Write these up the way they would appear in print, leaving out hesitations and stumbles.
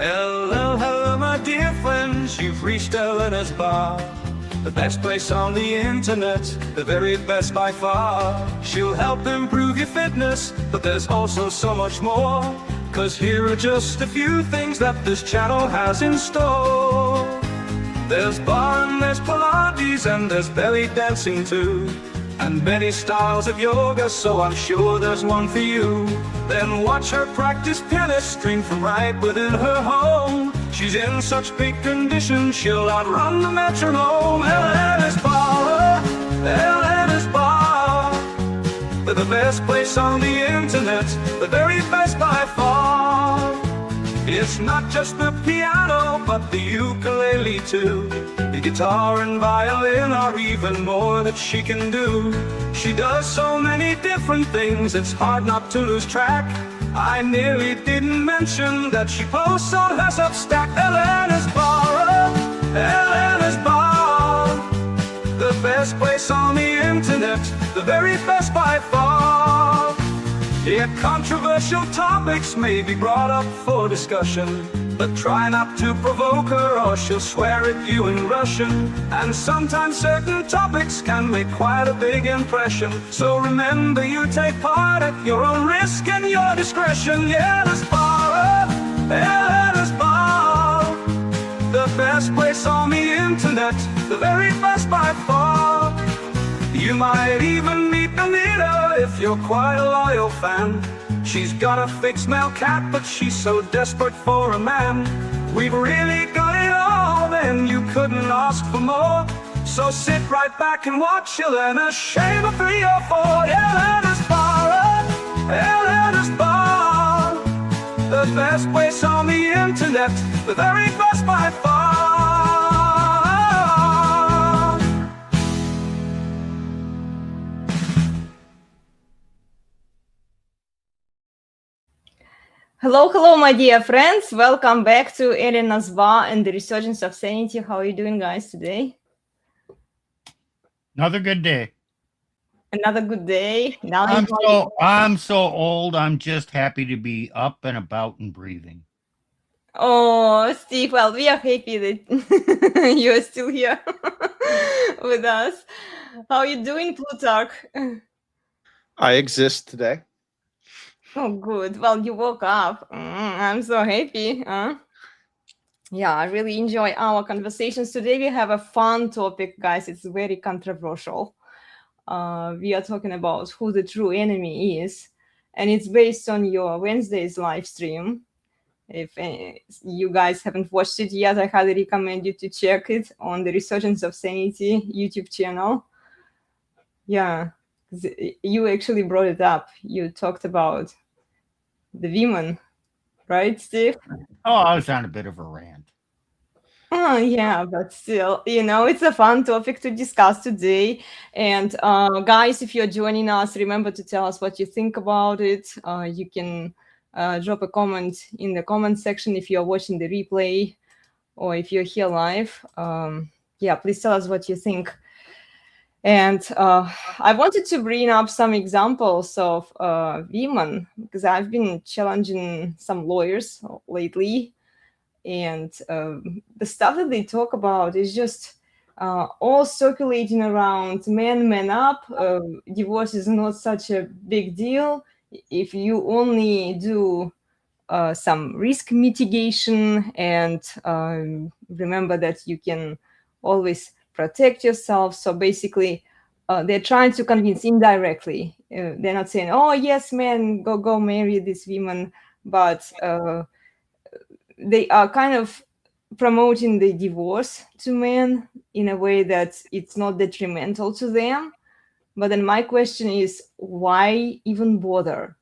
Hello, hello, my dear friends, you've reached Elena's bar. The best place on the internet, the very best by far. She'll help improve your fitness, but there's also so much more. 'Cause here are just a few things that this channel has in store. There's bar and there's Pilates and there's belly dancing too. And many styles of yoga, so I'm sure there's one for you. Then watch her practice pianist string from right within her home. She's in such big condition, she'll outrun the metronome. Elena's Bar, Elena's Bar. They're the best place on the internet, the very best by far. It's not just the piano, but the ukulele too. The guitar and violin are even more that she can do. She does so many different things, it's hard not to lose track. I nearly didn't mention that she posts on her Substack. Elena's Bar, Elena's Bar. The best place on the internet, the very best by far. Yet controversial topics may be brought up for discussion, but try not to provoke her or she'll swear at you in Russian. And sometimes certain topics can make quite a big impression. So remember, you take part at your own risk and your discretion. Elena's Bar, Elena's Bar. The best place on the internet, the very best by far. You might even meet Anita if you're quite a loyal fan. She's got a fixed male cat, but she's so desperate for a man. We've really got it all, then you couldn't ask for more. So sit right back and watch Elena shave a 3 or 4. Elena's Bar, Elena's Bar. The best place on the internet, the very best by far. Hello, hello, my dear friends. Welcome back to Elena's Bar and the Resurgence of Sanity. How are you doing, guys, today? Another good day. Another good day. Now I'm so old. I'm just happy to be up and about and breathing. Oh, Steve, well, we are happy that you are still here with us. How are you doing, Plutarch? I exist today. Oh, good. Well, you woke up. I'm so happy. Yeah, I really enjoy our conversations. Today we have a fun topic, guys. It's very controversial. We are talking about who the true enemy is. And it's based on your Wednesday's live stream. If you guys haven't watched it yet, I highly recommend you to check it on the Resurgence of Sanity YouTube channel. Yeah. You actually brought it up. You talked about the women, right, Steve? Oh, I was on a bit of a rant. Oh, yeah, but still, it's a fun topic to discuss today. And guys, if you're joining us, remember to tell us what you think about it. You can drop a comment in the comment section if you're watching the replay or if you're here live. Yeah, please tell us what you think. And I wanted to bring up some examples of women because I've been challenging some lawyers lately. And the stuff that they talk about is just all circulating around man up. Divorce is not such a big deal if you only do some risk mitigation and remember that you can always protect yourself. So basically, they're trying to convince indirectly. They're not saying, "Oh yes, man, go marry this woman," but they are kind of promoting the divorce to men in a way that it's not detrimental to them. But then my question is, why even bother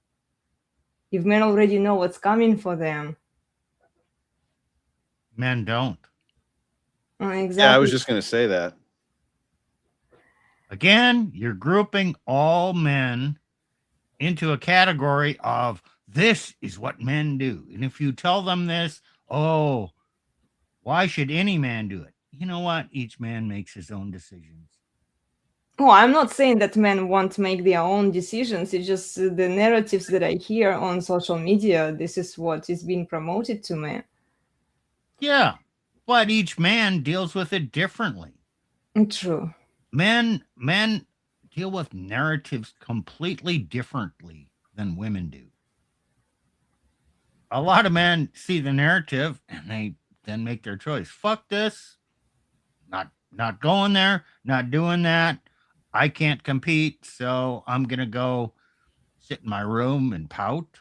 if men already know what's coming for them? Men don't. Exactly. Yeah, I was just going to say that. Again, you're grouping all men into a category of this is what men do. And if you tell them this, oh, why should any man do it? You know what? Each man makes his own decisions. Oh, I'm not saying that men won't make their own decisions. It's just the narratives that I hear on social media. This is what is being promoted to men. Yeah, but each man deals with it differently. True. Men deal with narratives completely differently than women do. A lot of men see the narrative and they then make their choice. Fuck this. Not going there, not doing that. I can't compete, so I'm going to go sit in my room and pout.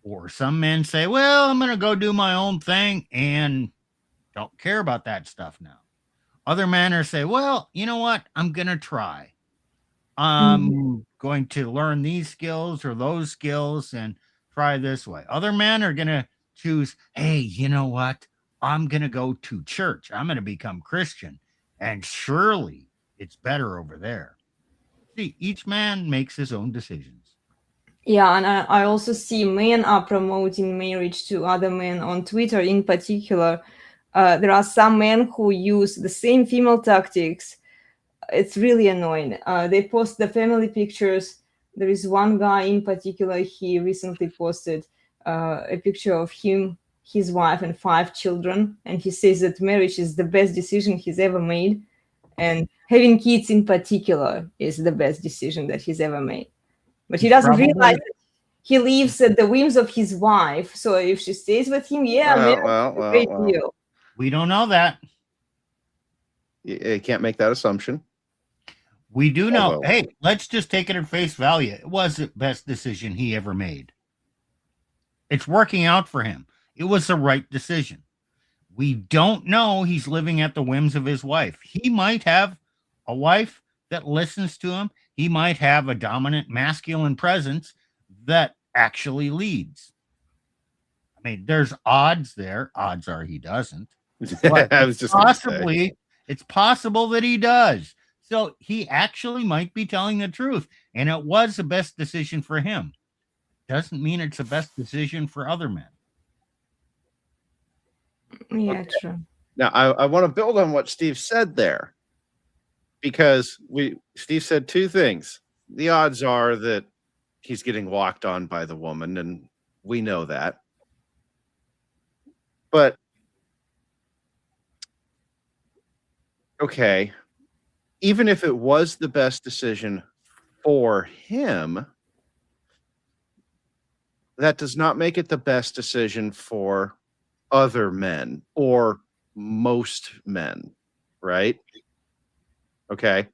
Or some men say, "Well, I'm going to go do my own thing and don't care about that stuff now." Other men are say, "Well, you know what? I'm going to try. I'm going to learn these skills or those skills and try this way." Other men are going to choose, "Hey, you know what? I'm going to go to church. I'm going to become Christian. And surely it's better over there." See, each man makes his own decisions. Yeah, and I also see men are promoting marriage to other men on Twitter in particular. There are some men who use the same female tactics. It's really annoying. They post the family pictures. There is one guy in particular, he recently posted a picture of him, his wife, and 5 children. And he says that marriage is the best decision he's ever made. And having kids in particular is the best decision that he's ever made. But he doesn't realize Probably. that he lives at the whims of his wife. So if she stays with him, yeah, marriage is a great deal. We don't know that. You can't make that assumption. We do know. Although- Hey, let's just take it at face value. It was the best decision he ever made. It's working out for him. It was the right decision. We don't know he's living at the whims of his wife. He might have a wife that listens to him. He might have a dominant masculine presence that actually leads. I mean, there's odds there. Odds are he doesn't. But I was just gonna say. possibly, it's possible that he does. So he actually might be telling the truth. And it was the best decision for him. Doesn't mean it's the best decision for other men. Yeah, Okay. true. Now, I want to build on what Steve said there, because Steve said 2 things. The odds are that he's getting walked on by the woman, and we know that. But okay, even if it was the best decision for him, that does not make it the best decision for other men or most men, right? Okay.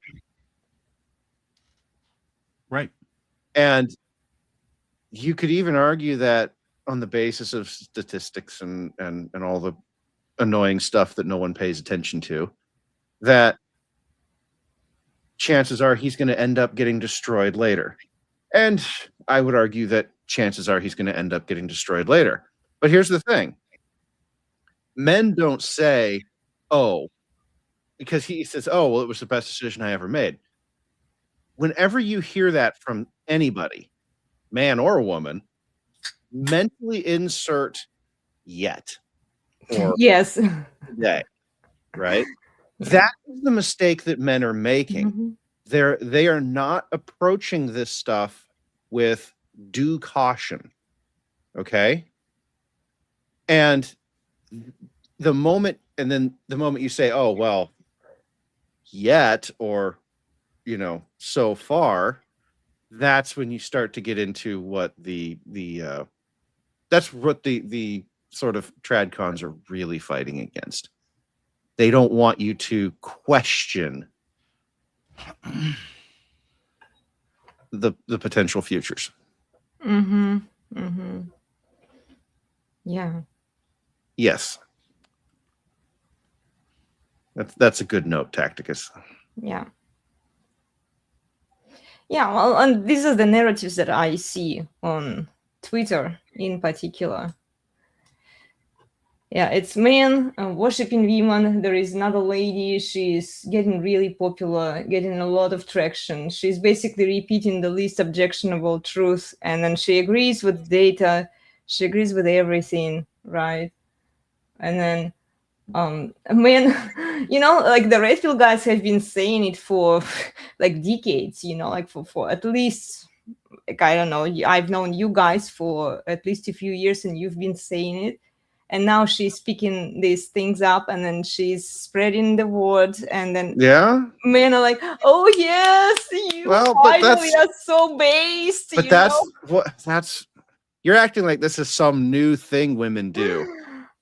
Right. And you could even argue that on the basis of statistics and all the annoying stuff that no one pays attention to, that chances are he's going to end up getting destroyed later. And I would argue that chances are he's going to end up getting destroyed later. But here's the thing. Men don't say, "Oh," because he says, "Oh, well, it was the best decision I ever made." Whenever you hear that from anybody, man or woman, mentally insert "yet" or Yes. "today," right? That is the mistake that men are making. Mhm. They are not approaching this stuff with due caution. Okay? And the moment you say, "Oh, well, yet," or so far, that's when you start to get into what that's what the sort of tradcons are really fighting against. They don't want you to question the potential futures. Yeah. Yes. That's a good note, Tacticus. Yeah. Yeah, well, and these are the narratives that I see on Twitter in particular. Yeah, it's men worshiping women. There is another lady, she's getting really popular, getting a lot of traction. She's basically repeating the least objectionable truth, and then she agrees with data, she agrees with everything, right? And then men, like the red pill guys have been saying it for like decades, like for at least, like, I don't know, I've known you guys for at least a few years and you've been saying it. and now she's picking these things up, and then she's spreading the word, and then Yeah. men are like, "Oh yes, you Well, but finally that's- are so based." But that's you're acting like this is some new thing women do.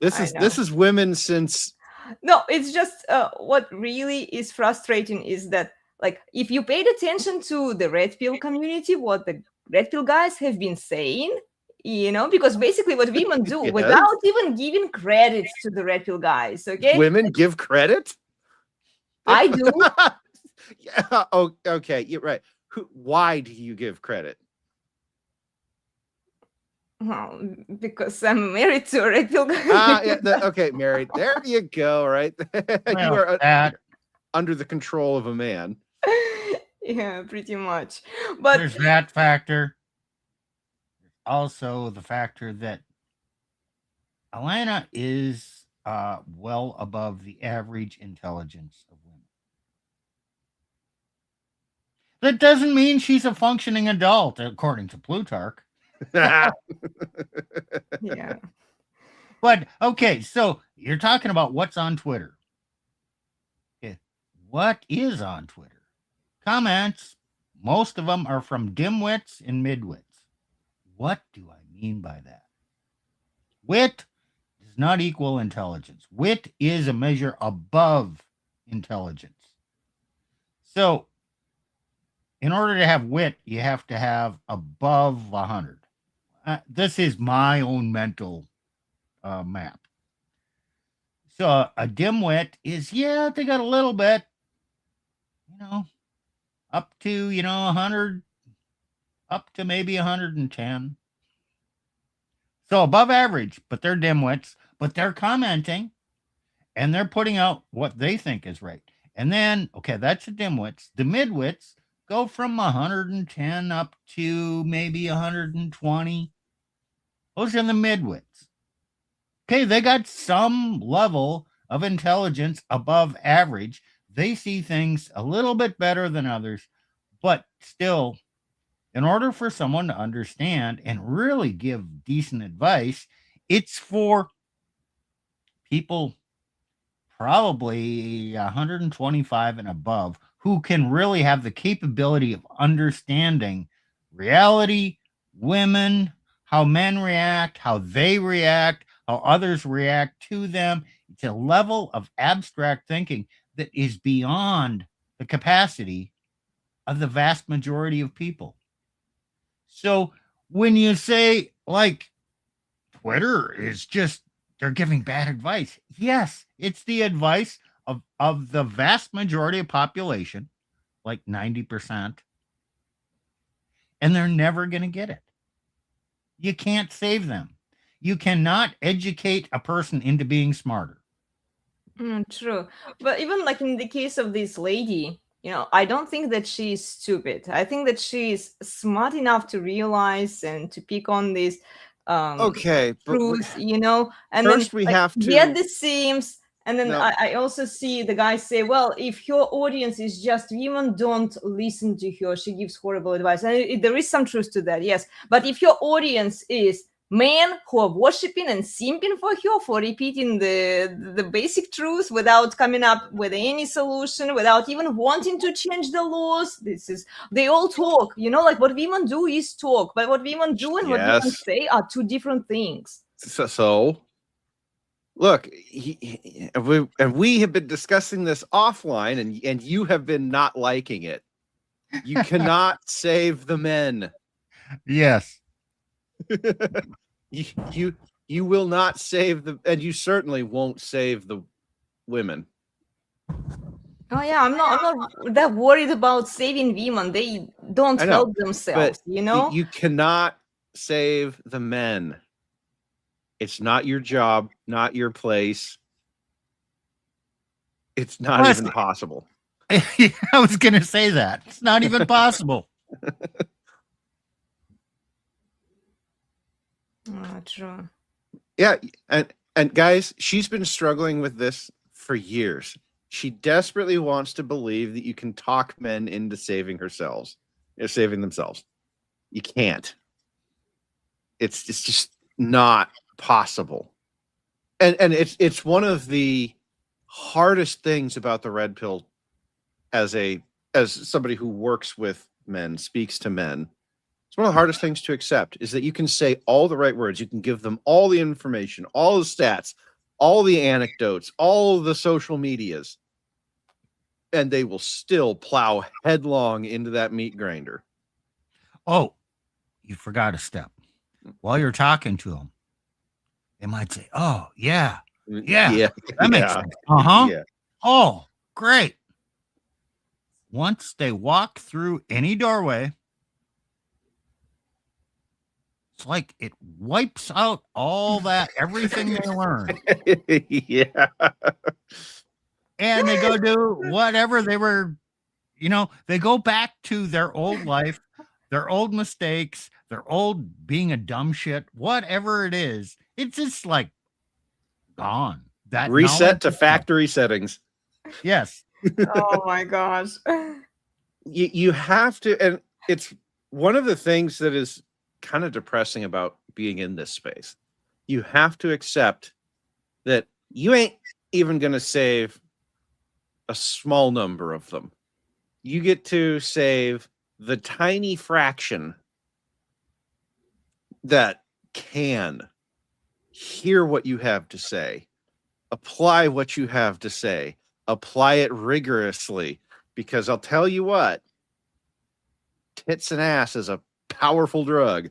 This is women since. No, it's just what really is frustrating is that, like, if you paid attention to the red pill community, what the red pill guys have been saying, because basically what women do Yes. without even giving credit to the red pill guys, okay? Women give credit? I do. Yeah. Oh, okay. You're right. Why do you give credit? Well, because I'm married to a red pill guy. Yeah. Okay, married. There you go. Right. You are under the control of a man. Yeah, pretty much. But there's that factor. Also, the factor that Alana is well above the average intelligence of women. That doesn't mean she's a functioning adult, according to Plutarch. yeah. But okay, so you're talking about what's on Twitter. Okay. What is on Twitter? Comments, most of them are from dimwits and midwits. What do I mean by that? Wit does not equal intelligence. Wit is a measure above intelligence. So, in order to have wit, you have to have above 100. This is my own mental map. So a dimwit is, they got a little bit, up to, 100, up to maybe 110. So above average, but they're dimwits, but they're commenting and they're putting out what they think is right. And then, okay, that's the dimwits. The midwits go from 110 up to maybe 120. Those are the midwits. Okay, they got some level of intelligence above average. They see things a little bit better than others, but still, in order for someone to understand and really give decent advice, it's for people probably 125 and above who can really have the capability of understanding reality, women, how men react, how they react, how others react to them. It's a level of abstract thinking that is beyond the capacity of the vast majority of people. So when you say, like, Twitter is just, they're giving bad advice. Yes, it's the advice of the vast majority of population, like 90%. And they're never going to get it. You can't save them. You cannot educate a person into being smarter. True. But even like in the case of this lady, I don't think that she's stupid. I think that she's smart enough to realize and to pick on this Okay, truth, and first then we have to get the seams. And then No. I also see the guy say, well, if her audience is just women, don't listen to her. She gives horrible advice. And there is some truth to that, yes. But if your audience is men who are worshiping and simping for her for repeating the basic truth without coming up with any solution, without even wanting to change the laws, they all talk. Like what women do is talk, but what women do and what women say are two different things. So look, we have been discussing this offline, and you have been not liking it. You cannot save the men. Yes. You will not save and you certainly won't save the women. Oh yeah, I'm not that worried about saving women. They don't help themselves, but you cannot save the men. It's not your job, not your place. It's not even possible. I was going to say that. It's not even possible. True. Yeah, and guys, she's been struggling with this for years. She desperately wants to believe that you can talk men into saving themselves. You can't. It's just not possible. And it's one of the hardest things about the red pill as somebody who works with men, speaks to men. It's one of the hardest things to accept is that you can say all the right words. You can give them all the information, all the stats, all the anecdotes, all the social medias, and they will still plow headlong into that meat grinder. Oh, you forgot a step. While you're talking to them, they might say, "Oh, yeah, that makes sense. Yeah. Oh, great." Once they walk through any doorway, it's like it wipes out all that, everything they learned. Yeah. And they go do whatever they were, they go back to their old life, their old mistakes, their old being a dumb shit, whatever it is. It's just like gone. That reset to factory settings. Yes. Oh my gosh. You have to, and it's one of the things that is kind of depressing about being in this space. You have to accept that you ain't even going to save a small number of them. You get to save the tiny fraction that can hear what you have to say, apply what you have to say, apply it rigorously, because I'll tell you what, tits and ass is a powerful drug.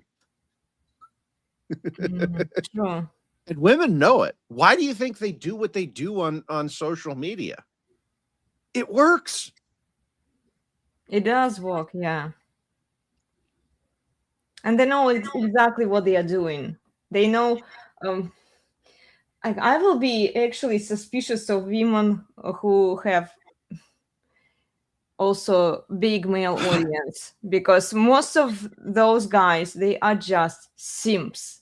True. And women know it. Why do you think they do what they do on social media? It works. It does work, yeah. And they know exactly what they are doing. They know. I will be actually suspicious of women who have also big male audience, because most of those guys, they are just simps.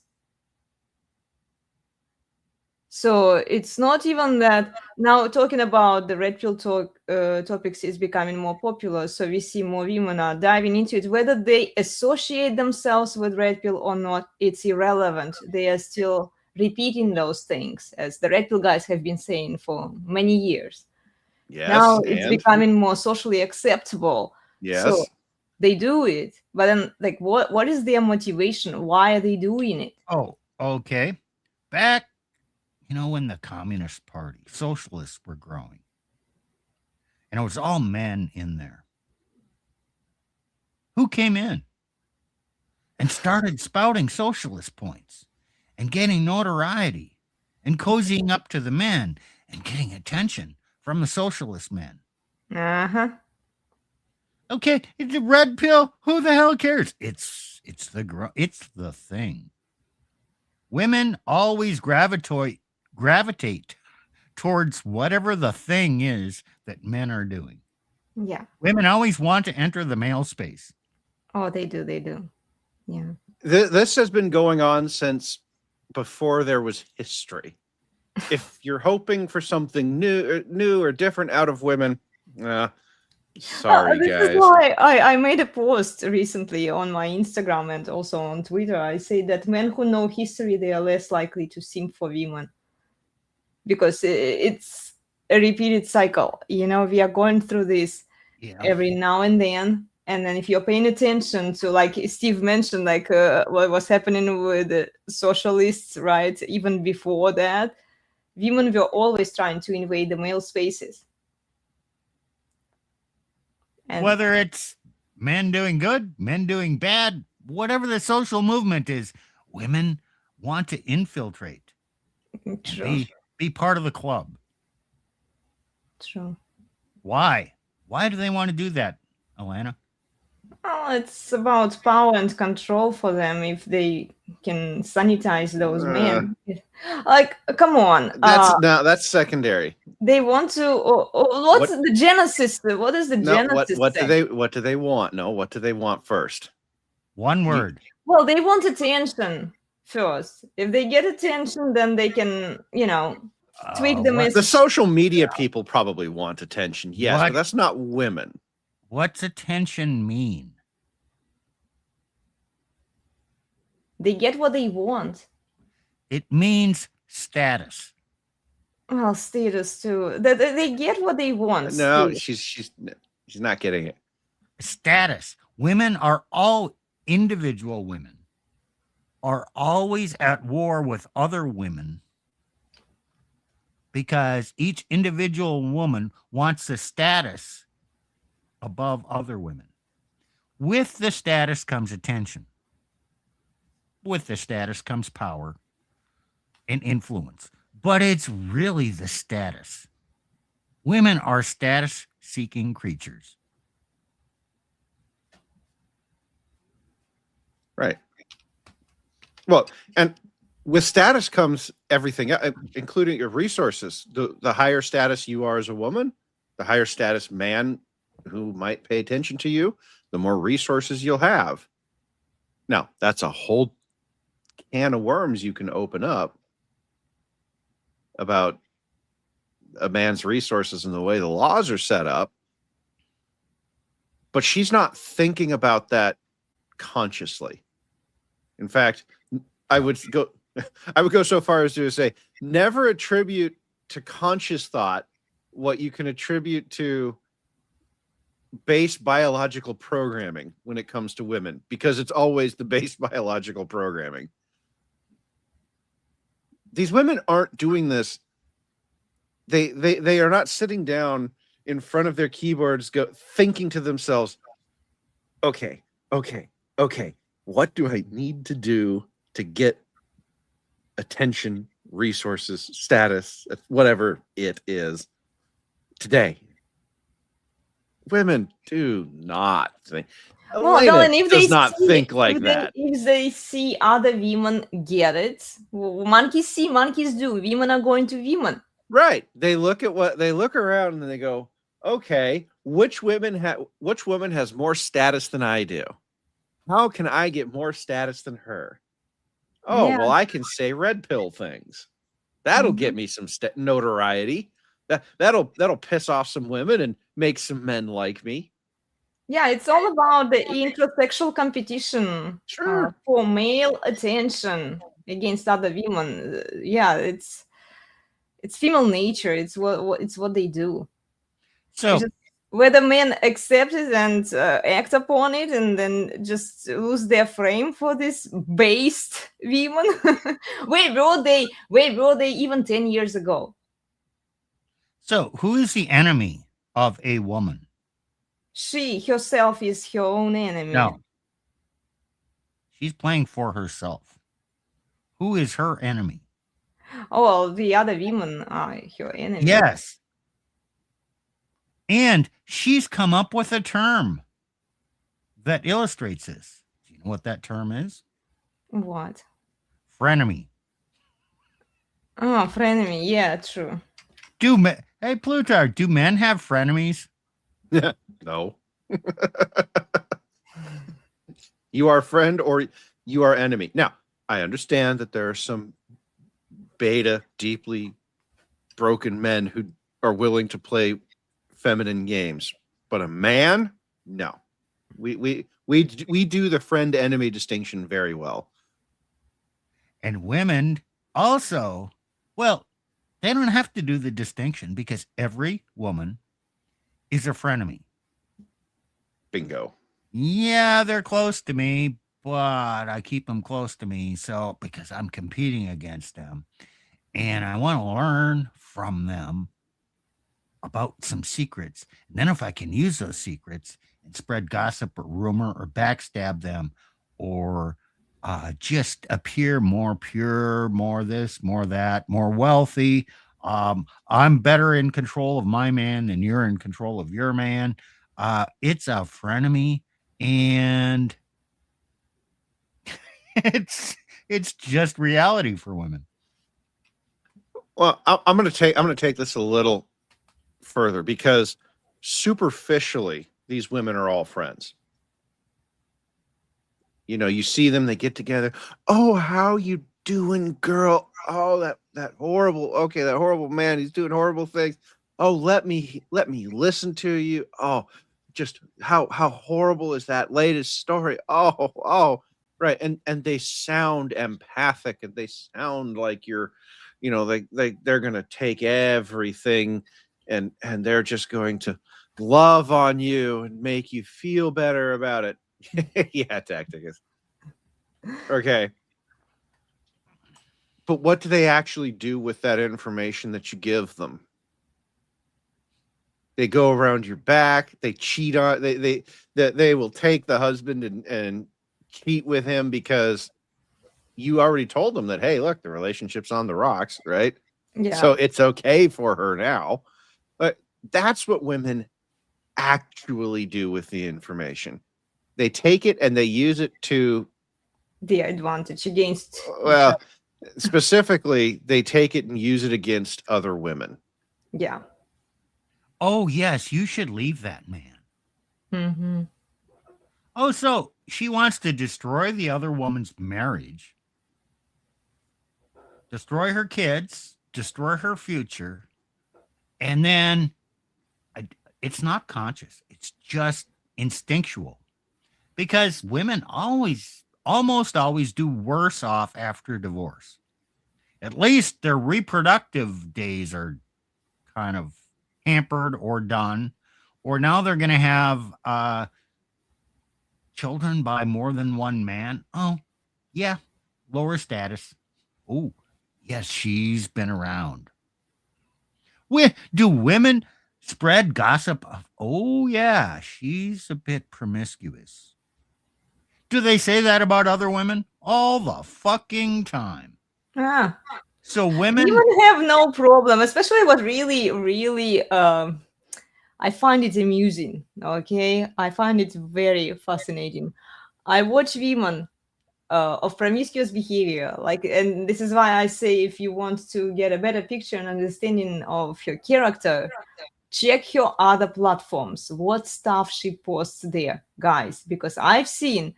So it's not even that now talking about the red pill topics is becoming more popular. So we see more women are diving into it. Whether they associate themselves with red pill or not, it's irrelevant. They are still repeating those things, as the red pill guys have been saying for many years. Yes. Now it's becoming more socially acceptable. Yes. So they do it. But then, like, what is their motivation? Why are they doing it? Oh, okay. Back, when the Communist Party, socialists were growing, and it was all men in there. Who came in and started spouting socialist points and getting notoriety and cozying up to the men and getting attention from the socialist men? Uh-huh. Okay, it's a red pill. Who the hell cares? It's the thing. Women always gravitate towards whatever the thing is that men are doing. Yeah. Women always want to enter the male space. Oh, they do. Yeah. This has been going on since before there was history. If you're hoping for something new or different out of women, sorry, this guys. is why I made a post recently on my Instagram and also on Twitter. I say that men who know history, they are less likely to simp for women, because it's a repeated cycle. We are going through this every now and then. And then if you're paying attention to, like Steve mentioned, like what was happening with the socialists, right? Even before that, women were always trying to invade the male spaces. And whether it's men doing good, men doing bad, whatever the social movement is, women want to infiltrate. True. Be part of the club. True. Why? Why do they want to do that, Alana? Oh, it's about power and control for them. If they can sanitize those men, like, come on. That's secondary. They want to. What's the genesis? What is the genesis? What do they want? No, what do they want first? One word. Well, they want attention first. If they get attention, then they can, tweak the message. The social media people probably want attention, yes, but that's not women. What's attention mean? They get what they want. It means status. Well, status too. They get what they want. No, Still. she's not getting it. Status. Women are all individual women are always at war with other women because each individual woman wants the status above other women. With the status comes attention. With the status comes power and influence. But it's really the status. Women are status seeking creatures. Right. Well, and with status comes everything, including your resources. The higher status you are as a woman, the higher status man who might pay attention to you, the more resources you'll have. Now, that's a whole can of worms you can open up about a man's resources and the way the laws are set up. But she's not thinking about that consciously. In fact, I would go so far as to say, never attribute to conscious thought what you can attribute to base biological programming when it comes to women, because it's always the base biological programming. These women aren't doing this. They are not sitting down in front of their keyboards thinking to themselves, okay, what do I need to do to get attention, resources, status, whatever it is today? Women do not think. Well, Elena darling, if they does not think like if that. if they see other women get it, monkeys see, monkeys do. Women are going to women. Right. They look around and they go, okay, which woman has more status than I do? How can I get more status than her? Oh, Yeah. well, I can say red pill things. That'll get me some notoriety. That'll piss off some women and make some men like me. Yeah, it's all about the intrasexual competition for male attention against other women. Yeah, it's female nature. It's what they do. So Whether men accept it and act upon it, and then just lose their frame for this based women. Where were they even 10 years ago? So who is the enemy of a woman? She herself is her own enemy. No. She's playing for herself. Who is her enemy? Oh, well, the other women are her enemy. Yes. And she's come up with a term that illustrates this. Do you know what that term is? What? Frenemy. Oh, frenemy. Yeah, true. Hey, Plutarch, do men have frenemies? No. You are friend or you are enemy. Now, I understand that there are some beta, deeply broken men who are willing to play feminine games, but a man, no. We do the friend enemy distinction very well. And women also, well, they don't have to do the distinction because every woman is a frenemy. Bingo. Yeah, they're close to me, but I keep them close to me because I'm competing against them and I want to learn from them about some secrets. And then if I can use those secrets and spread gossip or rumor or backstab them or just appear more pure, more this, more that, more wealthy. I'm better in control of my man than you're in control of your man. It's a frenemy, and it's just reality for women. Well, I'm going to take this a little further because superficially, these women are all friends. You know, you see them, they get together. Oh, how you doing, girl? Oh, that horrible man, he's doing horrible things. Oh, let me listen to you. Oh, just how horrible is that latest story? Oh, right. And they sound empathic and they sound like you're you know, they're going to take everything and they're just going to love on you and make you feel better about it. Yeah, tacticus. Okay. But what do they actually do with that information that you give them? They go around your back. They cheat on. They will take the husband and cheat with him because you already told them that, hey, look, the relationship's on the rocks, right? Yeah. So it's okay for her now. But that's what women actually do with the information. They take it and they use it to their advantage against each well, other. specifically, they take it and use it against other women. Yeah. Oh, yes, you should leave that man. Mm-hmm. Oh, so she wants to destroy the other woman's marriage, destroy her kids, destroy her future, and then it's not conscious. It's just instinctual. Because women almost always do worse off after divorce. At least their reproductive days are kind of hampered or done, or now they're going to have children by more than one man. Oh, yeah, lower status. Oh, yes, she's been around. Do women spread gossip of, oh, yeah, she's a bit promiscuous? Do they say that about other women? All the fucking time. Ah. So women have no problem, especially what really I find it amusing. Okay, I find it very fascinating. I watch women of promiscuous behavior, like, and this is why I say, if you want to get a better picture and understanding of her character, check her other platforms, what stuff she posts there, guys, because I've seen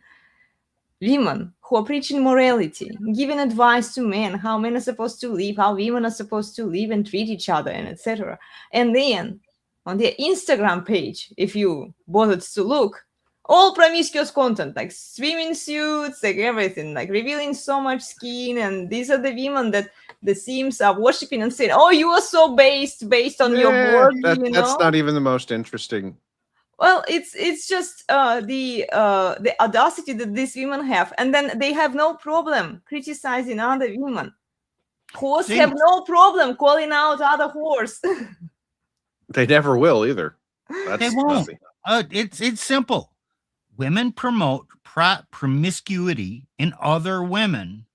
women who are preaching morality, giving advice to men, how men are supposed to live, how women are supposed to live and treat each other, and etc. And then on their Instagram page, if you bothered to look, all promiscuous content, like swimming suits, like everything, like revealing so much skin. And these are the women that the Sims are worshiping and saying, "Oh, you are so based on your body." That's not even the most interesting. Well, it's just the audacity that these women have, and then they have no problem criticizing other women. Whores have no problem calling out other whores. They never will either. They won't. It's simple. Women promote promiscuity in other women,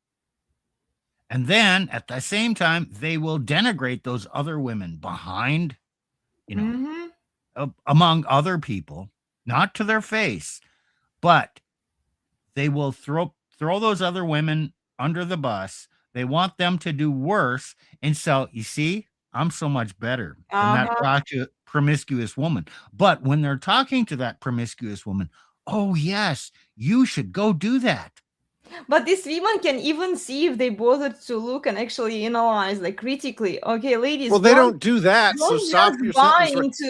and then at the same time they will denigrate those other women behind, among other people, not to their face, but they will throw those other women under the bus. They want them to do worse, and so you see, I'm so much better than that promiscuous woman. But when they're talking to that promiscuous woman, oh yes, you should go do that. But these women can even see if they bothered to look and actually analyze, like, critically. Okay, ladies. Well, they don't do that. So stop your sentence.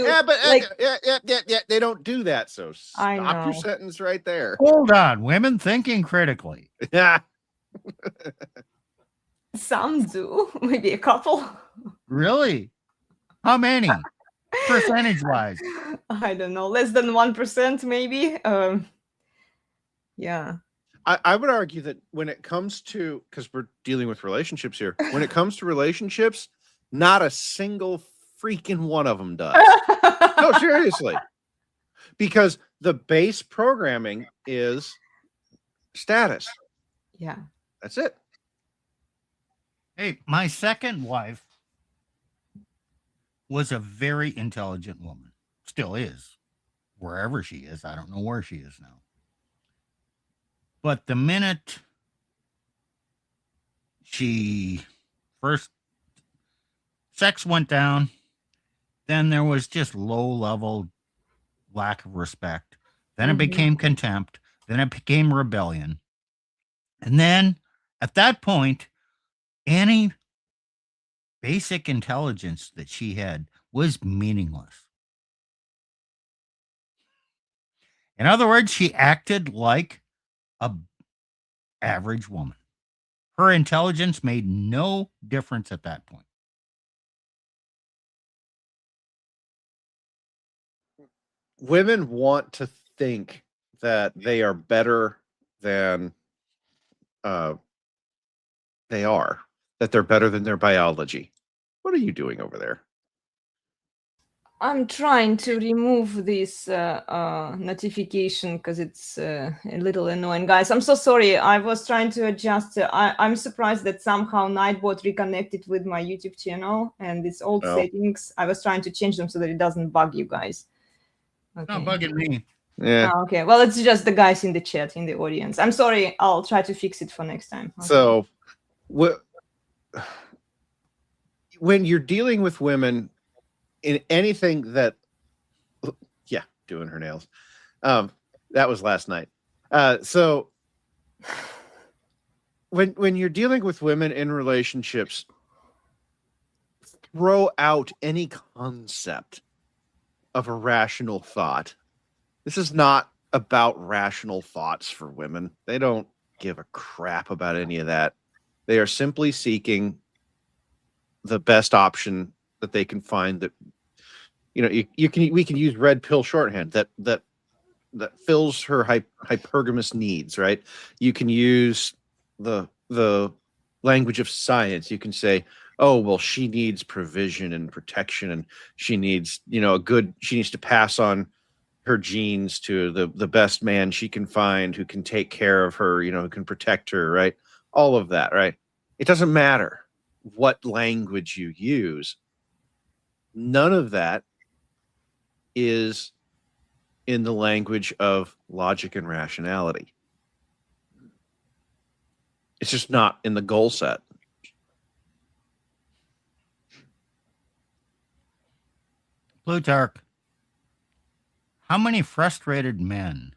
They don't do that. So stop your sentence right there. Hold on, women thinking critically. Yeah. Some do, maybe a couple. Really? How many? Percentage-wise? I don't know, less than 1%, maybe. Yeah. I would argue that when it comes to, because we're dealing with relationships here, when it comes to relationships, not a single freaking one of them does. No, seriously. Because the base programming is status. Yeah. That's it. Hey, my second wife was a very intelligent woman. Still is. Wherever she is. I don't know where she is now. But the minute sex went down, then there was just low-level lack of respect. Then it became contempt. Then it became rebellion. And then at that point, any basic intelligence that she had was meaningless. In other words, she acted like a average woman. Her intelligence made no difference at that point. Women want to think that they are better than they are, that they're better than their biology. What are you doing over there? I'm trying to remove this notification because it's a little annoying, guys. I'm so sorry. I was trying to adjust. I'm surprised that somehow Nightbot reconnected with my YouTube channel and these old Oh. settings. I was trying to change them so that it doesn't bug you guys. It's not bugging me. Yeah. Oh, okay. Well, it's just the guys in the chat, in the audience. I'm sorry. I'll try to fix it for next time. Okay. So, when you're dealing with women in anything that, yeah, doing her nails. That was last night. So when you're dealing with women in relationships, throw out any concept of a rational thought. This is not about rational thoughts for women. They don't give a crap about any of that. They are simply seeking the best option that they can find. That we can use red pill shorthand that fills her hypergamous needs, right? You can use the language of science. You can say, oh, well, she needs provision and protection, and she needs, she needs to pass on her genes to the best man she can find, who can take care of her, who can protect her, right? All of that, right? It doesn't matter what language you use. None of that is in the language of logic and rationality. It's just not in the goal set. Plutarch, how many frustrated men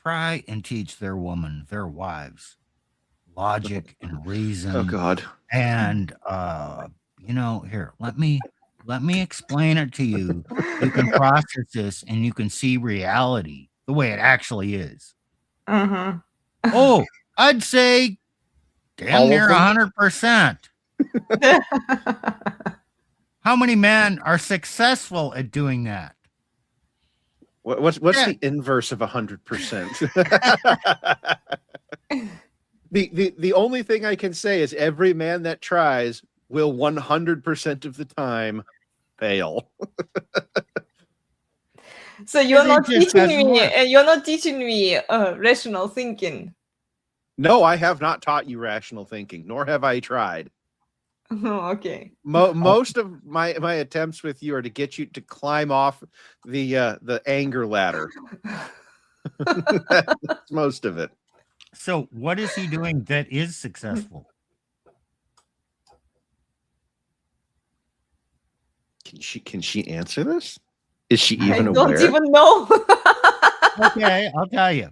try and teach their woman, their wives, logic and reason? Oh God. And here, let me explain it to you. You can process this and you can see reality the way it actually is. Uh-huh. Oh, I'd say damn near 100%. How many men are successful at doing that? What's the inverse of 100%? The only thing I can say is every man that tries will 100% of the time fail. So you're not teaching me rational thinking. No, I have not taught you rational thinking, nor have I tried. Oh, okay. Most of my attempts with you are to get you to climb off the anger ladder. That's most of it. So what is he doing that is successful? Can she answer this? Is she even aware? I don't even know. Okay, I'll tell you.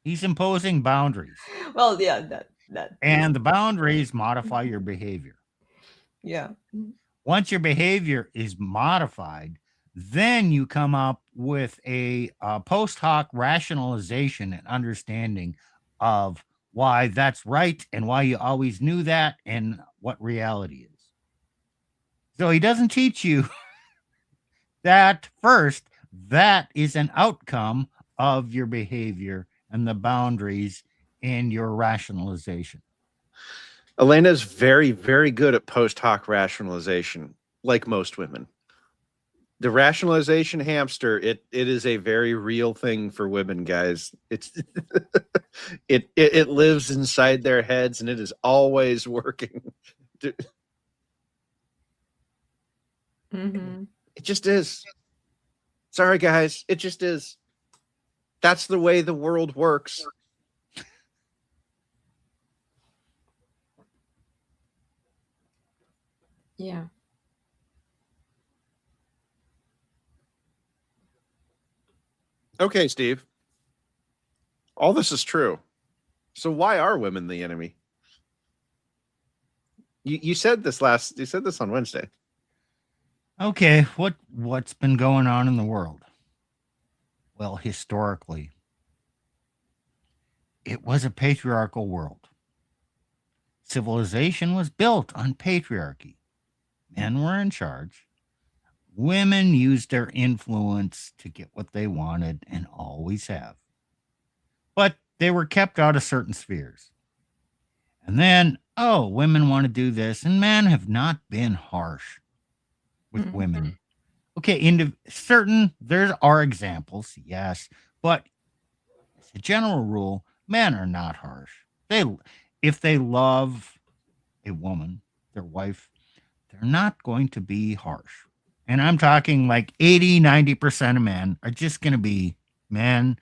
He's imposing boundaries. Well, yeah, that. And the boundaries modify your behavior. Yeah. Once your behavior is modified, then you come up with a post hoc rationalization and understanding of why that's right and why you always knew that and what reality is. So he doesn't teach you that first. That is an outcome of your behavior and the boundaries in your rationalization. Elena's very, very good at post hoc rationalization, like most women. The rationalization hamster, it is a very real thing for women, guys. It's it lives inside their heads, and it is always working. Mm-hmm. It just is. Sorry, guys. It just is. That's the way the world works. Yeah. Okay, Steve. All this is true. So why are women the enemy? You said this on Wednesday. Okay, what's been going on in the world? Well, historically, it was a patriarchal world. civilization was built on patriarchy. Men were in charge. Women used their influence to get what they wanted and always have. But they were kept out of certain spheres. And then, oh, women want to do this, and men have not been harsh with women. Okay, there are examples, yes, but as a general rule, men are not harsh. If they love a woman, their wife, they're not going to be harsh. And I'm talking like 80-90% of men are just going to be men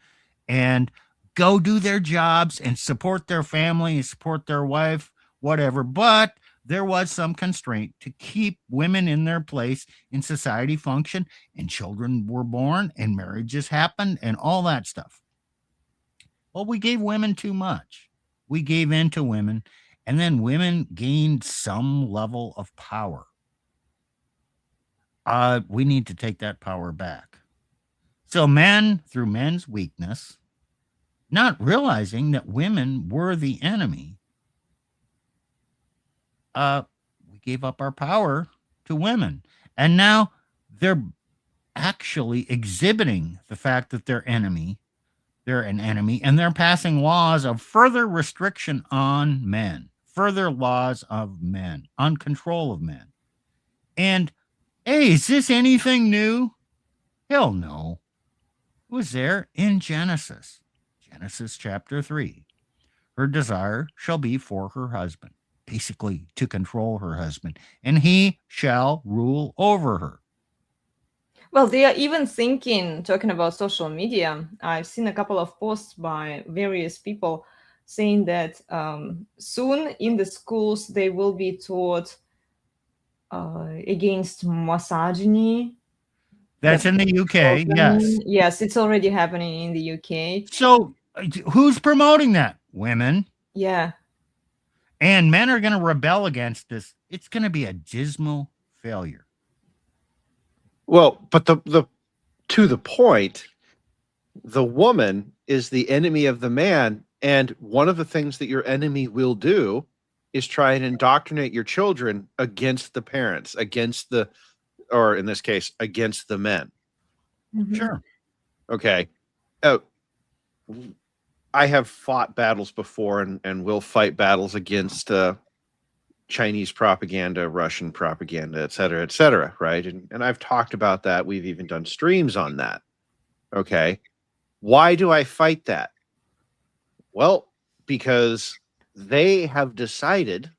and go do their jobs and support their family and support their wife, whatever. But there was some constraint to keep women in their place in society function, and children were born and marriages happened and all that stuff. Well, we gave women too much. We gave in to women, and then women gained some level of power. We need to take that power back. So men, through men's weakness, not realizing that women were the enemy, we gave up our power to women. And now they're actually exhibiting the fact that they're an enemy, and they're passing laws of further restriction on men, further laws of men, on control of men. And hey, is this anything new? Hell no. It was there in Genesis chapter 3. Her desire shall be for her husband, basically to control her husband, and he shall rule over her. Well, they are even talking about social media. I've seen a couple of posts by various people saying that soon in the schools they will be taught against misogyny. That's in the UK, yes. Yes, it's already happening in the UK. So who's promoting that? Women. Yeah. And men are going to rebel against this. It's going to be a dismal failure. Well, but to the point, the woman is the enemy of the man, and one of the things that your enemy will do is try and indoctrinate your children against the parents, or in this case, against the men. Sure. Okay. I have fought battles before and will fight battles against Chinese propaganda, Russian propaganda, et cetera, right? And I've talked about that. We've even done streams on that. Okay. Why do I fight that? Well, because they have decided,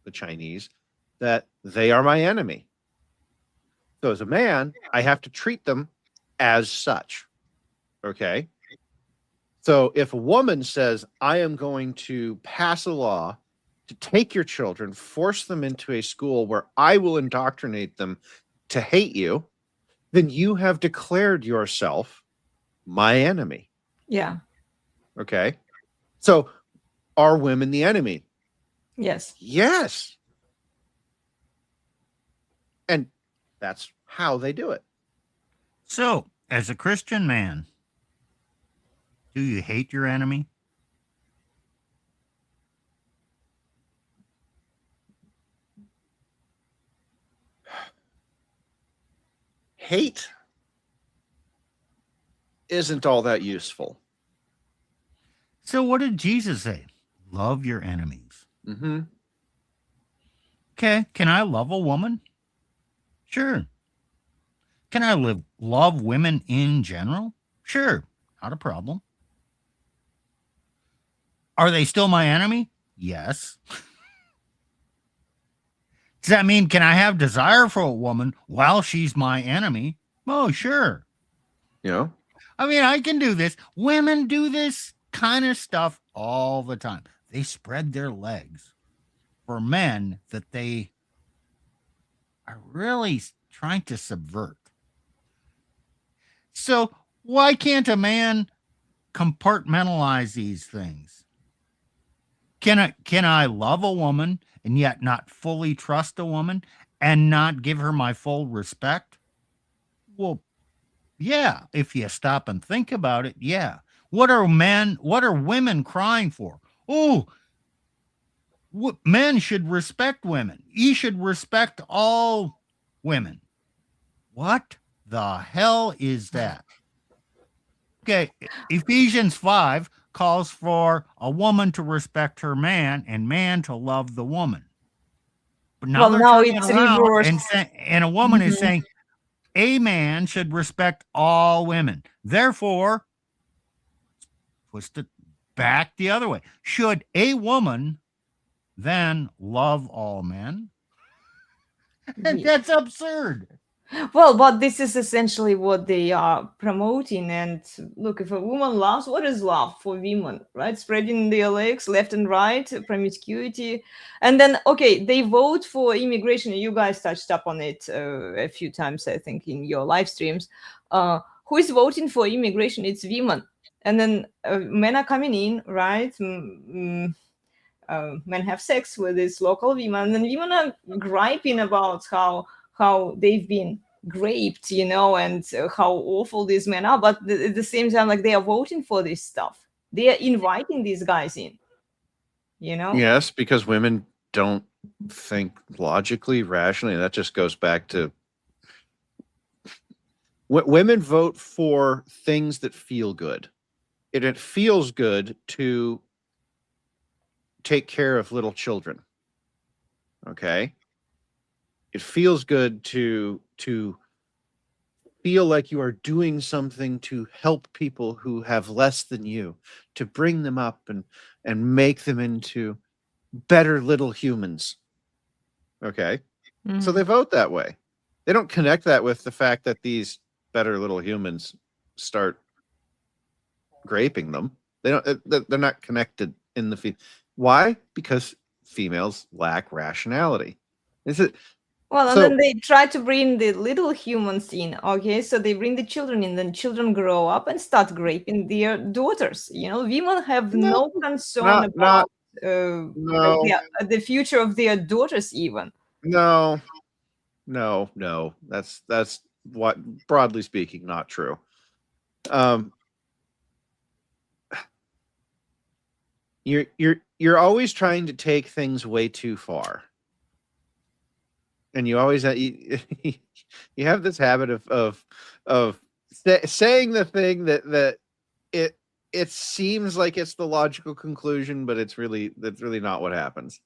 the Chinese, that they are my enemy. So as a man, I have to treat them as such. Okay. So if a woman says, I am going to pass a law to take your children, force them into a school where I will indoctrinate them to hate you, then you have declared yourself my enemy. Yeah. Okay. So are women the enemy? Yes. Yes. And that's how they do it. So, as a Christian man, do you hate your enemy? Hate isn't all that useful. So what did Jesus say? Love your enemies. Mm-hmm. Okay, can I love a woman? Sure. Can I love women in general? Sure, not a problem. Are they still my enemy? Yes. Does that mean, can I have desire for a woman while she's my enemy? Oh, sure. You know? I mean, I can do this. Women do this kind of stuff all the time. They spread their legs for men that they are really trying to subvert. So why can't a man compartmentalize these things? Can I love a woman and yet not fully trust a woman and not give her my full respect? Well, yeah, if you stop and think about it, yeah. What are women crying for? Oh, Men should respect women. You should respect all women. What the hell is that? Okay, Ephesians 5 calls for a woman to respect her man and man to love the woman. But now Well, they're now turning it it's around reversed. and a woman is Mhm. saying a man should respect all women. Therefore, twist it back the other way. Should a woman then love all men? And Yeah. that's absurd. Well, but this is essentially what they are promoting. And look, if a woman loves, what is love for women, right? Spreading their legs left and right, promiscuity. And then, okay, they vote for immigration. You guys touched up on it a few times, I think, in your live streams. Who is voting for immigration? It's women. And then men are coming in, right? Men have sex with these local women, and women are griping about how they've been raped, you know, and how awful these men are. But at the same time, like, they are voting for this stuff. They are inviting these guys in, you know. Yes, because women don't think logically, rationally. That just goes back to women vote for things that feel good. It feels good to take care of little children. Okay. It feels good to feel like you are doing something to help people who have less than you, to bring them up and make them into better little humans. Okay. So they vote that way. They don't connect that with the fact that these better little humans start graping them. They don't. They're not connected in the why? Because females lack rationality. Is it? Well, and So- then they try to bring the little humans in. Okay, so they bring the children in, then children grow up and start raping their daughters. You know, women have no concern about the future of their daughters, even. No. That's what, broadly speaking, not true. You're always trying to take things way too far, and you always you have this habit of saying the thing that it seems like it's the logical conclusion, but that's really not what happens.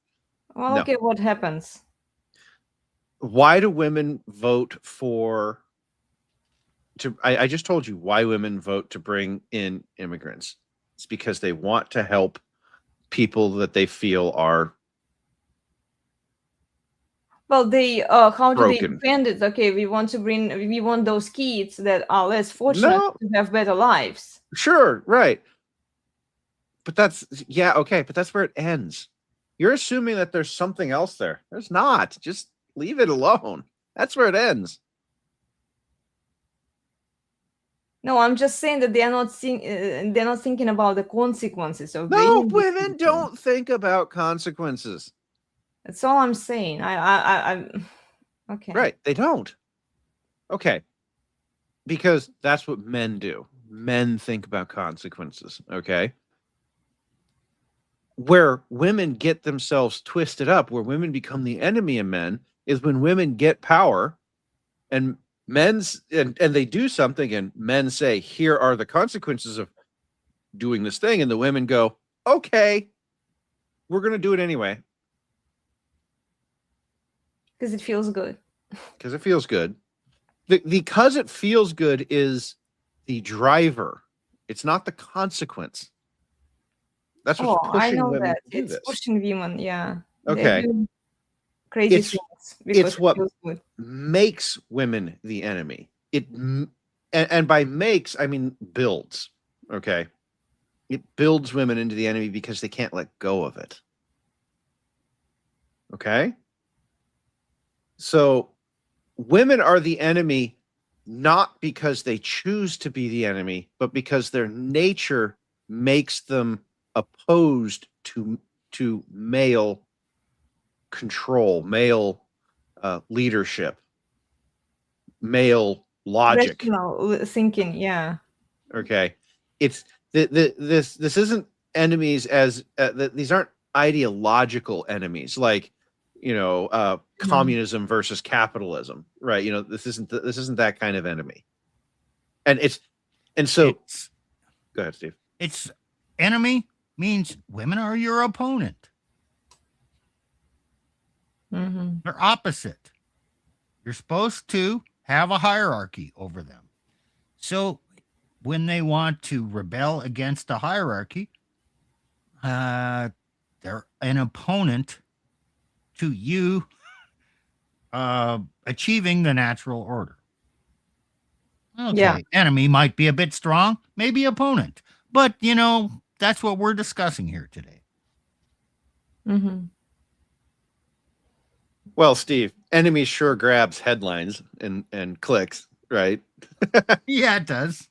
Well, No. okay, what happens? Why do women vote for I just told you why women vote to bring in immigrants. It's because they want to help people that they feel are Well, they how do broken. they defend it? Okay, we want those kids that are less fortunate to have better lives. Sure, right. But that's but that's where it ends. You're assuming that there's something else there. There's not. Just leave it alone. That's where it ends. No, I'm just saying that they're not thinking about the consequences of No, bringing these women people. don't think about consequences. That's all I'm saying. I okay. Right, they don't. Okay. Because that's what men do. Men think about consequences, okay? Where women get themselves twisted up, where women become the enemy of men, is when women get power and and they do something and men say, here are the consequences of doing this thing. And the women go, okay, we're going to do it anyway. Because it feels good. Because it feels good. Because it feels good is the driver. It's not the consequence. That's what's pushing I know women that. to do It's this. pushing women, yeah. They Okay. do crazy It's- things because it's what it feels good. makes women the enemy. And by makes, I mean builds. Okay. It builds women into the enemy because they can't let go of it. Okay. So women are the enemy not because they choose to be the enemy, but because their nature makes them opposed to male control, male leadership, male logic. Rational thinking, yeah. Okay, it's this isn't enemies as these aren't ideological enemies, like, communism versus capitalism, right? This isn't that kind of enemy. And so go ahead, Steve. It's enemy means women are your opponent. They're opposite. You're supposed to have a hierarchy over them. So when they want to rebel against a hierarchy, they're an opponent to you achieving the natural order. Okay, Yeah. enemy might be a bit strong, maybe opponent. But, that's what we're discussing here today. Well, Steve, enemy sure grabs headlines and clicks, right? Yeah, it does.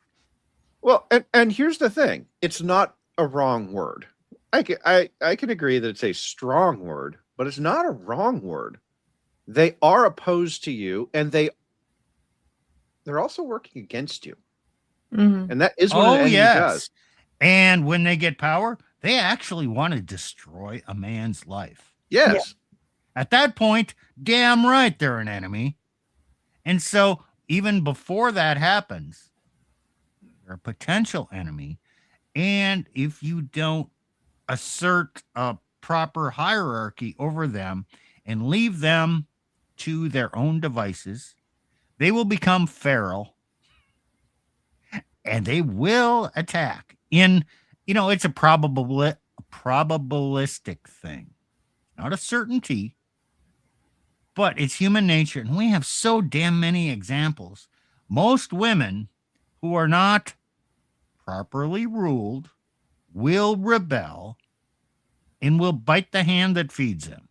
Well, and here's the thing. It's not a wrong word. I can agree that it's a strong word, but it's not a wrong word. They are opposed to you, and they're also working against you. And that is what an enemy does. And when they get power, they actually want to destroy a man's life. Yes. Yeah. At that point, damn right they're an enemy. And so even before that happens, they're a potential enemy. And if you don't assert a proper hierarchy over them and leave them to their own devices, they will become feral and they will attack. It's a probabilistic thing, not a certainty, but it's human nature. And we have so damn many examples. Most women who are not properly ruled will rebel and will bite the hand that feeds them.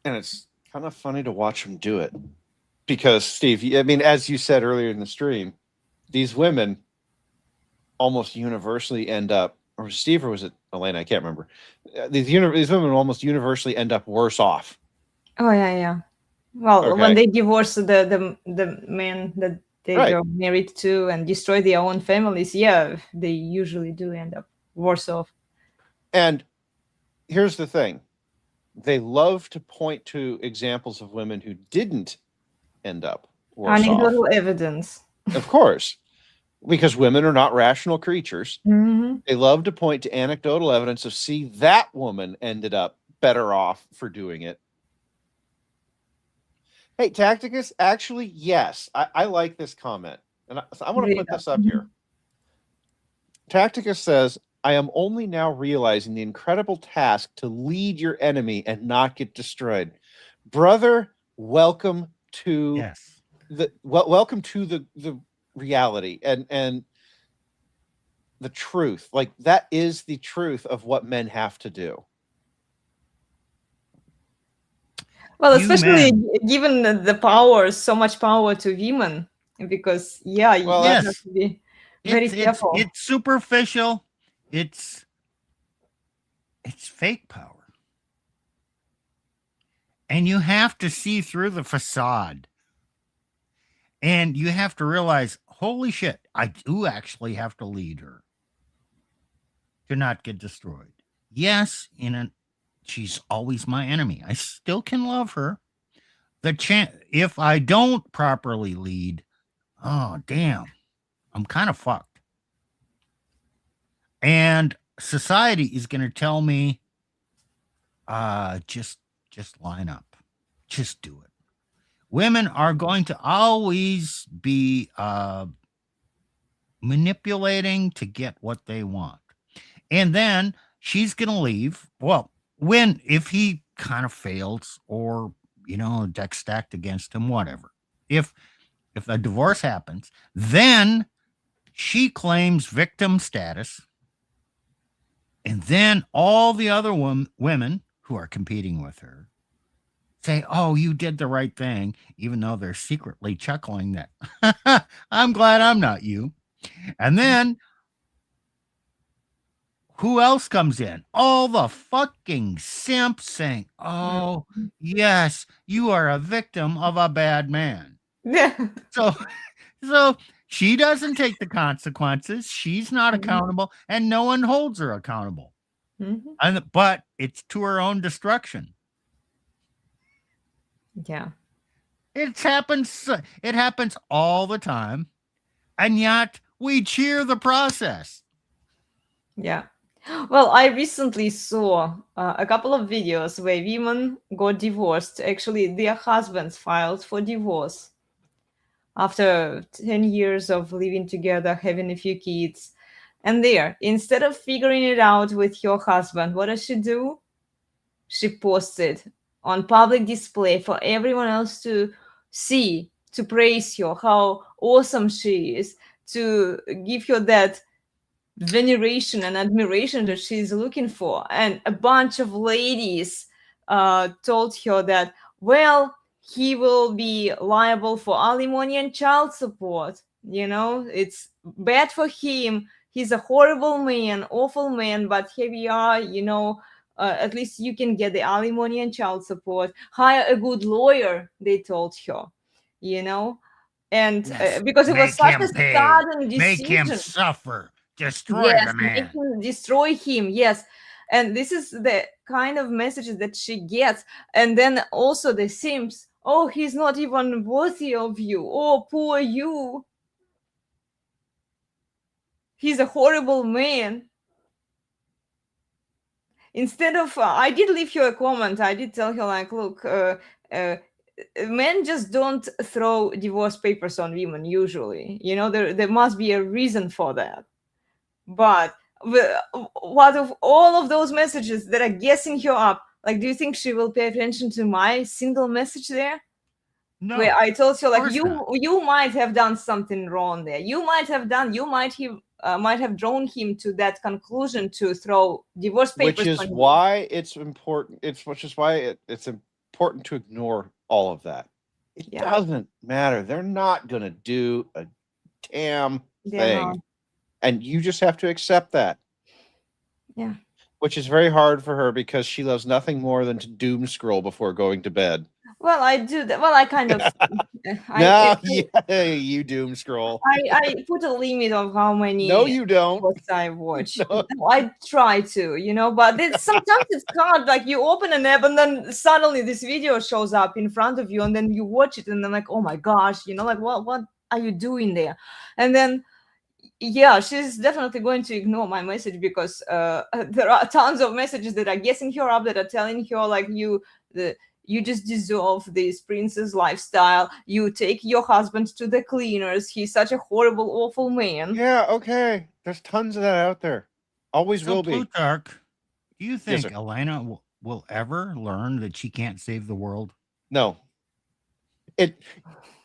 And it's kind of funny to watch them do it. Because, Steve, as you said earlier in the stream, these women almost universally end up, or Steve, or was it Elena? I can't remember. These women almost universally end up worse off. Oh, yeah. Well, when they divorce the men that they got married to and destroy their own families, they usually do end up worse off. And here's the thing. They love to point to examples of women who didn't end up worse Anecdotal off. Evidence. Of course, because women are not rational creatures. They love to point to anecdotal evidence of, see, that woman ended up better off for doing it. Hey, Tacticus, actually, yes. I like this comment. And I want to put this up here. Tacticus says, I am only now realizing the incredible task to lead your enemy and not get destroyed. Brother, welcome to the reality and the truth. Like, that is the truth of what men have to do. Well, especially given the power, so much power to women, because you have to be very careful. It's superficial. It's fake power. And you have to see through the facade. And you have to realize, holy shit, I do actually have to lead her to not get destroyed. Yes, she's always my enemy. I still can love her. If I don't properly lead, oh damn, I'm kind of fucked. And society is going to tell me, just line up, just do it. Women are going to always be manipulating to get what they want. And then she's going to leave. Well, if he kind of fails or, deck stacked against him, whatever. If a divorce happens, then she claims victim status. And then all the other women who are competing with her say, oh, you did the right thing, even though they're secretly chuckling that I'm glad I'm not you. And then who else comes in? All the fucking simps saying, oh, yes, you are a victim of a bad man. Yeah. So So she doesn't take the consequences. She's not Mhm. accountable, and no one holds her accountable. Mhm. But it's to her own destruction. Yeah. It happens all the time, and yet we cheer the process. Yeah. Well, I recently saw a couple of videos where women got divorced. Actually, their husbands filed for divorce after 10 years of living together, having a few kids. And there, instead of figuring it out with your husband, what does she do? She posts it on public display for everyone else to see, to praise her, how awesome she is, to give her that veneration and admiration that she's looking for. And a bunch of ladies told her that, well, he will be liable for alimony and child support. You know, it's bad for him. He's a horrible man, awful man, but here we are, you know. At least you can get the alimony and child support. Hire a good lawyer, they told her, you know. And Yes. because it was Make such a him pay. sudden Make him decision. suffer. Destroy Yes, the make man. him destroy him. Yes. And this is the kind of messages that she gets. And then also the Sims, oh, he's not even worthy of you. Oh, poor you. He's a horrible man. Instead of, I did leave her a comment. I did tell her, like, look, men just don't throw divorce papers on women usually. You know, there must be a reason for that. But what of all of those messages that are guessing her up? Like, do you think she will pay attention to my single message there? No. Where I told her, like, course not. you might have done something wrong there. You might have drawn him to that conclusion to throw divorce papers. Which is on you. why it's important. It's important to ignore all of that. It Yeah. doesn't matter. They're not going to do a damn They're thing. not. And you just have to accept that. Yeah. Which is very hard for her because she loves nothing more than to doom scroll before going to bed. Well, I do that. Well, I kind of. Yeah, you doom scroll. I put a limit of how many. No, you don't. What I watch. No. I try to, you know, but sometimes it's hard. Like, you open an app and then suddenly this video shows up in front of you, and then you watch it, and then, like, oh my gosh, you know, like, what are you doing there? And then, yeah, she's definitely going to ignore my message because there are tons of messages that are guessing her up, that are telling her, like, you just deserve this princess lifestyle. You take your husband to the cleaners. He's such a horrible, awful man. Yeah, okay. There's tons of that out there. Always So will be. Plutarch, do you think sir. Elena will ever learn that she can't save the world? No.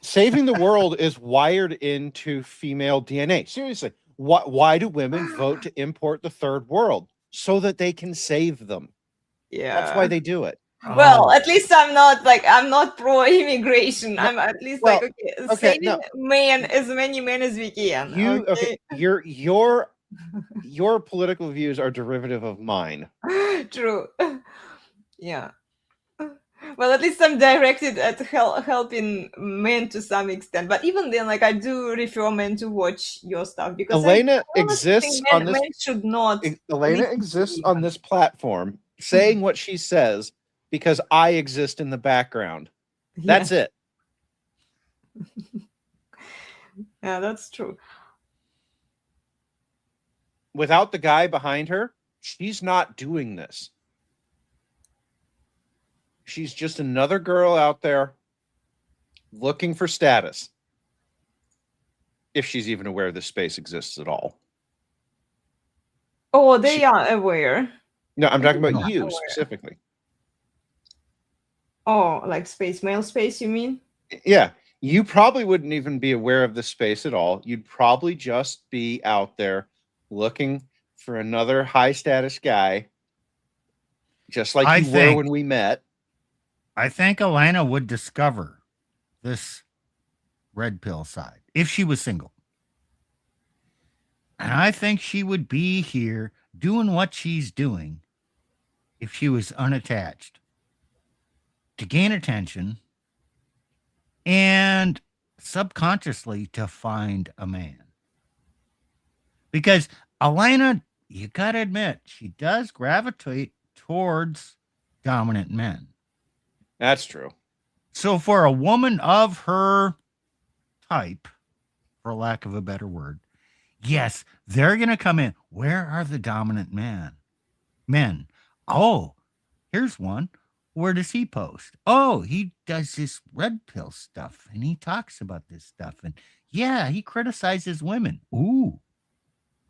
Saving the world is wired into female DNA. Seriously. Why do women vote to import the third world? So that they can save them. Yeah. That's why they do it. Well, Oh. at least I'm not pro immigration. I'm at least Well, okay, okay, saving no. men, as many men as we can. Your political views are derivative of mine. True. Yeah. Well, at least I'm directed at helping men to some extent. But even then, like, I do refer men to watch your stuff because Elena I honestly exists think on this. men should not. Elena listen to exists you. on this platform saying what she says because I exist in the background. That's it. Yeah, that's true. Without the guy behind her, she's not doing this. She's just another girl out there looking for status. If she's even aware this space exists at all. Oh, they are aware. No, I'm talking about Not you aware. specifically. Oh, like male space, you mean? Yeah. You probably wouldn't even be aware of this space at all. You'd probably just be out there looking for another high status guy, just like you were when we met. I think Elena would discover this red pill side if she was single. And I think she would be here doing what she's doing if she was unattached, to gain attention and subconsciously to find a man. Because Elena, you got to admit, she does gravitate towards dominant men. That's true. So for a woman of her type, for lack of a better word, yes, they're going to come in. Where are the dominant men? Oh, here's one. Where does he post? Oh, he does this red pill stuff and he talks about this stuff. And yeah, he criticizes women. Ooh,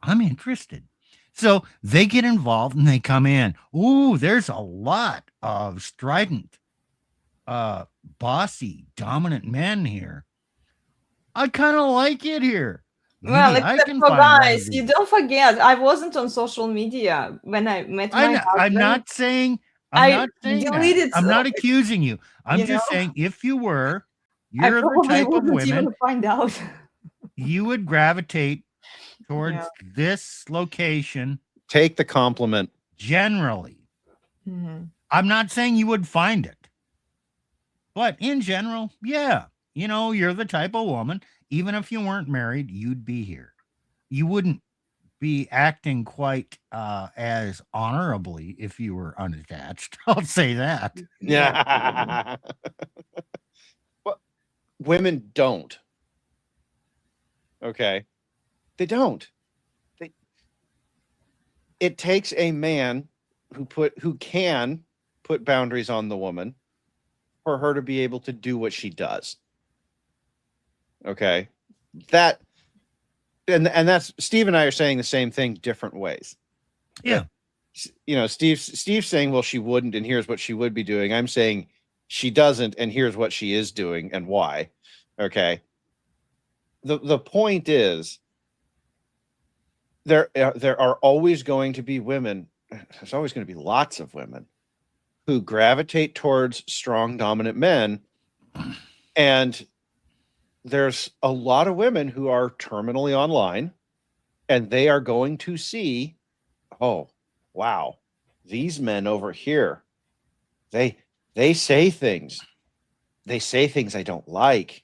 I'm interested. So they get involved and they come in. Ooh, there's a lot of strident, bossy, dominant men here. I kind of like it here. Maybe Well, I except can for find one of guys, you these. don't forget, I wasn't on social media when I met my I'm husband. not saying I that. deleted, I'm not accusing you. I'm you know, just saying if you were, I you're the probably type of wouldn't women even find out. you would gravitate towards Yeah. this location Take the compliment. generally. Mhm. I'm not saying you would find it, but in general, yeah, you're the type of woman, even if you weren't married, you'd be here. You wouldn't be acting quite as honorably if you were unattached. I'll say that. Yeah. Well, women don't. Okay. They don't. It takes a man who can put boundaries on the woman for her to be able to do what she does. Okay. That and that's Steve and I are saying the same thing different ways. Yeah. Steve's saying, well, she wouldn't, and here's what she would be doing. I'm saying she doesn't, and here's what she is doing and why. Okay. The point is there are always going to be women. There's always going to be lots of women who gravitate towards strong, dominant men. And there's a lot of women who are terminally online, and they are going to see, oh, wow, these men over here, they say things. They say things I don't like.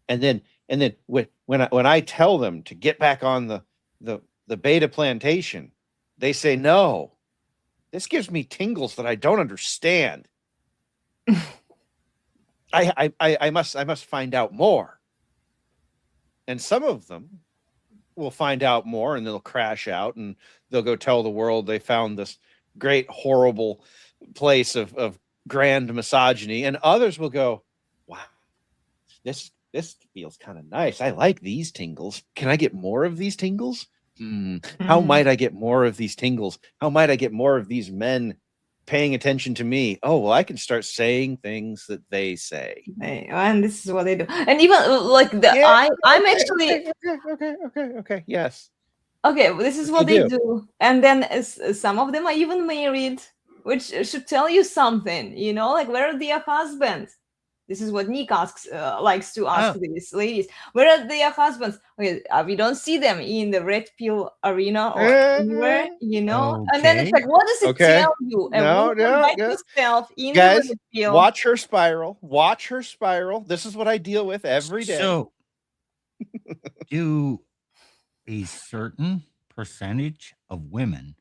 And then when I tell them to get back on the beta plantation, they say no. This gives me tingles that I don't understand. I must find out more. And some of them will find out more and they'll crash out and they'll go tell the world they found this great, horrible place of grand misogyny. And others will go, wow, this feels kind of nice. I like these tingles. Can I get more of these tingles? How might I get more of these tingles? How might I get more of these men paying attention to me? Oh, well, I can start saying things that they say. And this is what they do. And even like I'm actually okay. Yes. Okay, well, this is what they do. And then some of them are even married, which should tell you something, like where are their husbands? This is what Nick likes to ask these ladies. Where are their husbands? Okay, we don't see them in the red pill arena or anywhere, And then it's like, what does it tell you? No. Yourself in Guys, the red pill. watch her spiral. Watch her spiral. This is what I deal with every day. So, do a certain percentage of women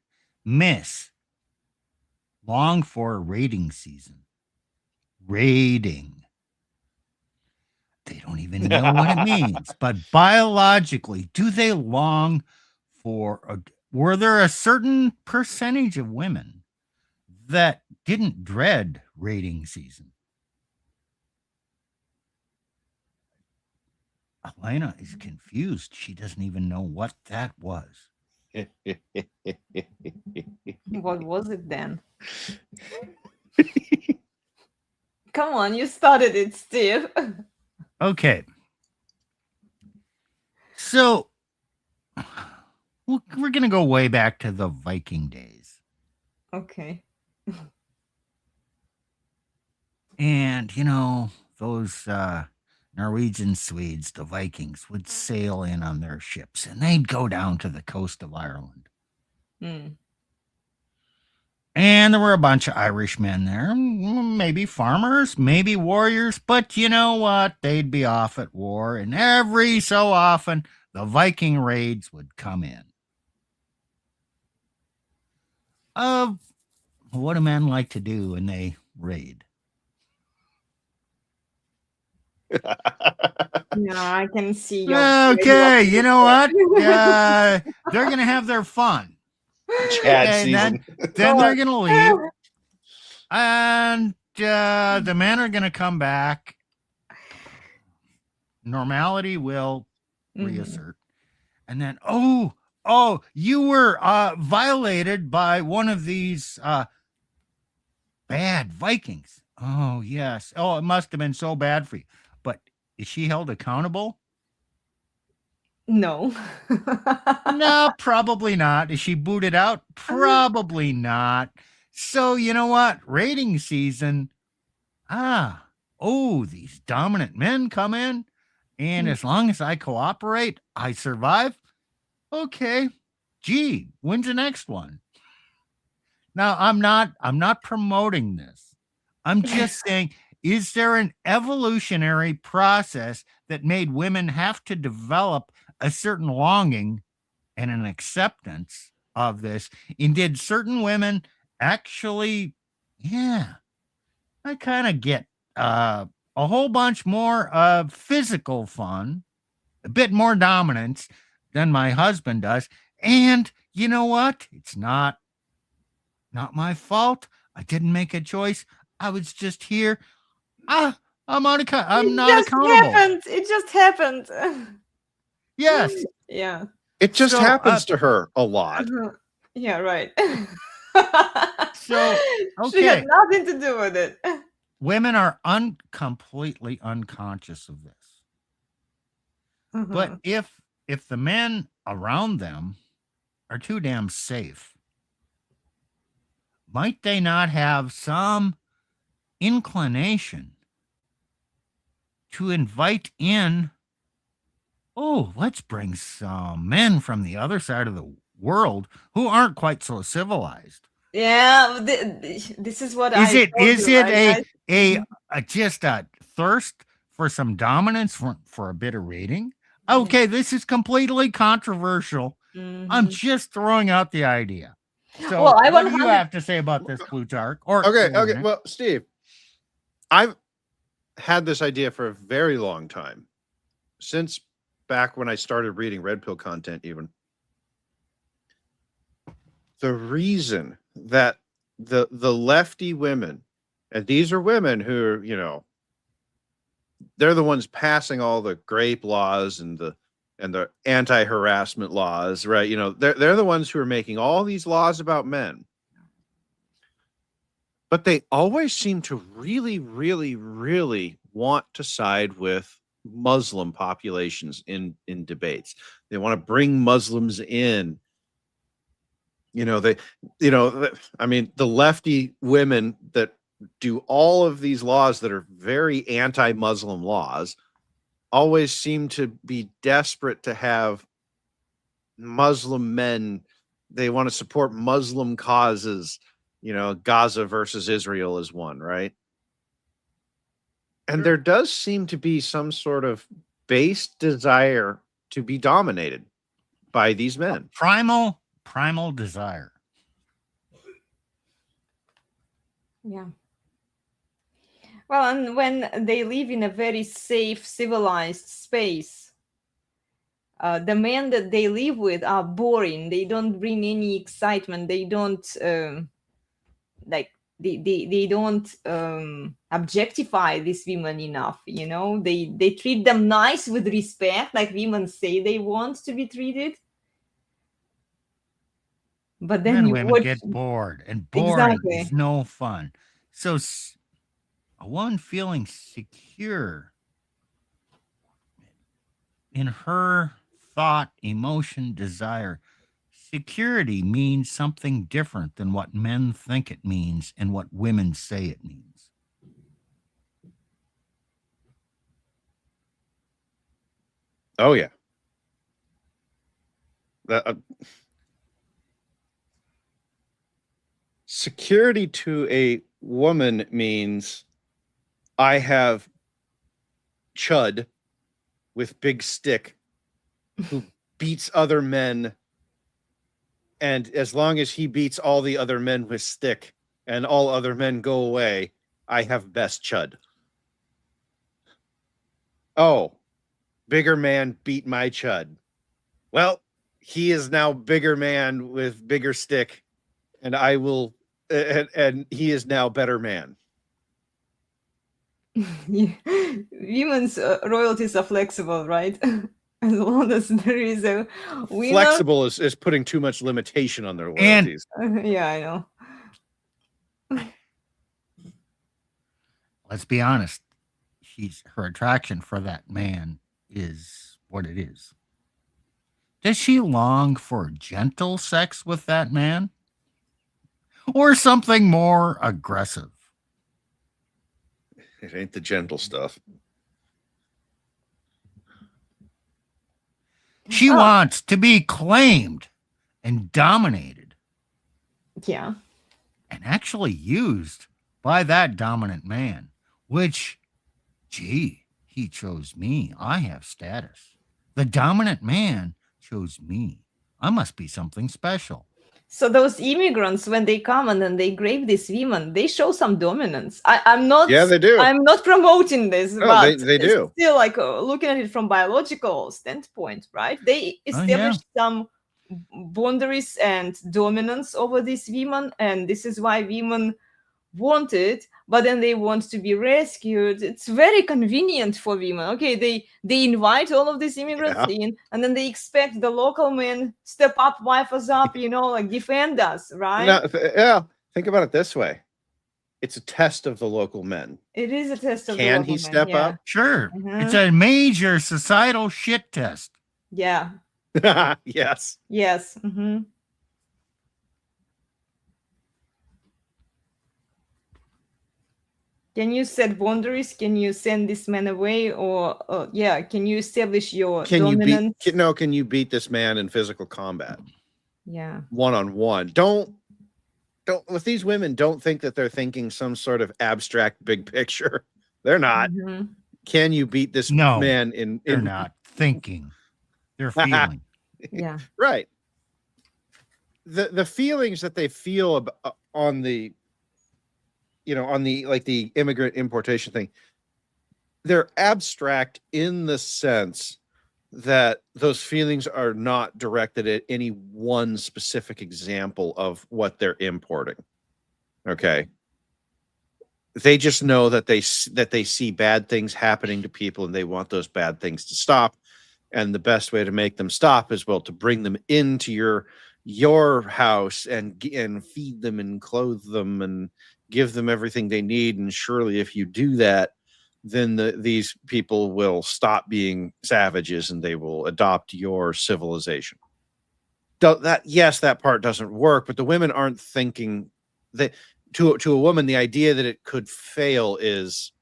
long for rating season? Rating. They don't even know what it means. But biologically, do they long for were there a certain percentage of women that didn't dread rating season? Elena is confused. She doesn't even know what that was. What was it then? Come on, you started it, Steve. Okay. So we're going to go way back to the Viking days. Okay. And, those Norwegian Swedes, the Vikings, would sail in on their ships and they'd go down to the coast of Ireland. And there were a bunch of Irish men there, maybe farmers, maybe warriors, but you know what? They'd be off at war, and every so often the Viking raids would come in. What do men like to do when they raid? Yeah, I can see your Okay, you know what? They're going to have their fun. Chad Okay, season. then they're going to leave. And the men are going to come back. Normality will reassert. And then, oh, you were violated by one of these bad Vikings. Oh, yes. Oh, it must have been so bad for you. But is she held accountable? No. No, probably not. Is she booted out? Probably not. So, you know what? Rating season. These dominant men come in. And as long as I cooperate, I survive. Okay. Gee, when's the next one? Now, I'm not promoting this. I'm just saying, is there an evolutionary process that made women have to develop a certain longing and an acceptance of this? And did certain women actually, I kind of get a whole bunch more of physical fun, a bit more dominance than my husband does. And you know what? It's not my fault. I didn't make a choice. I was just here. I'm not accountable. It just happened. Yes. Yeah. It just happens to her a lot. Yeah, right. So, She had okay. nothing to do with it. Women are completely unconscious of this. But if the men around them are too damn safe, might they not have some inclination to invite in, let's bring some men from the other side of the world who aren't quite so civilized? Yeah, this is what Is it right? just a thirst for some dominance for a bit of rating? Okay, this is completely controversial. I'm just throwing out the idea. So, Well, what do you have to say about this, Plutarch? Okay. Well, Steve, I've had this idea for a very long time, since back when I started reading Red Pill content, even. The reason that the lefty women, and these are women who, they're the ones passing all the grape laws and the anti-harassment laws, right? They're the ones who are making all these laws about men. But they always seem to really, really, really want to side with Muslim populations in debates. They want to bring Muslims in. The lefty women that do all of these laws that are very anti-Muslim laws always seem to be desperate to have Muslim men. They want to support Muslim causes. Gaza versus Israel is one, right? And there does seem to be some sort of base desire to be dominated by these men. Primal desire. Yeah. Well, and when they live in a very safe, civilized space, the men that they live with are boring. They don't bring any excitement. They don't they don't objectify these women enough. They treat them nice, with respect, like women say they want to be treated. But then women get bored, and boring is no fun. So one feeling secure in her thought, emotion, desire. Security means something different than what men think it means and what women say it means. Oh, yeah. Security to a woman means I have Chud with big stick who beats other men, and as long as he beats all the other men with stick and all other men go away, I have best Chud. Oh, bigger man beat my Chud. Well, he is now bigger man with bigger stick, and I will, and he is now better man. Women's royalties are flexible, right? As long as there is a winner. Flexible is putting too much limitation on their loyalties. Yeah, I know. Let's be honest. Her attraction for that man is what it is. Does she long for gentle sex with that man? Or something more aggressive? It ain't the gentle stuff. She wants to be claimed and dominated. Yeah. And actually used by that dominant man, which, gee, he chose me. I have status. The dominant man chose me. I must be something special. So those immigrants, when they come and then they grab these women, they show some dominance. I'm not. Yeah, they do. I'm not promoting this, No, but they do. Still, like looking at it from biological standpoint, right? They established some boundaries and dominance over these women, and this is why women want it, but then they want to be rescued. It's very convenient for women. Okay, they invite all of these immigrants in, and then they expect the local men step up, wipe us up, like defend us, right? Yeah, think about it this way. It's a test of the local men. It is a test of Can he step up? Sure. It's a major societal shit test. Yeah. Yes. Yes. Mm-hmm. Can you set boundaries? Can you send this man away, or can you establish your dominance? Can you beat this man in physical combat? Yeah. One-on-one. Don't with these women, don't think that they're thinking some sort of abstract big picture. They're not. Mm-hmm. Can you beat this man in they're not thinking. They're feeling. Yeah. Right. The feelings that they feel on the like the immigrant importation thing, they're abstract in the sense that those feelings are not directed at any one specific example of what they're importing. Okay. They just know that they see bad things happening to people, and they want those bad things to stop. And the best way to make them stop is, well, to bring them into your house and feed them and clothe them and give them everything they need. And surely if you do that, then these people will stop being savages and they will adopt your civilization. That part doesn't work, but the women aren't thinking that to a woman, the idea that it could fail is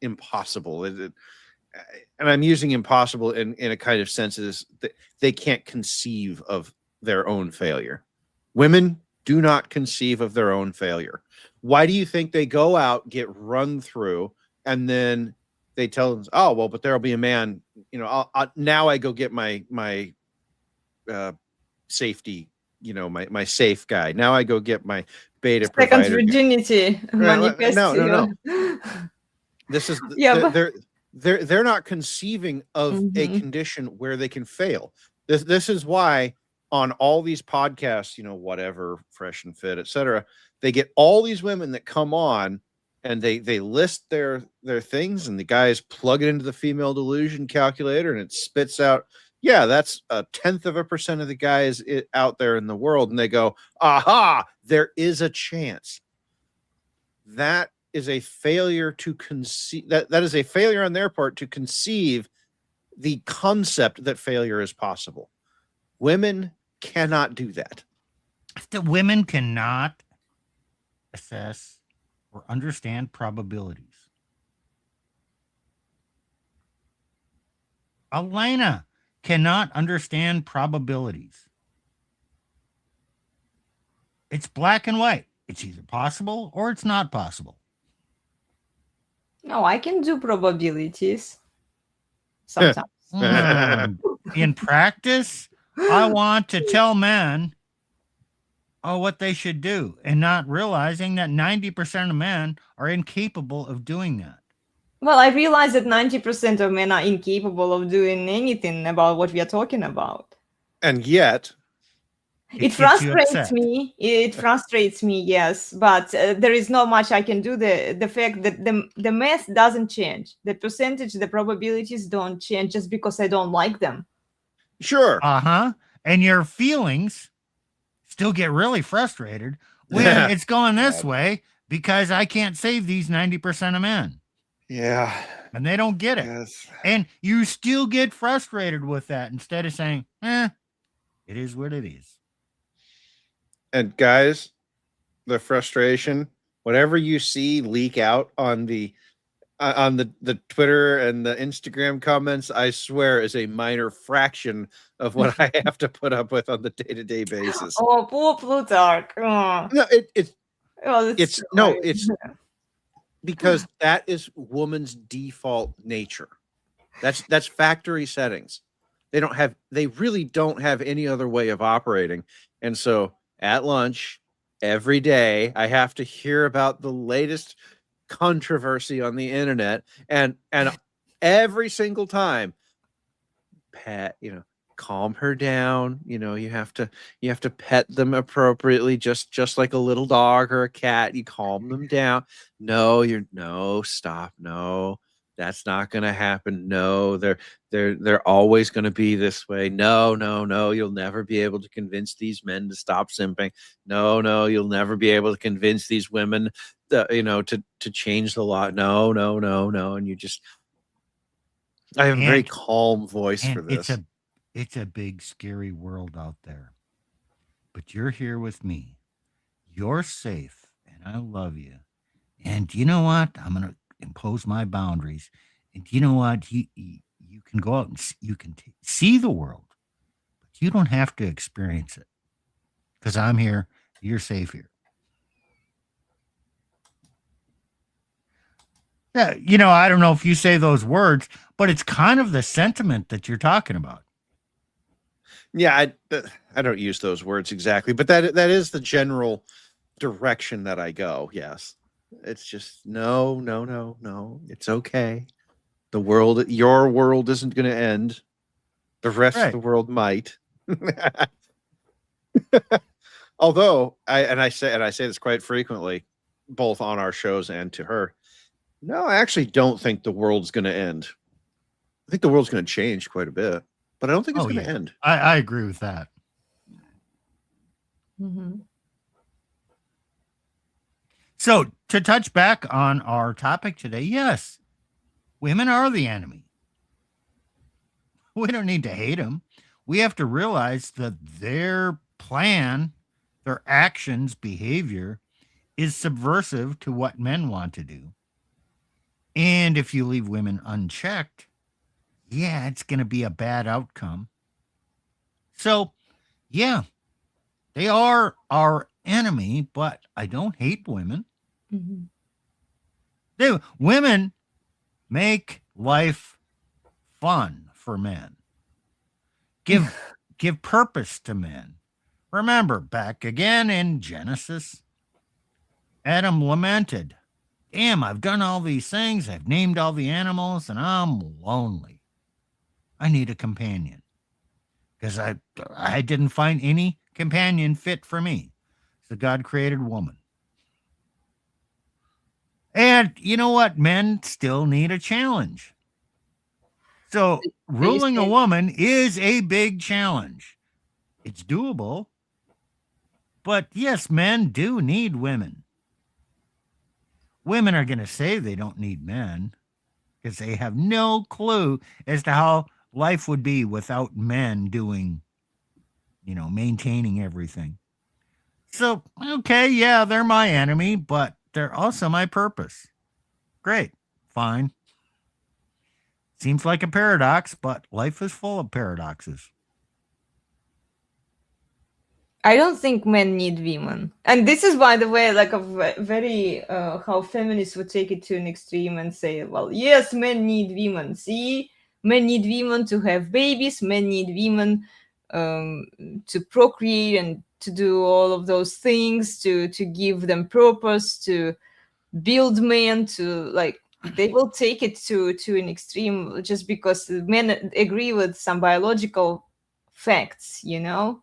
impossible. And I'm using impossible in a kind of sense is that they can't conceive of their own failure. Women do not conceive of their own failure. Why do you think they go out, get run through, and then they tell them, oh, well, but there'll be a man, now I go get my safety, my safe guy. Now I go get my beta second provider. virginity manifest. No. This is they're not conceiving of a condition where they can fail. This is why on all these podcasts, whatever, Fresh and Fit, etc., they get all these women that come on and they list their things, and the guys plug it into the female delusion calculator, and it spits out, yeah, that's 0.1% of the guys out there in the world, and they go, aha, there is a chance. That is a failure to conceive. That is a failure on their part to conceive the concept that failure is possible. Women cannot do that. The women cannot assess or understand probabilities. Elena cannot understand probabilities. It's black and white. It's either possible or it's not possible. No, I can do probabilities sometimes. In practice, I want to tell men what they should do and not realizing that 90% of men are incapable of doing that. Well, I realize that 90% of men are incapable of doing anything about what we are talking about. And yet, It gets you frustrates upset. me. It frustrates me, yes, but there is not much I can do. The fact that the math doesn't change, the percentage, the probabilities don't change just because I don't like them. sure. And your feelings still get really frustrated when it's going this way because I can't save these 90% of men. Yeah. And they don't get it. Yes. And you still get frustrated with that instead of saying, it is what it is. And guys, the frustration, whatever you see leak out on the Twitter and the Instagram comments, I swear is a minor fraction of what I have to put up with on the day-to-day basis. Oh, poor Plutarch. Oh. No, it's true. it's because that is woman's default nature. That's factory settings. They really don't have any other way of operating. And so at lunch every day, I have to hear about the latest controversy on the internet, and every single time, calm her down. You have to pet them appropriately, just like a little dog or a cat. You calm them down. No, stop. No, that's not going to happen. No, they're always going to be this way. No, you'll never be able to convince these men to stop simping. No, you'll never be able to convince these women to change the law. No. And I have a very calm voice for this. It's a big, scary world out there. But you're here with me. You're safe, and I love you. And you know what? I'm going to impose my boundaries. And you know what? You can go out and you can see the world, but you don't have to experience it. Because I'm here. You're safe here. Yeah, I don't know if you say those words, but it's kind of the sentiment that you're talking about. Yeah, I don't use those words exactly, but that is the general direction that I go. Yes. It's just no. It's okay. Your world isn't going to end. The rest of the world might. Although I say this quite frequently, both on our shows and to her. No, I actually don't think the world's going to end. I think the world's going to change quite a bit, but I don't think it's going to end. I agree with that. Mm-hmm. So to touch back on our topic today, yes, women are the enemy. We don't need to hate them. We have to realize that their plan, their actions, behavior is subversive to what men want to do. And if you leave women unchecked, it's going to be a bad outcome. So, they are our enemy, but I don't hate women. Mm-hmm. Women make life fun for men. Give purpose to men. Remember, back again in Genesis, Adam lamented, damn, I've done all these things, I've named all the animals, and I'm lonely. I need a companion. Because I didn't find any companion fit for me. So God created woman. And you know what? Men still need a challenge. So ruling a woman is a big challenge. It's doable. But yes, men do need women. Women are going to say they don't need men because they have no clue as to how life would be without men doing, maintaining everything. So, okay, they're my enemy, but they're also my purpose. Great, fine. Seems like a paradox, but life is full of paradoxes. I don't think men need women. And this is, by the way, like a very, how feminists would take it to an extreme and say, well, yes, men need women. See, men need women to have babies, men need women to procreate and to do all of those things, to give them purpose, to build men, to like, they will take it to an extreme just because men agree with some biological facts, you know,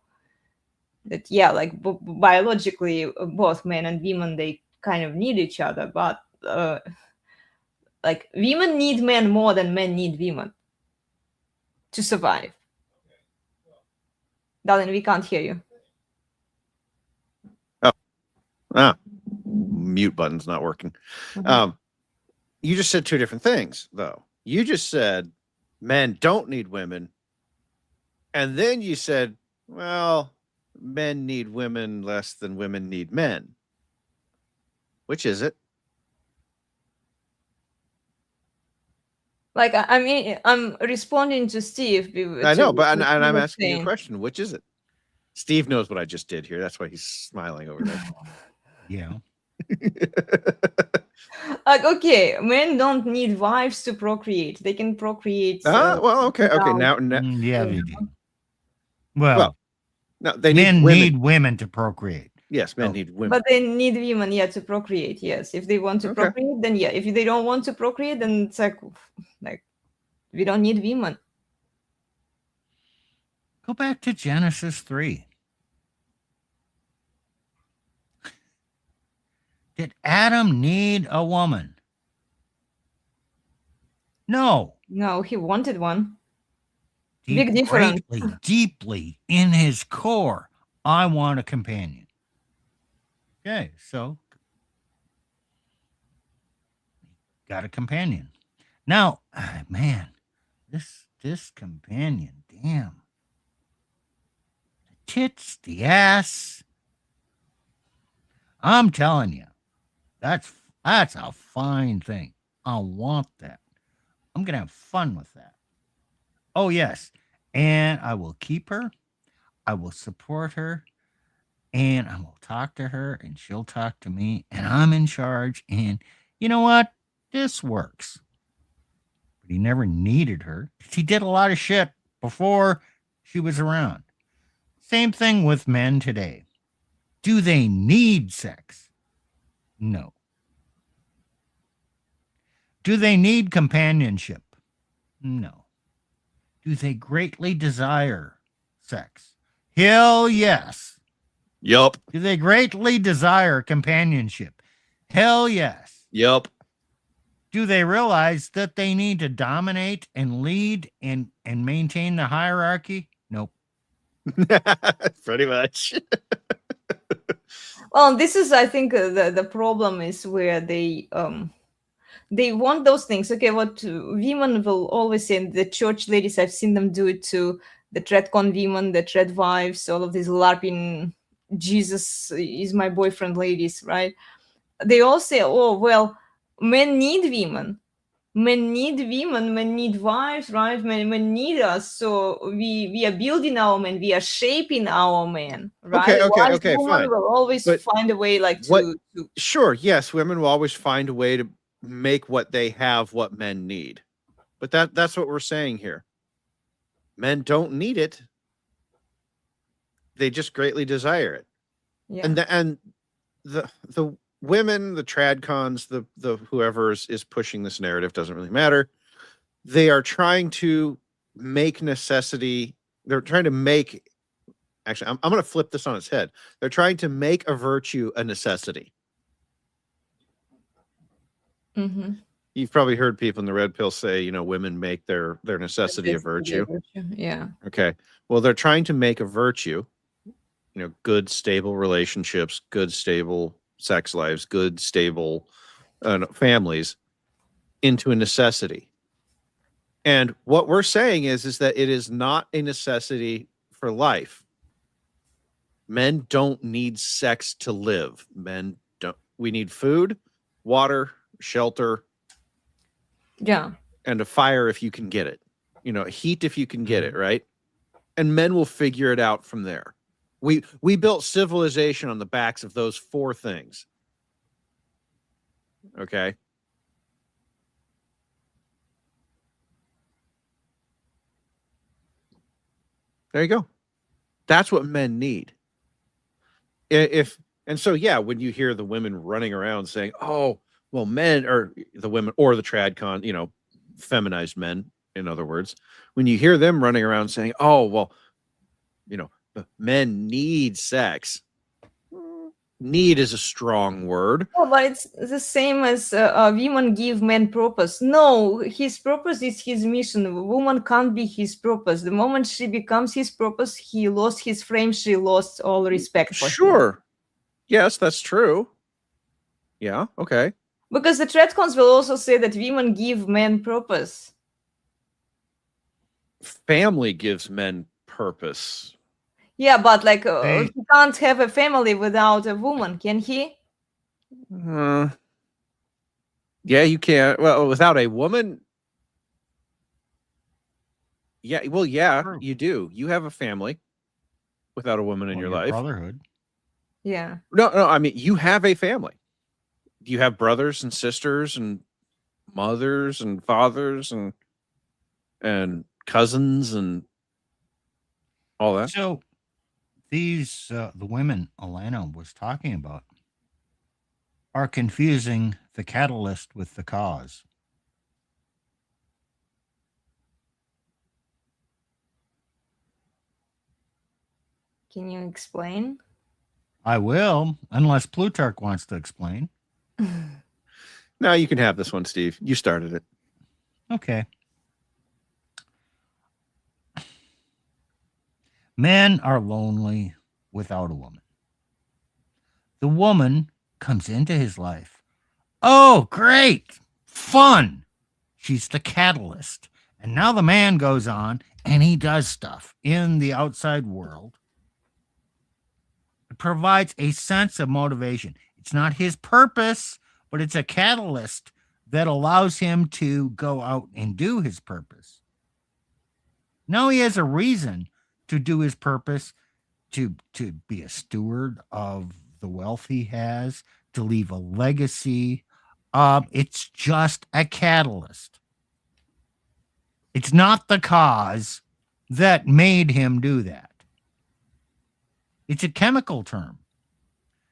that yeah, like biologically both men and women, they kind of need each other, but like women need men more than men need women to survive. Darling, we can't hear you. Mute button's not working. Mhm. You just said two different things, though. You just said men don't need women, and then you said, well, men need women less than women need men. Which is it? Like I mean, I'm responding to Steve. I know, but and what I'm he was asking you a saying. question. Which is it? Steve knows what I just did here. That's why he's smiling over there. Yeah. Like, okay, men don't need wives to procreate. They can procreate. Well, okay. without, Now Yeah, you they know. do. Well, no, they men need women. need women to procreate. Yes, men Oh. need women. But they need women, yeah, to procreate. Yes, if they want to Okay. procreate, then yeah. If they don't want to procreate, then it's like we don't need women. Go back to Genesis 3. Did Adam need a woman? No. No, he wanted one. Big difference. Greatly, deeply in his core, I want a companion. Okay, so got a companion. Now, man, this companion, damn. The tits, the ass. I'm telling you, that's a fine thing. I want that. I'm gonna have fun with that. Oh yes, and I will keep her. I will support her, and I will talk to her, and she'll talk to me, and I'm in charge. And you know what? This works. But he never needed her. He did a lot of shit before she was around. Same thing with men today. Do they need sex? No. Do they need companionship? No. Do they greatly desire sex? Hell yes. Yup. Do they greatly desire companionship? Hell yes. Yup. Do they realize that they need to dominate and lead and maintain the hierarchy? Nope. Pretty much. Well, this is, I think, the problem is where they want those things. Okay, what women will always say, the church ladies, I've seen them do it too. The TredCon women, the Tred wives, all of these LARPing, Jesus is my boyfriend ladies, right? They all say, oh, well, men need women. Men need women, men need wives, right? Men need us. So we are building our men, we are shaping our men, right? Okay, Woman fine. will always But find a way, like what- to Sure, yes, women will always find a way to make what they have what men need. But that's what we're saying here. Men don't need it. They just greatly desire it. yeah. And the women, the tradcons, the whoever is pushing this narrative, doesn't really matter. They are trying to make necessity. They're trying to make. Actually, I'm going to flip this on its head. They're trying to make a virtue a necessity. Mm-hmm. You've probably heard people in the red pill say, you know, women make their necessity a virtue. Yeah. Okay. Well, they're trying to make a virtue, you know, good, stable relationships, good, stable sex lives, good, stable families into a necessity. And what we're saying is that it is not a necessity for life. Men don't need sex to live. Men don't. We need food, water, shelter, Yeah. and a fire if you can get it. You know, heat if you can get it, right? And men will figure it out from there. We built civilization on the backs of those 4 things. Okay. There you go. That's what men need. If and so yeah, when you hear the women running around saying, "Oh, well, men or the women or the tradcon, feminized men, in other words, when you hear them running around saying, "Oh, well, men need sex." Need is a strong word. Oh, but it's the same as women give men purpose. No, his purpose is his mission. A woman can't be his purpose. The moment she becomes his purpose, he lost his frame. She lost all respect for him. Sure. Yes, that's true. Yeah, okay. Because the tradcons will also say that women give men purpose. Family gives men purpose. Yeah, but like Hey. he can't have a family without a woman, can he? Yeah, you can't. Well, without a woman. Yeah, well, yeah, True. you do. You have a family without a woman in Well, your life. brotherhood. Yeah. No, I mean, you have a family. You have brothers and sisters and mothers and fathers and cousins and all that. So these the women Alana was talking about are confusing the catalyst with the cause. Can you explain? I will, unless Plutarch wants to explain. No, you can have this one, Steve. You started it. Okay. Men are lonely without a woman. The woman comes into his life. Oh, great. Fun. She's the catalyst. And now the man goes on and he does stuff in the outside world. It provides a sense of motivation. It's not his purpose, but it's a catalyst that allows him to go out and do his purpose. Now he has a reason to do his purpose, to be a steward of the wealth he has, to leave a legacy. It's just a catalyst. It's not the cause that made him do that. It's a chemical term.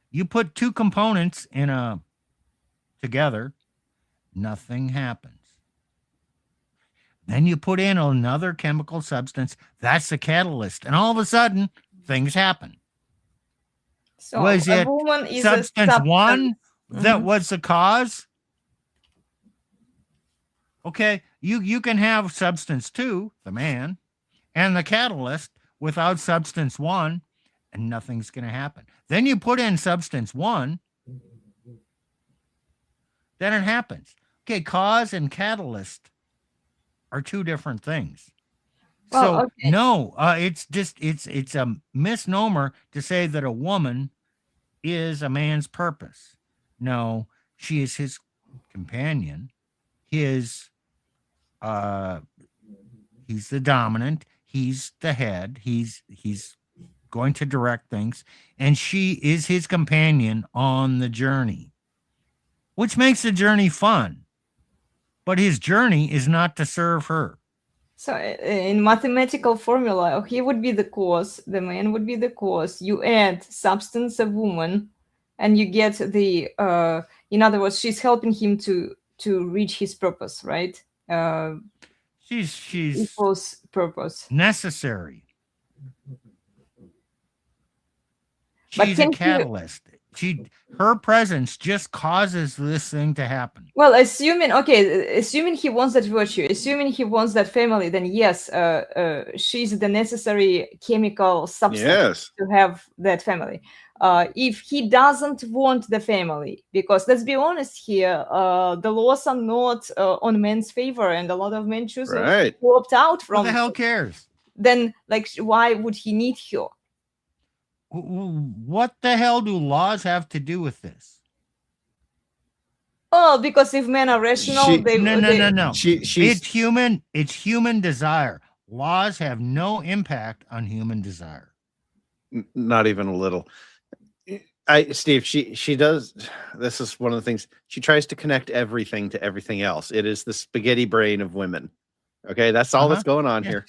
You put 2 components together, nothing happens. Then you put in another chemical substance, that's the catalyst, and all of a sudden things happen. So Was a it woman is substance a 1 that Mhm. was the cause? Okay, you can have substance 2, the man, and the catalyst without substance 1, and nothing's going to happen. Then you put in substance 1, then it happens. Okay, cause and catalyst are 2 different things. Well, So okay. no, it's a misnomer to say that a woman is a man's purpose. No, she is his companion. He's the dominant, he's the head, he's going to direct things, and she is his companion on the journey, which makes the journey fun. But his journey is not to serve her. So in mathematical formula, he would be the cause, the man would be the cause. You add substance of woman, and you get the. In other words, she's helping him to reach his purpose, right? She's Equals purpose. necessary. But She's a can you- catalyst. Her presence just causes this thing to happen. Well, assuming he wants that virtue, assuming he wants that family, then yes, she's the necessary chemical substance Yes. to have that family. If he doesn't want the family, because let's be honest here, the laws are not on men's favor, and a lot of men choose Right. to opt out Who from. the hell cares? Then, like, why would he need her? What the hell do laws have to do with this? Oh, because if men are rational, She- No. She's It's human. It's human desire. Laws have no impact on human desire. Not even a little. Steve, she does. This is one of the things she tries to connect everything to everything else. It is the spaghetti brain of women. Okay, that's all that's going on Yeah. here.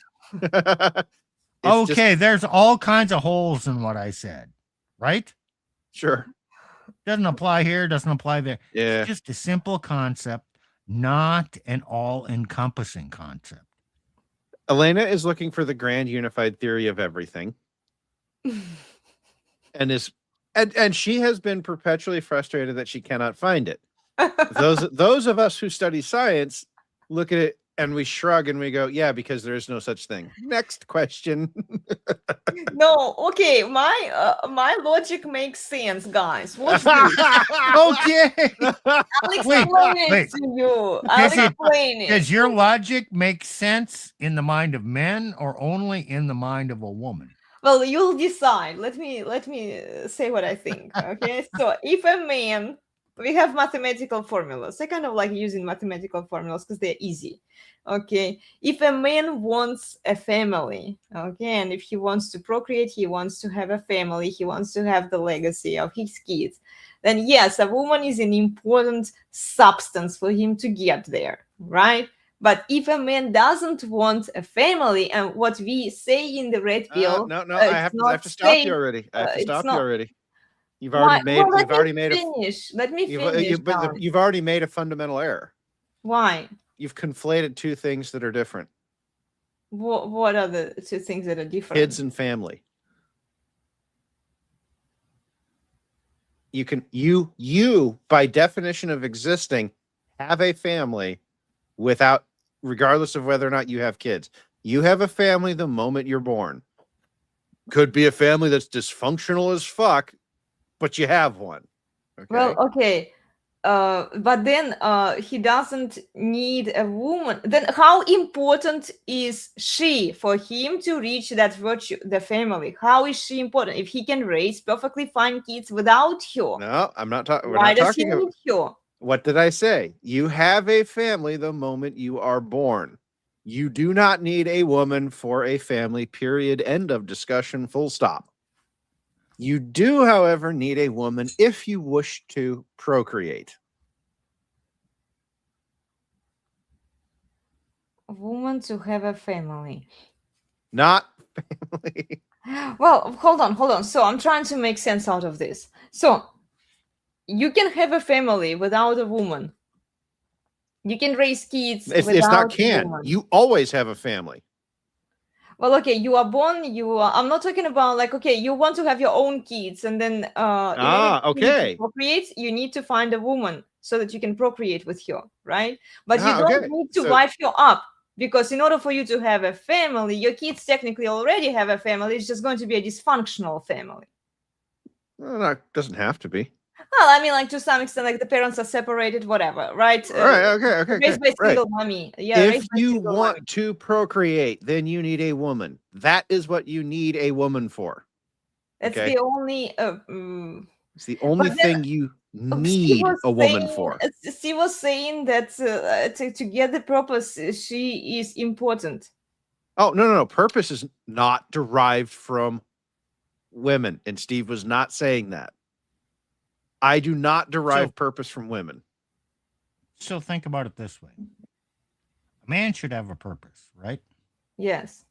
Okay, there's all kinds of holes in what I said, right? Sure. Doesn't apply here, doesn't apply there. Yeah. It's just a simple concept, not an all-encompassing concept. Elena is looking for the grand unified theory of everything. And she has been perpetually frustrated that she cannot find it. Those of us who study science look at it and we shrug and we go, yeah, because there is no such thing. Next question. No, okay, my logic makes sense, guys. Watch this. Okay. I'll explain it to you. I'll explain it. Does your logic make sense in the mind of men or only in the mind of a woman? Well, you'll decide. Let me say what I think. Okay, so if a man, we have mathematical formulas. I kind of like using mathematical formulas because they're easy. Okay, if a man wants a family, okay, and if he wants to procreate, he wants to have a family, he wants to have the legacy of his kids, then yes, a woman is an important substance for him to get there, right? But if a man doesn't want a family, and what we say in the red pill, no, I have to stop you already. I have to stop you already. You've already made. Well, you've already made Let me finish. You've already made a fundamental error. Why? You've conflated two things that are different. What are the two things that are different? Kids and family. You by definition of existing have a family without, regardless of whether or not you have kids. You have a family the moment you're born. Could be a family that's dysfunctional as fuck, but you have one. Okay? Well, okay. But then he doesn't need a woman. Then how important is she for him to reach that virtue, the family? How is she important? If he can raise perfectly fine kids without her. No, I'm not talking. Why does he need her? What did I say? You have a family the moment you are born. You do not need a woman for a family, period. End of discussion, full stop. You do, however, need a woman if you wish to procreate. A woman to have a family. Not family. Well, hold on. So I'm trying to make sense out of this. So you can have a family without a woman. You can raise kids It's without not can. a woman. You always have a family. Well, okay, you are born. I'm not talking about like, okay, you want to have your own kids, and then okay. To procreate, you need to find a woman so that you can procreate with her, right? But you don't need to wife her up, because in order for you to have a family, your kids technically already have a family. It's just going to be a dysfunctional family. Well, it doesn't have to be. Well, I mean, like to some extent, like the parents are separated, whatever, right? Right. Okay. Raised by single mommy. Yeah. If you want to procreate, then you need a woman. That is what you need a woman for. That's the only. It's the only thing you need a woman for. Steve was saying that to get the purpose, she is important. Oh, no. Purpose is not derived from women, and Steve was not saying that. I do not derive purpose from women. So think about it this way. A man should have a purpose, right? Yes.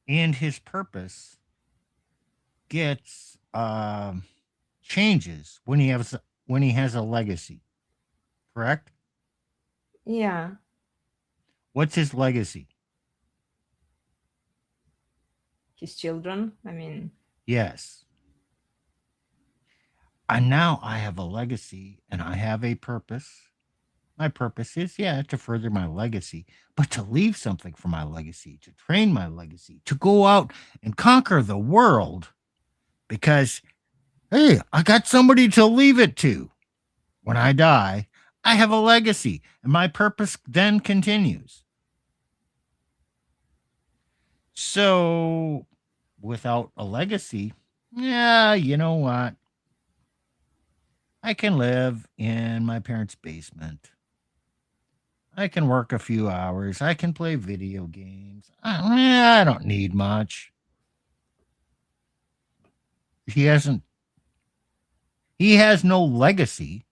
And his purpose gets changes when he has a legacy. Correct? Yeah. What's his legacy? His children, I mean. Yes. And now I have a legacy and I have a purpose. My purpose is, to further my legacy, but to leave something for my legacy, to train my legacy, to go out and conquer the world, because, hey, I got somebody to leave it to. When I die, I have a legacy, and my purpose then continues. So, without a legacy, you know what? I can live in my parents' basement. I can work a few hours. I can play video games. I don't need much. He hasn't. He has no legacy.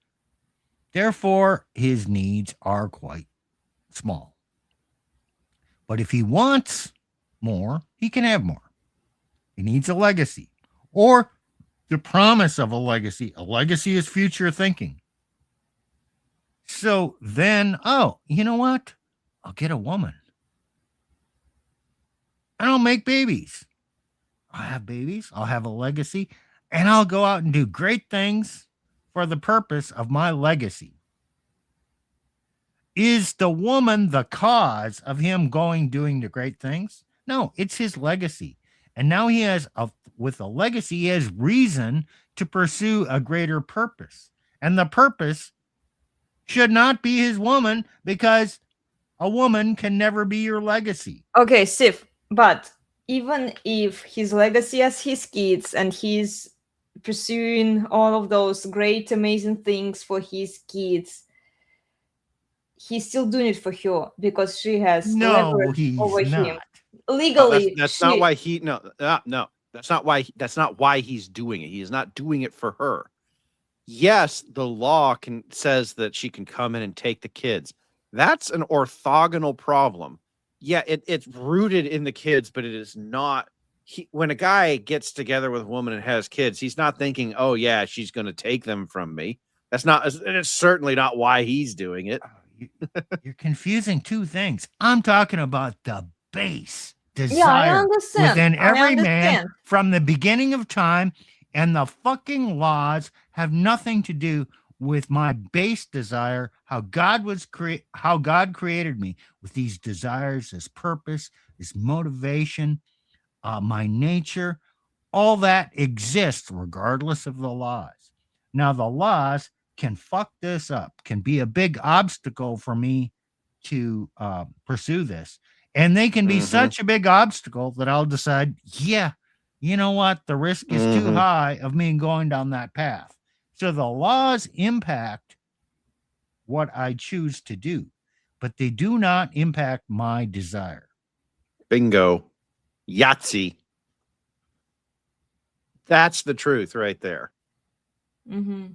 Therefore, his needs are quite small. But if he wants more, he can have more. He needs a legacy or the promise of a legacy. A legacy is future thinking. So then, oh, you know what? I'll get a woman. And I'll make babies. I'll have babies. I'll have a legacy. And I'll go out and do great things for the purpose of my legacy. Is the woman the cause of him doing the great things? No, it's his legacy. And now with a legacy, he has reason to pursue a greater purpose. And the purpose should not be his woman, because a woman can never be your legacy. Okay, Sif, but even if his legacy as his kids and he's pursuing all of those great, amazing things for his kids, he's still doing it for her because she has leverage he's over not. him. Legally, that's not why he no. That's not why he's doing it. He is not doing it for her. Yes, the law says that she can come in and take the kids. That's an orthogonal problem. Yeah, it's rooted in the kids, but it is not. When a guy gets together with a woman and has kids, he's not thinking, "Oh yeah, she's going to take them from me." That's not. It's certainly not why he's doing it. You're confusing two things. I'm talking about the base desire yeah, I understand. within every man understand. from the beginning of time, and the fucking laws have nothing to do with my base desire, how God created me with these desires, this purpose, this motivation, my nature. All that exists regardless of the laws. Now, the laws can fuck this up, can be a big obstacle for me to pursue this. And they can be such a big obstacle that I'll decide, yeah, you know what? The risk is too high of me going down that path. So the laws impact what I choose to do, but they do not impact my desire. Bingo. Yahtzee. That's the truth right there. Mm-hmm.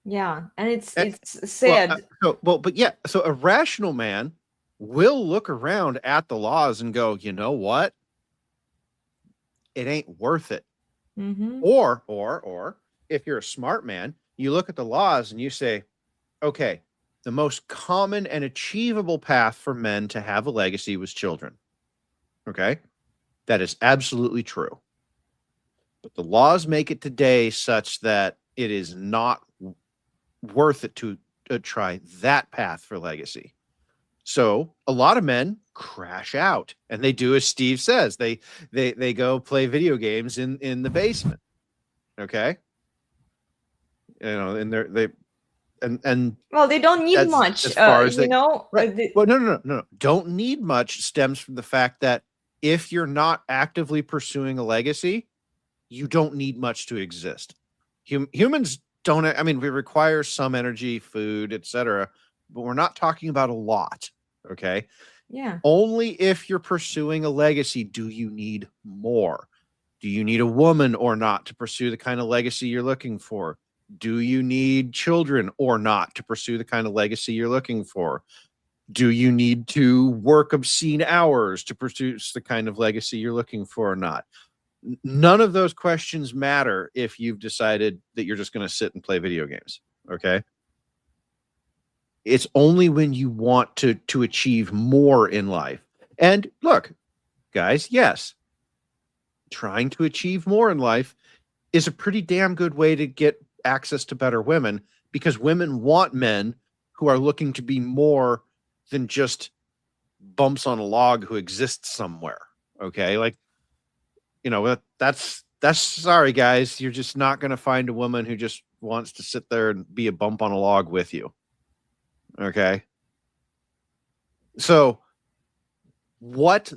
Yeah, and it's sad. So a rational man will look around at the laws and go, you know what? It ain't worth it. Mm-hmm. Or if you're a smart man, you look at the laws and you say, okay, the most common and achievable path for men to have a legacy was children. Okay, that is absolutely true. But the laws make it today such that it is not worth it to try that path for legacy. So a lot of men crash out, and they do as Steve says. They go play video games in the basement. Okay, and well, they don't need much. As far as you know. Right. Well, no. Don't need much stems from the fact that if you're not actively pursuing a legacy, you don't need much to exist. Humans don't. I mean, we require some energy, food, etc., but we're not talking about a lot. Okay. Yeah. Only if you're pursuing a legacy do you need more. Do you need a woman or not to pursue the kind of legacy you're looking for? Do you need children or not to pursue the kind of legacy you're looking for? Do you need to work obscene hours to pursue the kind of legacy you're looking for or not? None of those questions matter if you've decided that you're just going to sit and play video games. Okay. It's only when you want to achieve more in life. And look, guys, yes, trying to achieve more in life is a pretty damn good way to get access to better women, because women want men who are looking to be more than just bumps on a log who exist somewhere. Okay. Like, you know, that's sorry, guys. You're just not going to find a woman who just wants to sit there and be a bump on a log with you. Okay. So what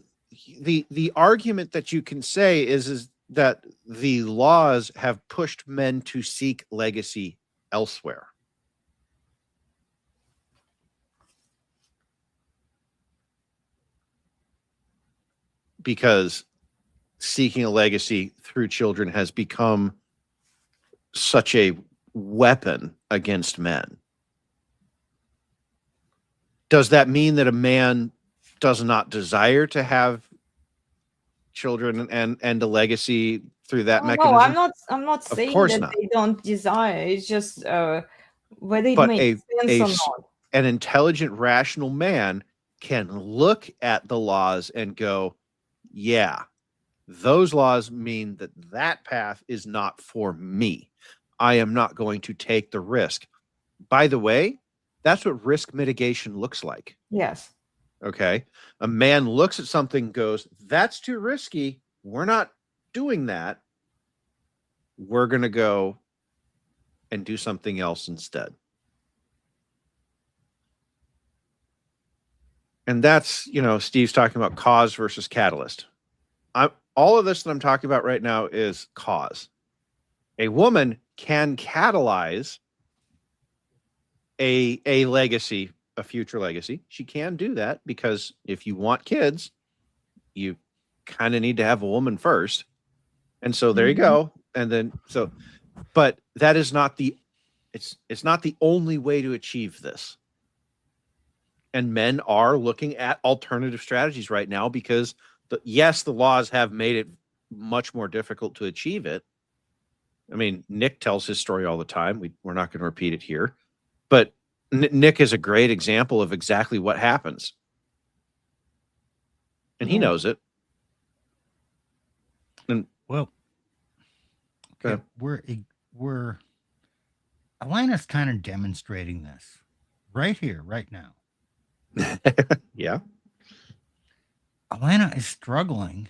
the argument that you can say is that the laws have pushed men to seek legacy elsewhere. because seeking a legacy through children has become such a weapon against men. Does that mean that a man does not desire to have children and a legacy through that Oh, no, mechanism? I'm not Of saying course that not. they don't desire. It's just whether it But makes sense or not. an intelligent, rational man can look at the laws and go, yeah, those laws mean that that path is not for me. I am not going to take the risk. By the way, that's what risk mitigation looks like. Yes. Okay. A man looks at something, goes, that's too risky. We're not doing that. We're going to go and do something else instead. And that's, Steve's talking about cause versus catalyst. All of this that I'm talking about right now is cause. A woman can catalyze a legacy, a future legacy. She can do that because if you want kids, you kind of need to have a woman first. And so there you go. And then but that is not it's not the only way to achieve this. And men are looking at alternative strategies right now because the laws have made it much more difficult to achieve it. I mean, Nick tells his story all the time. We're not going to repeat it here, but Nick is a great example of exactly what happens. And he knows it. And well, okay, we're Elena's kind of demonstrating this right here, right now. Yeah. Elena is struggling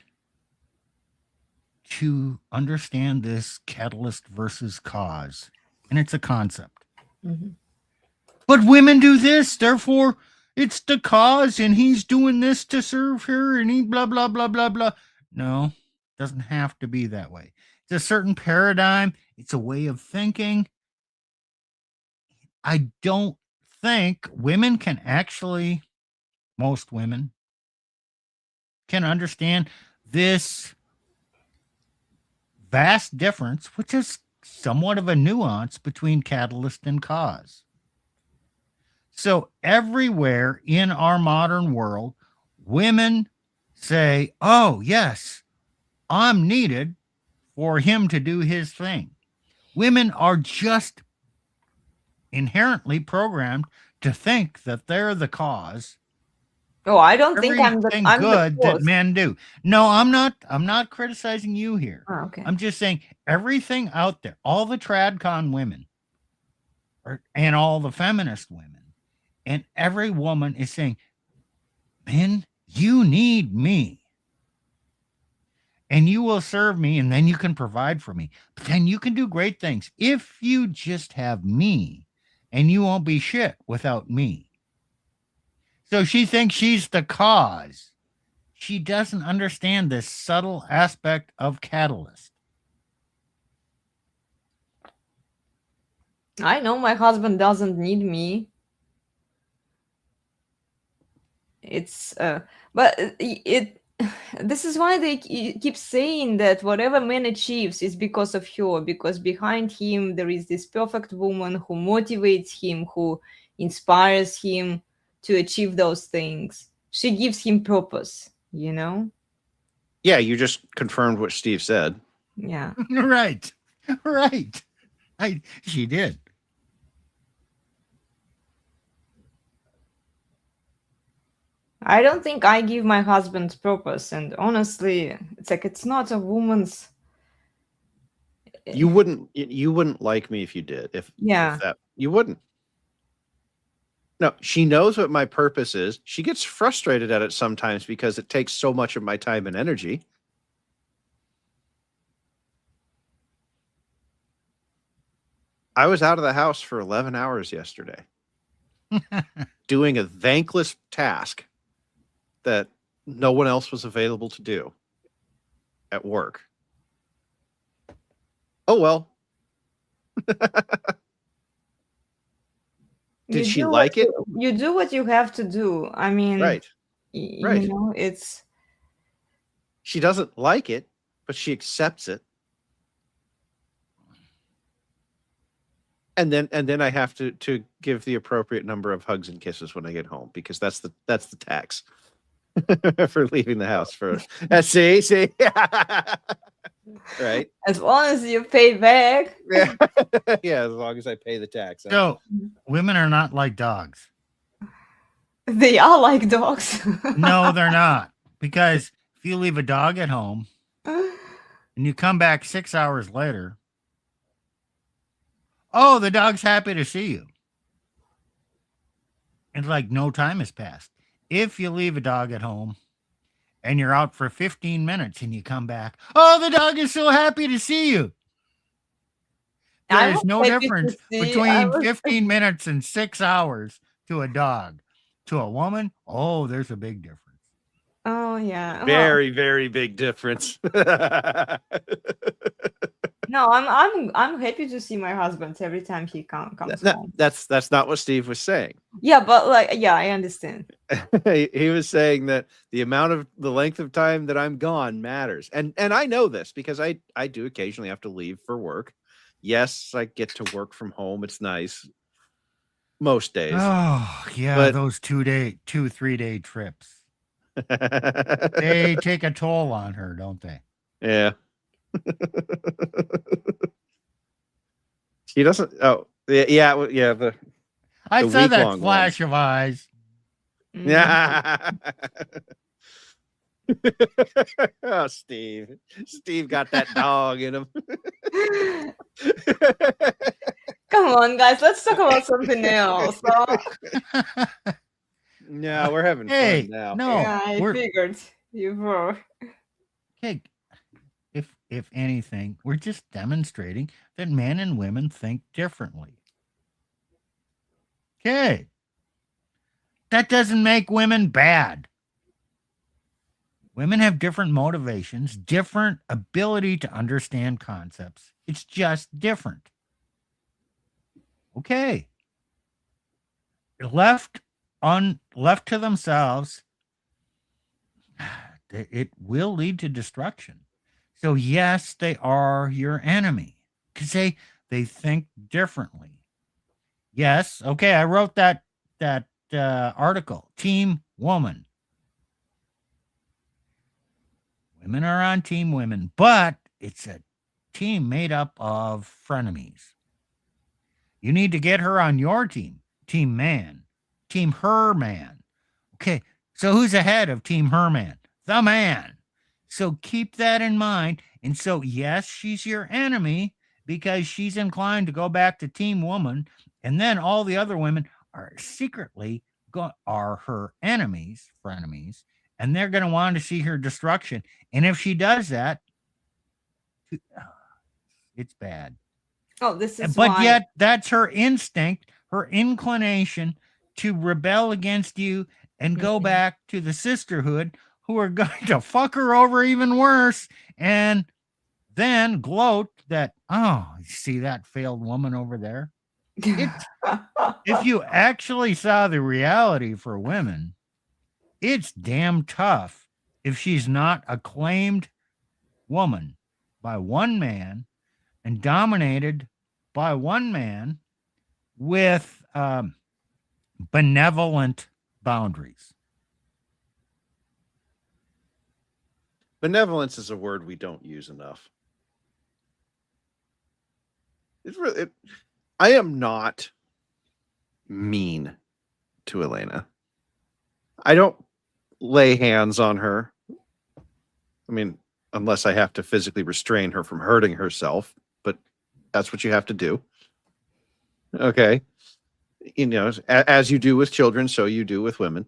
to understand this catalyst versus cause, and it's a concept. Mm-hmm. But women do this, therefore it's the cause, and he's doing this to serve her, and he blah, blah, blah, blah, blah. No, doesn't have to be that way. It's a certain paradigm. It's a way of thinking. I don't think women can actually, most women can understand this vast difference, which is somewhat of a nuance between catalyst and cause. So everywhere in our modern world, women say, oh, yes, I'm needed for him to do his thing. Women are just inherently programmed to think that they're the cause. Oh, I don't think I'm the good that men do. No, I'm not criticizing you here. Oh, okay. I'm just saying everything out there, all the tradcon women and all the feminist women, and every woman is saying, men, you need me. And you will serve me, and then you can provide for me. But then you can do great things if you just have me, and you won't be shit without me. So she thinks she's the cause. She doesn't understand this subtle aspect of catalyst. I know my husband doesn't need me. It's but this is why they keep saying that whatever man achieves is because of her, because behind him there is this perfect woman who motivates him, who inspires him to achieve those things. She gives him purpose, Yeah, you just confirmed what Steve said. Yeah. Right. She did. I don't think I give my husband purpose, and honestly, it's like it's not a woman's. You wouldn't like me if you did. If you wouldn't. No, she knows what my purpose is. She gets frustrated at it sometimes because it takes so much of my time and energy. I was out of the house for 11 hours yesterday doing a thankless task that no one else was available to do at work. Oh, well. Did she like it? You do what you have to do. I mean, right. You know, it's She doesn't like it, but she accepts it. And then I have to give the appropriate number of hugs and kisses when I get home, because that's the tax for leaving the house. For see, right? As long as you pay back. Yeah, yeah. As long as I pay the tax. So women are not like dogs. They are like dogs. No, they're not. Because if you leave a dog at home and you come back 6 hours later, oh, the dog's happy to see you. And like no time has passed. If you leave a dog at home and you're out for 15 minutes and you come back, oh, the dog is so happy to see you. There is no difference between 15 minutes and 6 hours to a dog. To a woman, oh, there's a big difference. Oh yeah. Very, very big difference. No, I'm happy to see my husband every time he comes home. That's not what Steve was saying. Yeah, but like, yeah, I understand. He was saying that the length of time that I'm gone matters. And I know this because I do occasionally have to leave for work. Yes, I get to work from home. It's nice. Most days. Oh, yeah, but those 3 day trips. They take a toll on her, don't they? Yeah. She doesn't. Oh, yeah. I saw that flash of eyes. Yeah. Oh, Steve got that dog in him. Come on, guys, let's talk about something else. No, we're having fun now. No, yeah, I figured you were. Okay, if anything, we're just demonstrating that men and women think differently. Okay, that doesn't make women bad. Women have different motivations, different ability to understand concepts. It's just different. Okay. Left to themselves, it will lead to destruction. So yes, they are your enemy because they think differently. Yes, okay, I wrote that article, Team Woman. Women are on Team Women, but it's a team made up of frenemies. You need to get her on your team, Team Man, Team Her Man. Okay, so who's ahead of Team Her Man? The man. So keep that in mind. And so, yes, she's your enemy because she's inclined to go back to Team Woman. And then all the other women are secretly are her enemies, frenemies, and they're going to want to see her destruction. And if she does that, it's bad. Oh, this is but yet that's her instinct, her inclination to rebel against you and go back to the sisterhood who are going to fuck her over even worse and then gloat that, oh, you see that failed woman over there? If you actually saw the reality for women, it's damn tough if she's not a claimed woman by one man and dominated by one man with benevolent boundaries. Benevolence is a word we don't use enough. I am not mean to Elena. I don't lay hands on her. I mean, unless I have to physically restrain her from hurting herself, but that's what you have to do. Okay. You know, as you do with children, so you do with women.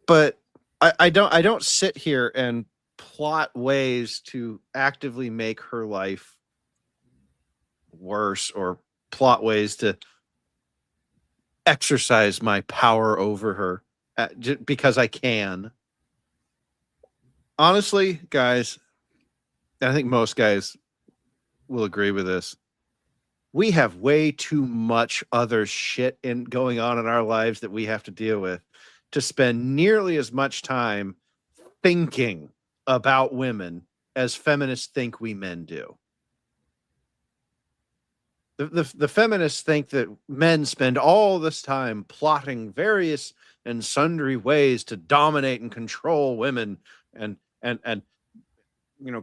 But I don't sit here and plot ways to actively make her life worse or plot ways to exercise my power over her because I can. Honestly, guys, I think most guys will agree with this. we have way too much other shit going on in our lives that we have to deal with to spend nearly as much time thinking about women as feminists think we men do. The feminists think that men spend all this time plotting various and sundry ways to dominate and control women and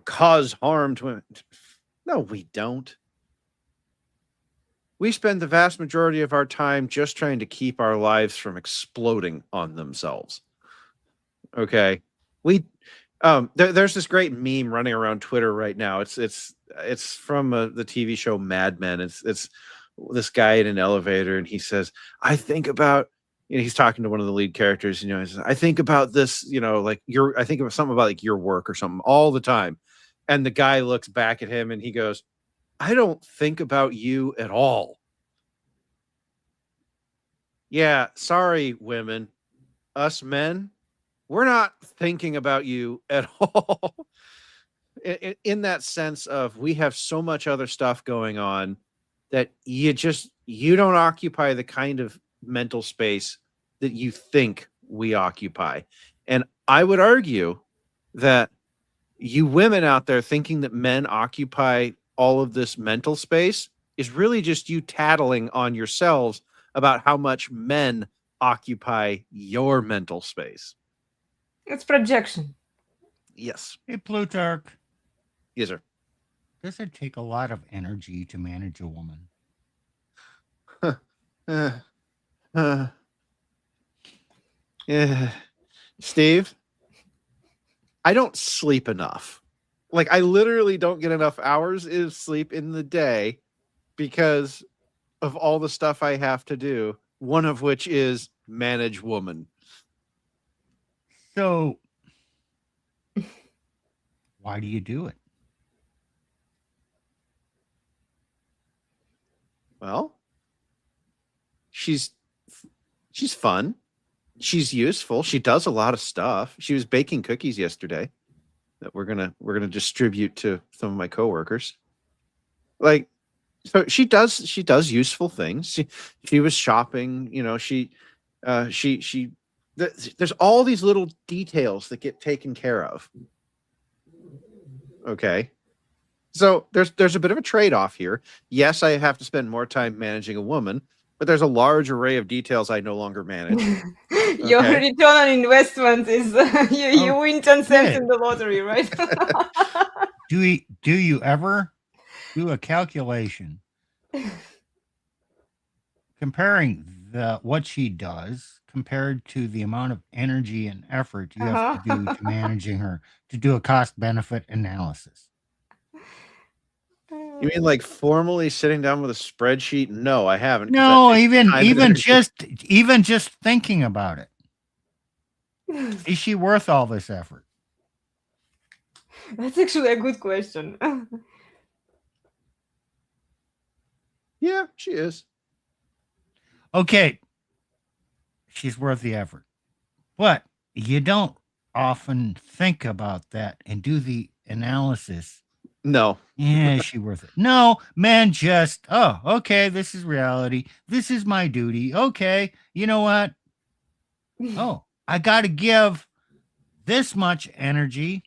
cause harm to women. No, we don't. We spend the vast majority of our time just trying to keep our lives from exploding on themselves. Okay. There's this great meme running around Twitter right now. It's from the TV show Mad Men. It's this guy in an elevator, and he says, I think about, he's talking to one of the lead characters, he says, I think about this, I think of something about like your work or something all the time. And the guy looks back at him and he goes, I don't think about you at all. Yeah, sorry, women. Us men, we're not thinking about you at all. In that sense of we have so much other stuff going on that you don't occupy the kind of mental space that you think we occupy. And I would argue that you women out there thinking that men occupy all of this mental space is really just you tattling on yourselves about how much men occupy your mental space. It's projection. Yes. Hey, Plutarch. Yes, sir. Does it take a lot of energy to manage a woman? Yeah. Steve, I don't sleep enough. Like, I literally don't get enough hours of sleep in the day because of all the stuff I have to do, one of which is manage woman. So, why do you do it? Well, she's fun. She's useful. She does a lot of stuff. She was baking cookies yesterday that we're gonna distribute to some of my coworkers. Like, so she does useful things. She was shopping. There's all these little details that get taken care of. Okay. So there's a bit of a trade-off here. Yes, I have to spend more time managing a woman, but there's a large array of details I no longer manage. Your Okay. return on investment is you win 10 cents in the lottery, right? Do you ever do a calculation comparing what she does compared to the amount of energy and effort you have to do to managing her, to do a cost-benefit analysis? You mean like formally sitting down with a spreadsheet? No, I haven't. No, even just thinking about it. Is she worth all this effort? That's actually a good question. Yeah, she is. Okay, she's worth the effort. But you don't often think about that and do the analysis. No. Yeah, is she worth it? No, man, just, oh, okay, this is reality. This is my duty. Okay, you know what? Oh, I got to give this much energy,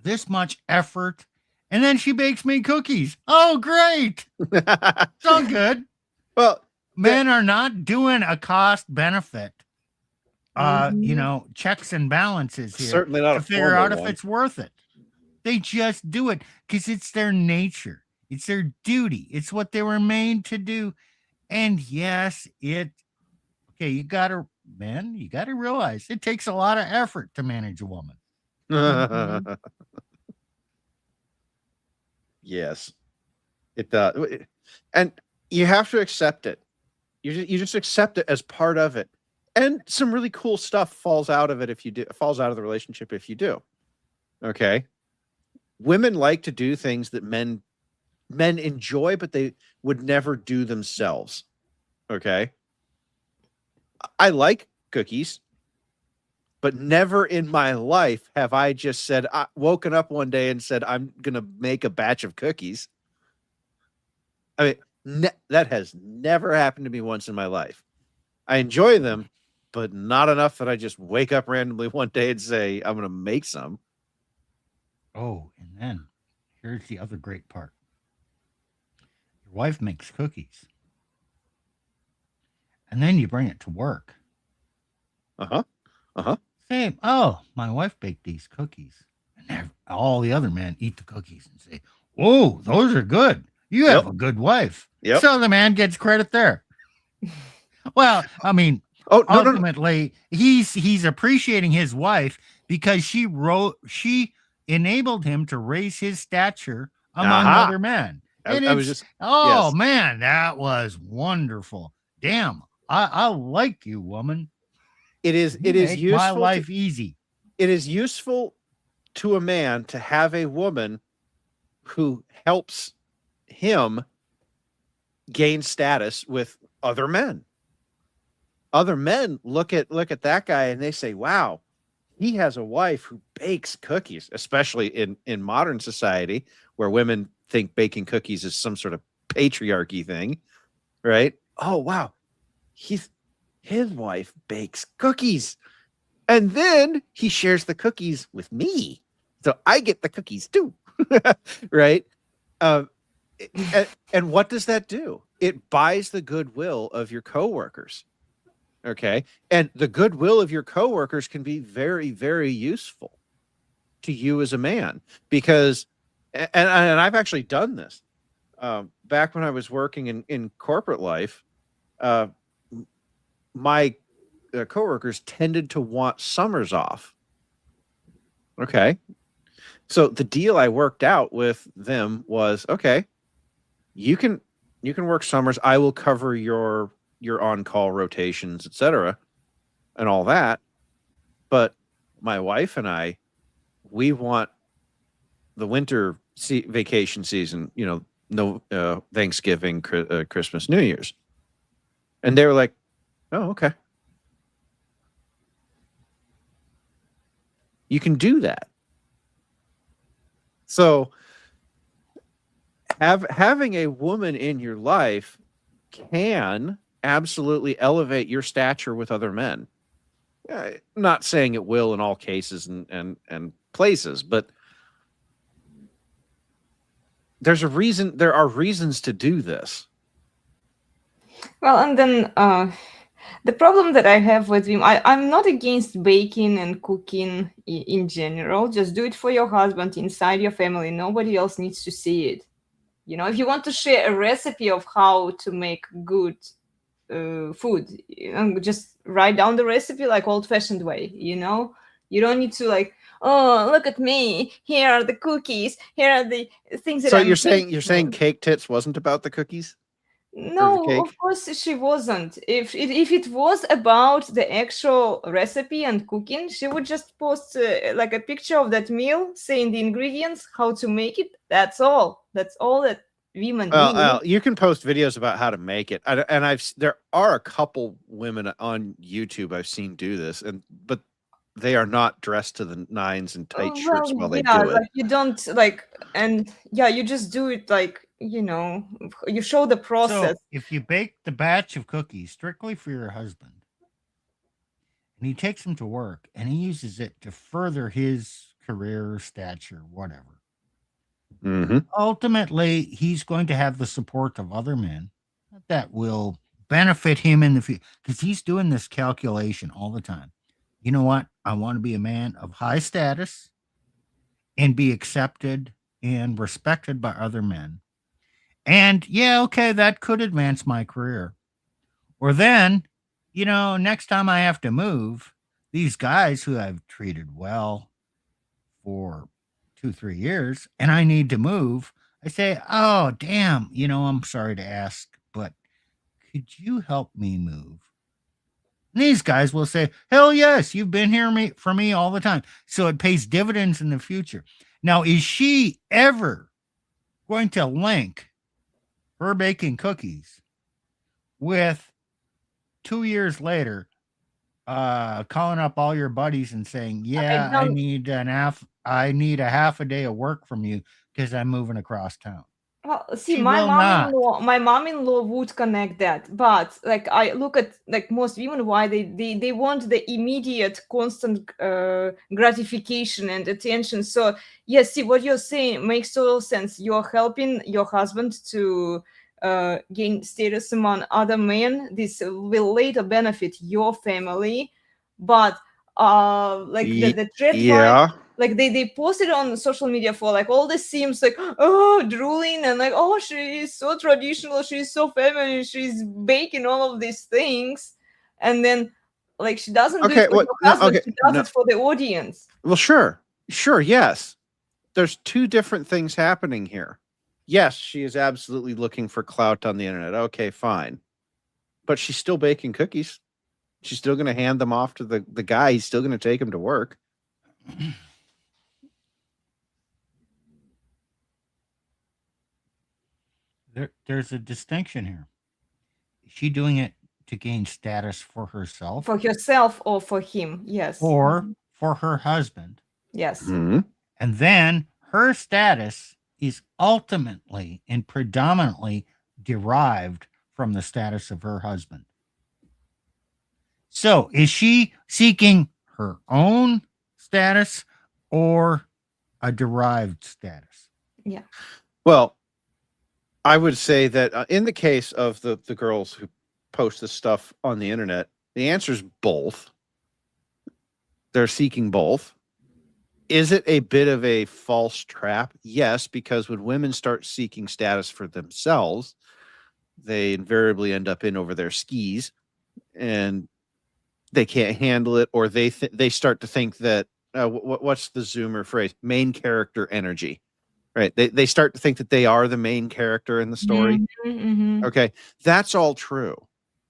this much effort, and then she bakes me cookies. Oh, great. It's all good. Well, men are not doing a cost benefit, checks and balances here. Certainly not to a figure out if one. it's worth it. They just do it because it's their nature. It's their duty. It's what they were made to do. And yes, you got to realize it takes a lot of effort to manage a woman. Yes, it does. And you have to accept it. You just accept it as part of it. And some really cool stuff falls out of it falls out of the relationship if you do. Okay. Women like to do things that men enjoy, but they would never do themselves. Okay. I like cookies, but never in my life have I just said, woken up one day and said, I'm going to make a batch of cookies. I mean, That has never happened to me once in my life. I enjoy them, but not enough that I just wake up randomly one day and say, I'm going to make some. Oh, and then here's the other great part. Your wife makes cookies. And then you bring it to work. Uh-huh. Uh-huh. Say, oh, my wife baked these cookies. And all the other men eat the cookies and say, oh, those are good. You have Yep. a good wife. Yep. So the man gets credit there. Well, I mean, Oh, no. ultimately, he's appreciating his wife because she enabled him to raise his stature among Aha. other men. And I was just, oh yes. man, that was wonderful. Damn, I like you, woman. It is You make useful. my life easy. It is useful to a man to have a woman who helps him gain status with other men. Other men look at that guy and they say, wow, he has a wife who bakes cookies, especially in modern society where women think baking cookies is some sort of patriarchy thing, right? Oh, wow. His wife bakes cookies. And then he shares the cookies with me. So I get the cookies too. Right? And what does that do? It buys the goodwill of your coworkers. Okay. And the goodwill of your coworkers can be very, very useful to you as a man because, and I've actually done this back when I was working in corporate life. My coworkers tended to want summers off. Okay. So the deal I worked out with them was, okay, you can work summers. I will cover your on-call rotations, etc., and all that. But my wife and I, we want the winter vacation season, no Thanksgiving, Christmas, New Year's. And they were like, oh, okay. You can do that. So having a woman in your life can absolutely elevate your stature with other men. Not saying it will in all cases and places, but there's a reason. There are reasons to do this. Well, and then the problem that I have with him, I'm not against baking and cooking in general. Just do it for your husband inside your family. Nobody else needs to see it. If you want to share a recipe of how to make good food, just write down the recipe like old-fashioned way. You don't need to oh, look at me. Here are the cookies. Here are the things that So I'm you're saying making. Cake Tits wasn't about the cookies? No, cake? of course she wasn't. If it was about the actual recipe and cooking, she would just post like a picture of that meal, saying the ingredients, how to make it. That's all. That's all that women need. You can post videos about how to make it, and there are a couple women on YouTube I've seen do this, but they are not dressed to the nines and tight shirts while they do it. You don't you just do it you show the process. So if you bake the batch of cookies strictly for your husband, and he takes them to work and he uses it to further his career, stature, whatever, ultimately he's going to have the support of other men that will benefit him in the future because he's doing this calculation all the time. You know what? I want to be a man of high status and be accepted and respected by other men. And yeah, okay, that could advance my career. Or then, next time I have to move, these guys who I've treated well for 2-3 years and I need to move, I say, oh, damn, I'm sorry to ask, but could you help me move? And these guys will say, hell yes, you've been here for me all the time. So it pays dividends in the future. Now, is she ever going to link her baking cookies with 2 years later calling up all your buddies and saying, yeah, I need a half a day of work from you because I'm moving across town? Well, see, She will not. my mom-in-law would connect that, but like I look at like most women, why they want the immediate, constant gratification and attention. So yes, see what you're saying makes total sense. You're helping your husband to gain status among other men. This will later benefit your family, but like the threat line, Yeah. like they posted on social media for like all the sims, like, oh, drooling and like, oh, she is so traditional, she's so feminine, she's baking all of these things, and then like she doesn't do it Okay. for What? her No. husband, Okay. she does No. it for the audience. Well, sure. Sure. Yes. There's two different things happening here. Yes, she is absolutely looking for clout on the internet. Okay, fine. But she's still baking cookies. She's still going to hand them off to the guy. He's still going to take them to work. There's a distinction here. Is she doing it to gain status for herself For herself or for him? Yes. or for her husband? Yes. Mhm. And then her status is ultimately and predominantly derived from the status of her husband. So is she seeking her own status or a derived status? Yeah. Well, I would say that in the case of the girls who post this stuff on the internet, the answer is both. They're seeking both. Is it a bit of a false trap? Yes, because when women start seeking status for themselves, they invariably end up in over their skis, and they can't handle it, or they start to think that what's the Zoomer phrase? Main character energy, right? They start to think that they are the main character in the story. Okay, that's all true.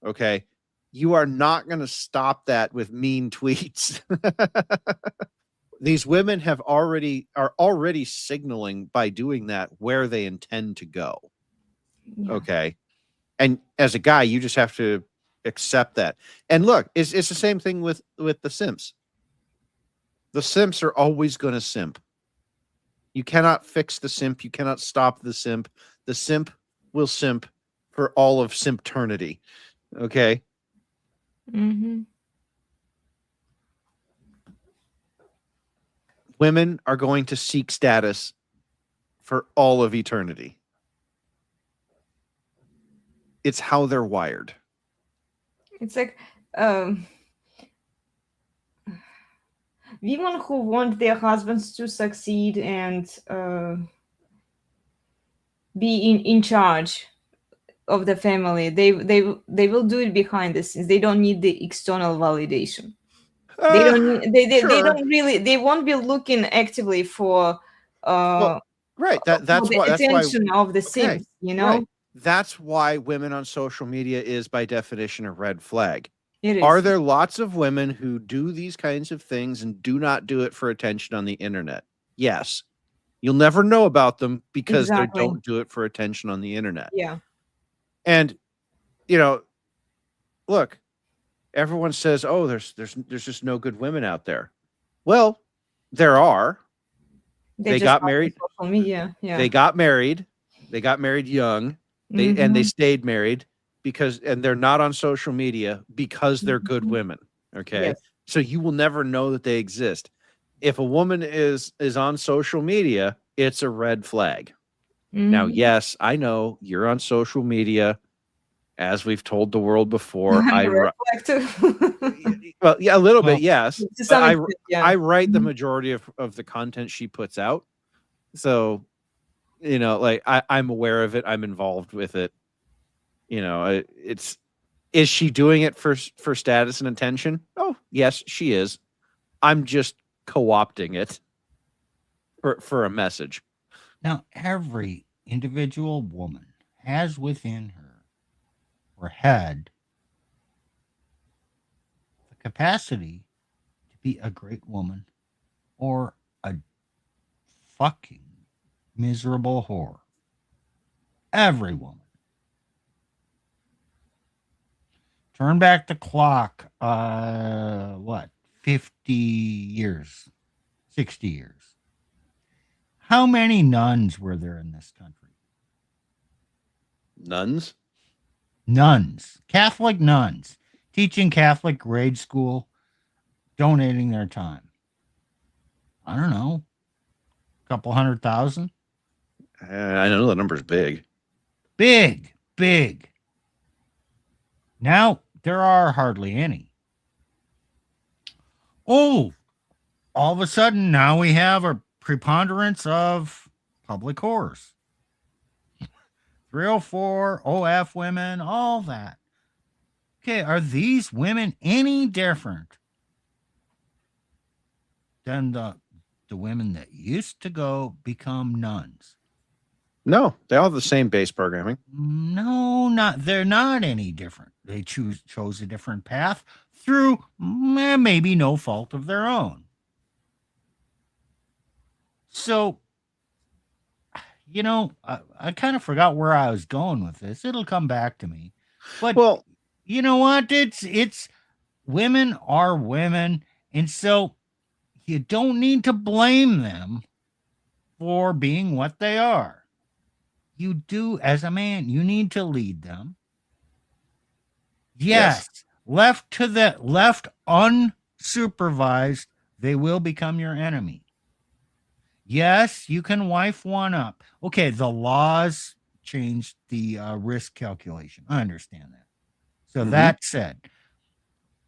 Okay, you are not going to stop that with mean tweets. These women are already signaling by doing that where they intend to go. Yeah. Okay, and as a guy, you just have to accept that. And look, it's the same thing with the simps. The simps are always going to simp. You cannot fix the simp. You cannot stop the simp. The simp will simp for all of simpternity. Okay. Women are going to seek status for all of eternity. It's how they're wired. It's like women who want their husbands to succeed and be in charge of the family, they will do it behind the scenes. They don't need the external validation. They don't need, they sure. don't really, they won't be looking actively for right. That's the why attention of the sims, you know. Right. That's why women on social media is by definition a red flag. It is. Are there lots of women who do these kinds of things and do not do it for attention on the internet? Yes. You'll never know about them because they don't do it for attention on the internet. Yeah. And you know, look, everyone says, "Oh, there's just no good women out there." Well, there are. They got married. Social media. Yeah. They got married. They got married young. And they stayed married and they're not on social media because they're good women. Okay. Yes. So you will never know that they exist. If a woman is on social media, it's a red flag. Now, yes, I know you're on social media, as we've told the world before. Well, yeah, a little bit, yes. I write the majority of the content she puts out. So, you know, like I'm aware of it. I'm involved with it. You know, is she doing it for status and attention? Oh, yes, she is. I'm just co-opting it for a message. Now, every individual woman has within her head the capacity to be a great woman or a fucking miserable whore. Every woman. Turn back the clock, 50 years, 60 years. How many nuns were there in this country? Nuns? Nuns, Catholic nuns, teaching Catholic grade school, donating their time. I don't know, a couple 100,000. I know the number's big. Big, big. Now there are hardly any. Oh, all of a sudden now we have a preponderance of public whores. 304, OF women, all that. Okay, are these women any different than the women that used to go become nuns? No, they all have the same base programming. No, not they're not any different. They chose a different path through maybe no fault of their own. So, you know, I kind of forgot where I was going with this. It'll come back to me. But Well, you know what? It's women are women, and so you don't need to blame them for being what they are. You do, as a man, you need to lead them. Yes, left unsupervised, they will become your enemy. Yes, you can wife one up. Okay, the laws changed the risk calculation. I understand that. So that said,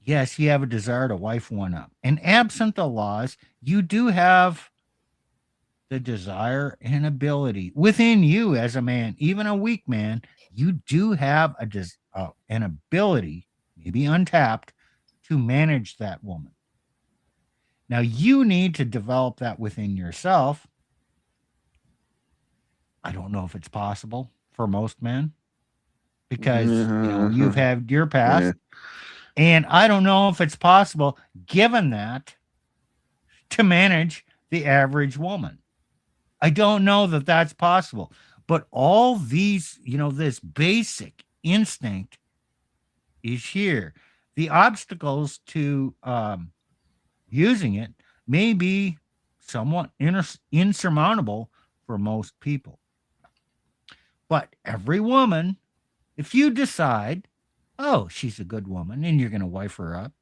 yes, you have a desire to wife one up. And absent the laws, you do have the desire and ability within you as a man, even a weak man, you do have an ability, maybe untapped, to manage that woman. Now, you need to develop that within yourself. I don't know if it's possible for most men because you've had your past. And I don't know if it's possible, given that, to manage the average woman. I don't know that that's possible. But all these, this basic instinct is here. The obstacles to using it may be somewhat insurmountable for most people. But every woman, if you decide, oh, she's a good woman and you're going to wife her up,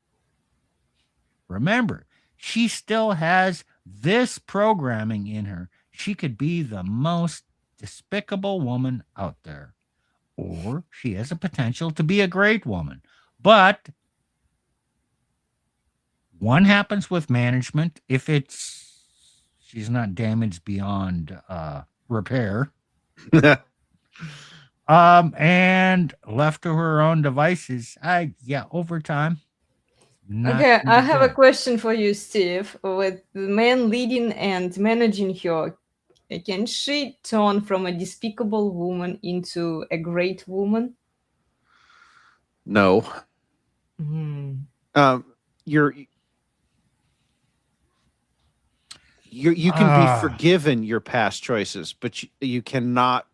remember, she still has this programming in her. She could be the most despicable woman out there, or she has a potential to be a great woman. But one happens with management if she's not damaged beyond repair. And left to her own devices, over time. Okay, I have a question for you, Steve. With the man leading and managing her, can she turn from a despicable woman into a great woman? No. You can be forgiven your past choices, but you cannot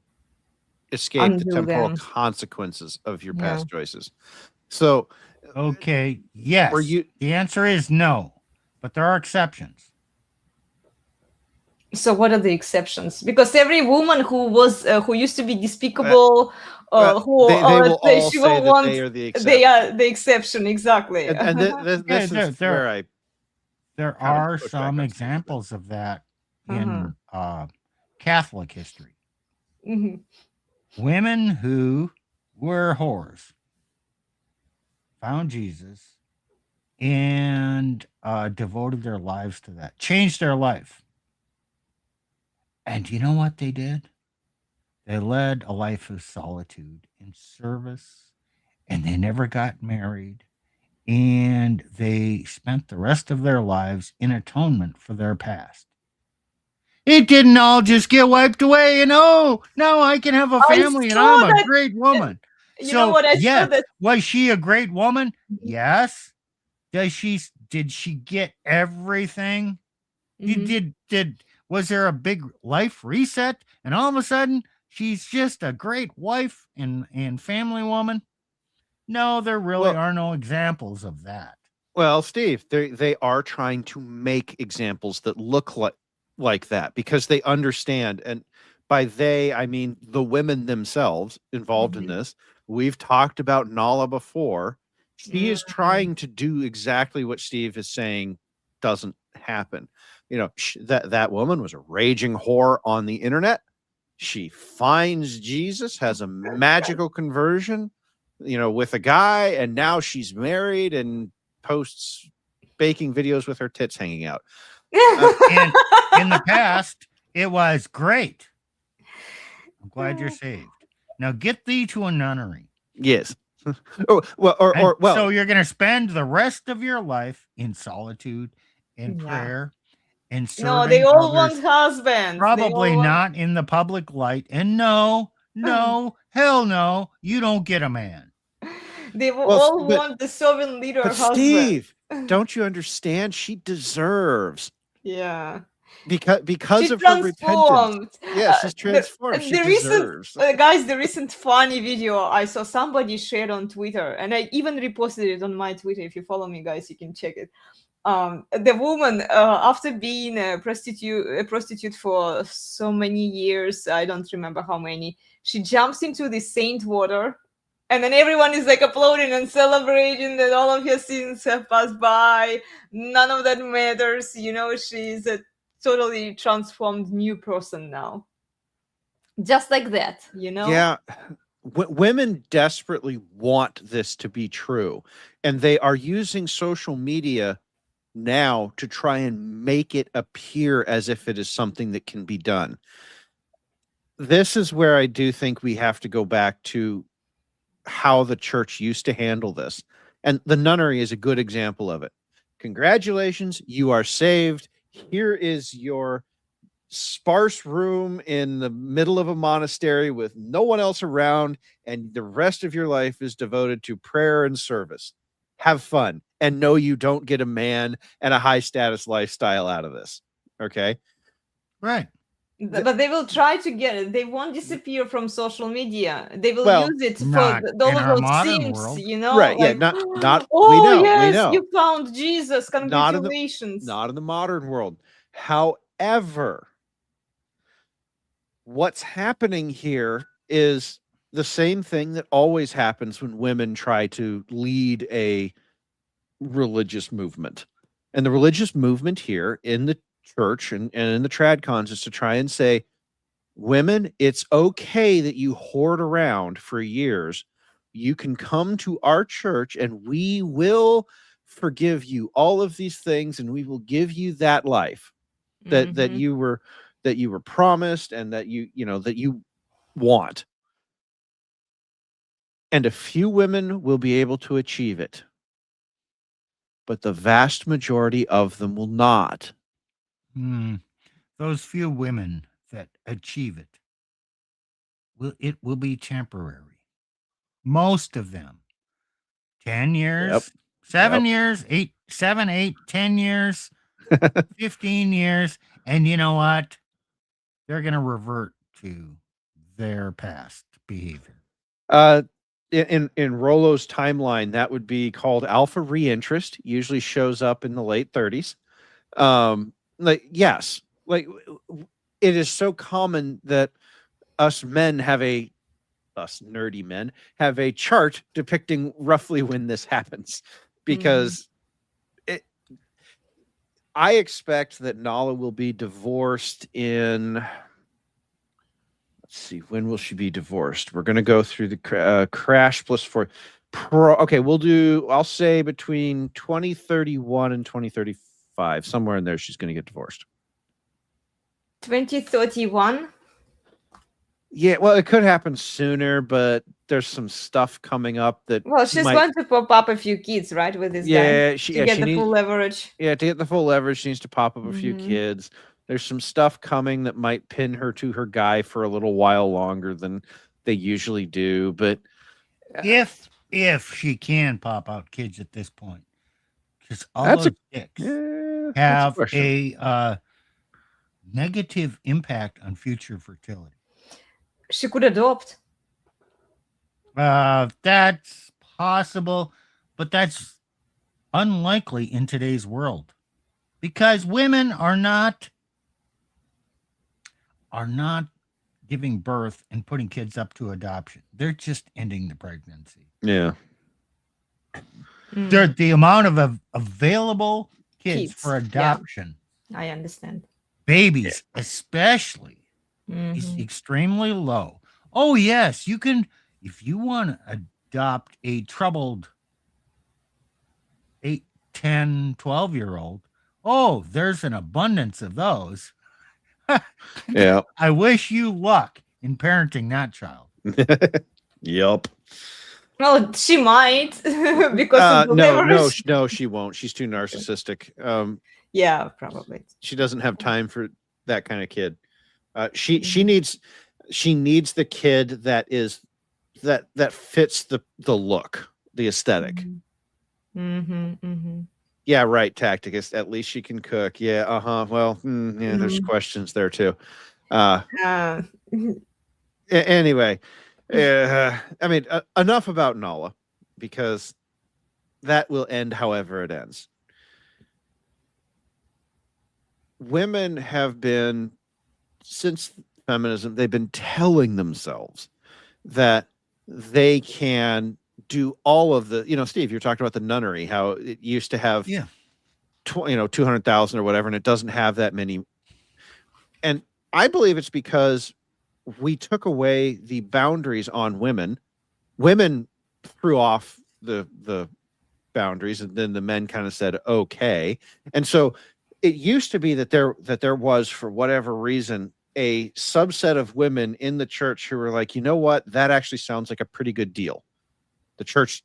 escape the temporal consequences of your past choices. So, okay, yes. The answer is no, but there are exceptions. So what are the exceptions? Because every woman who used to be despicable, they will all say that they are the exception. They are the exception, exactly. And this is where I. There are some examples of that in Catholic history. Women who were whores found Jesus and devoted their lives to that, changed their life. And you know what they did? They led a life of solitude and service, and they never got married. And they spent the rest of their lives in atonement for their past. It didn't all just get wiped away and now I can have a family and I'm a great woman. You know what? Was she a great woman? Yes. Did she get everything? Was there a big life reset and all of a sudden she's just a great wife and family woman? No, there really are no examples of that. Well, Steve, they are trying to make examples that look like that because they understand. And by they, I mean the women themselves involved in Mhm. this. We've talked about Nala before. She is trying to do exactly what Steve is saying doesn't happen. You know, that woman was a raging whore on the internet. She finds Jesus, has a magical conversion, you know, with a guy, and now she's married and posts baking videos with her tits hanging out. And in the past, it was great. I'm glad you're saved. Now get thee to a nunnery. Yes. Oh, well, or well, so you're going to spend the rest of your life in solitude, in Yeah. prayer, and No, they serving all others. want husbands. Probably not in the public light. And no, hell no, you don't get a man. They will Well, all but- want the servant leader but husband. Steve, don't you understand? She deserves Yeah. because She's of her repentance. transformed. Yeah, she's transformed. She deserves. Guys, the recent funny video I saw somebody shared on Twitter, and I even reposted it on my Twitter. If you follow me, guys, you can check it. The woman, after being a prostitute for so many years, I don't remember how many, she jumps into the saint water, and then everyone is like applauding and celebrating that all of her sins have passed by. None of that matters. You know, she's a totally transformed new person now. Just like that, you know? Yeah. Women desperately want this to be true, and they are using social media now to try and make it appear as if it is something that can be done. This is where I do think we have to go back to how the church used to handle this. And the nunnery is a good example of it. Congratulations, you are saved. Here is your sparse room in the middle of a monastery with no one else around, and the rest of your life is devoted to prayer and service. Have fun, and no, you don't get a man and a high status lifestyle out of this. Okay, right? But they will try to get it. They won't disappear from social media. They will Well, use it for not all in of our those modern simps, world. you know? right? Yeah, Like, not. oh, we know, yes, we know. you found Jesus. Not in the- Congratulations. Not in the modern world. However, what's happening here is the same thing that always happens when women try to lead a religious movement. And the religious movement here in the church and in the tradcons is to try and say, women, it's okay that you hoard around for years. You can come to our church and we will forgive you all of these things, and we will give you that life that Mhm. you were promised and that that you want. And a few women will be able to achieve it, but the vast majority of them will not. Those few women that achieve it will be temporary. Most of them. 10 years, Yep. 7 years, 8, 7, 8, 10 years, 15 years. And you know what? They're going to revert to their past behavior. In Rollo's timeline, that would be called alpha reinterest. Usually shows up in the late 30s. Yes, it is so common that us nerdy men have a chart depicting roughly when this happens, because I expect that Nala will be divorced in. Let's see, when will she be divorced? We're going to go through the crash plus 4. Okay, I'll say between 2031 and 2035, somewhere in there, she's going to get divorced. 2031. Yeah, well, it could happen sooner, but there's some stuff coming up that. Well, she's going to pop up a few kids, right, with this guy. She to get she the needs, full leverage. Yeah, to get the full leverage, she needs to pop up a few kids. There's some stuff coming that might pin her to her guy for a little while longer than they usually do. But if she can pop out kids at this point, because all That's those dicks have a negative impact on future fertility. She could adopt. That's possible, but that's unlikely in today's world, because women are not giving birth and putting kids up to adoption. They're just ending the pregnancy. Yeah. Mm. The amount of available kids for Kids, yeah. adoption, I understand. babies especially, is Mhm. extremely low. Oh, yes, you can, if you want to adopt a troubled 8, 10, 12-year-old, oh, there's an abundance of those. Yeah. I wish you luck in parenting that child. Yep. Well, she might because of the leverage. No, she won't. She's too narcissistic. Yeah, probably. She doesn't have time for that kind of kid. She Mhm. needs the kid that fits the look, the aesthetic. Mhm. Mhm. Yeah, right. Tactic is at least she can cook. Yeah. Well, yeah. There's Mhm. questions there too. Uh, Anyway, I mean, enough about Nala, because that will end however it ends. Women have been, since feminism, they've been telling themselves that they can do all of the, Steve, you're talking about the nunnery, how it used to have, 200,000 or whatever, and it doesn't have that many. And I believe it's because we took away the boundaries on women. Women threw off the boundaries, and then the men kind of said, okay. And so it used to be that there was, for whatever reason, a subset of women in the church who were like, you know what, that actually sounds like a pretty good deal. The church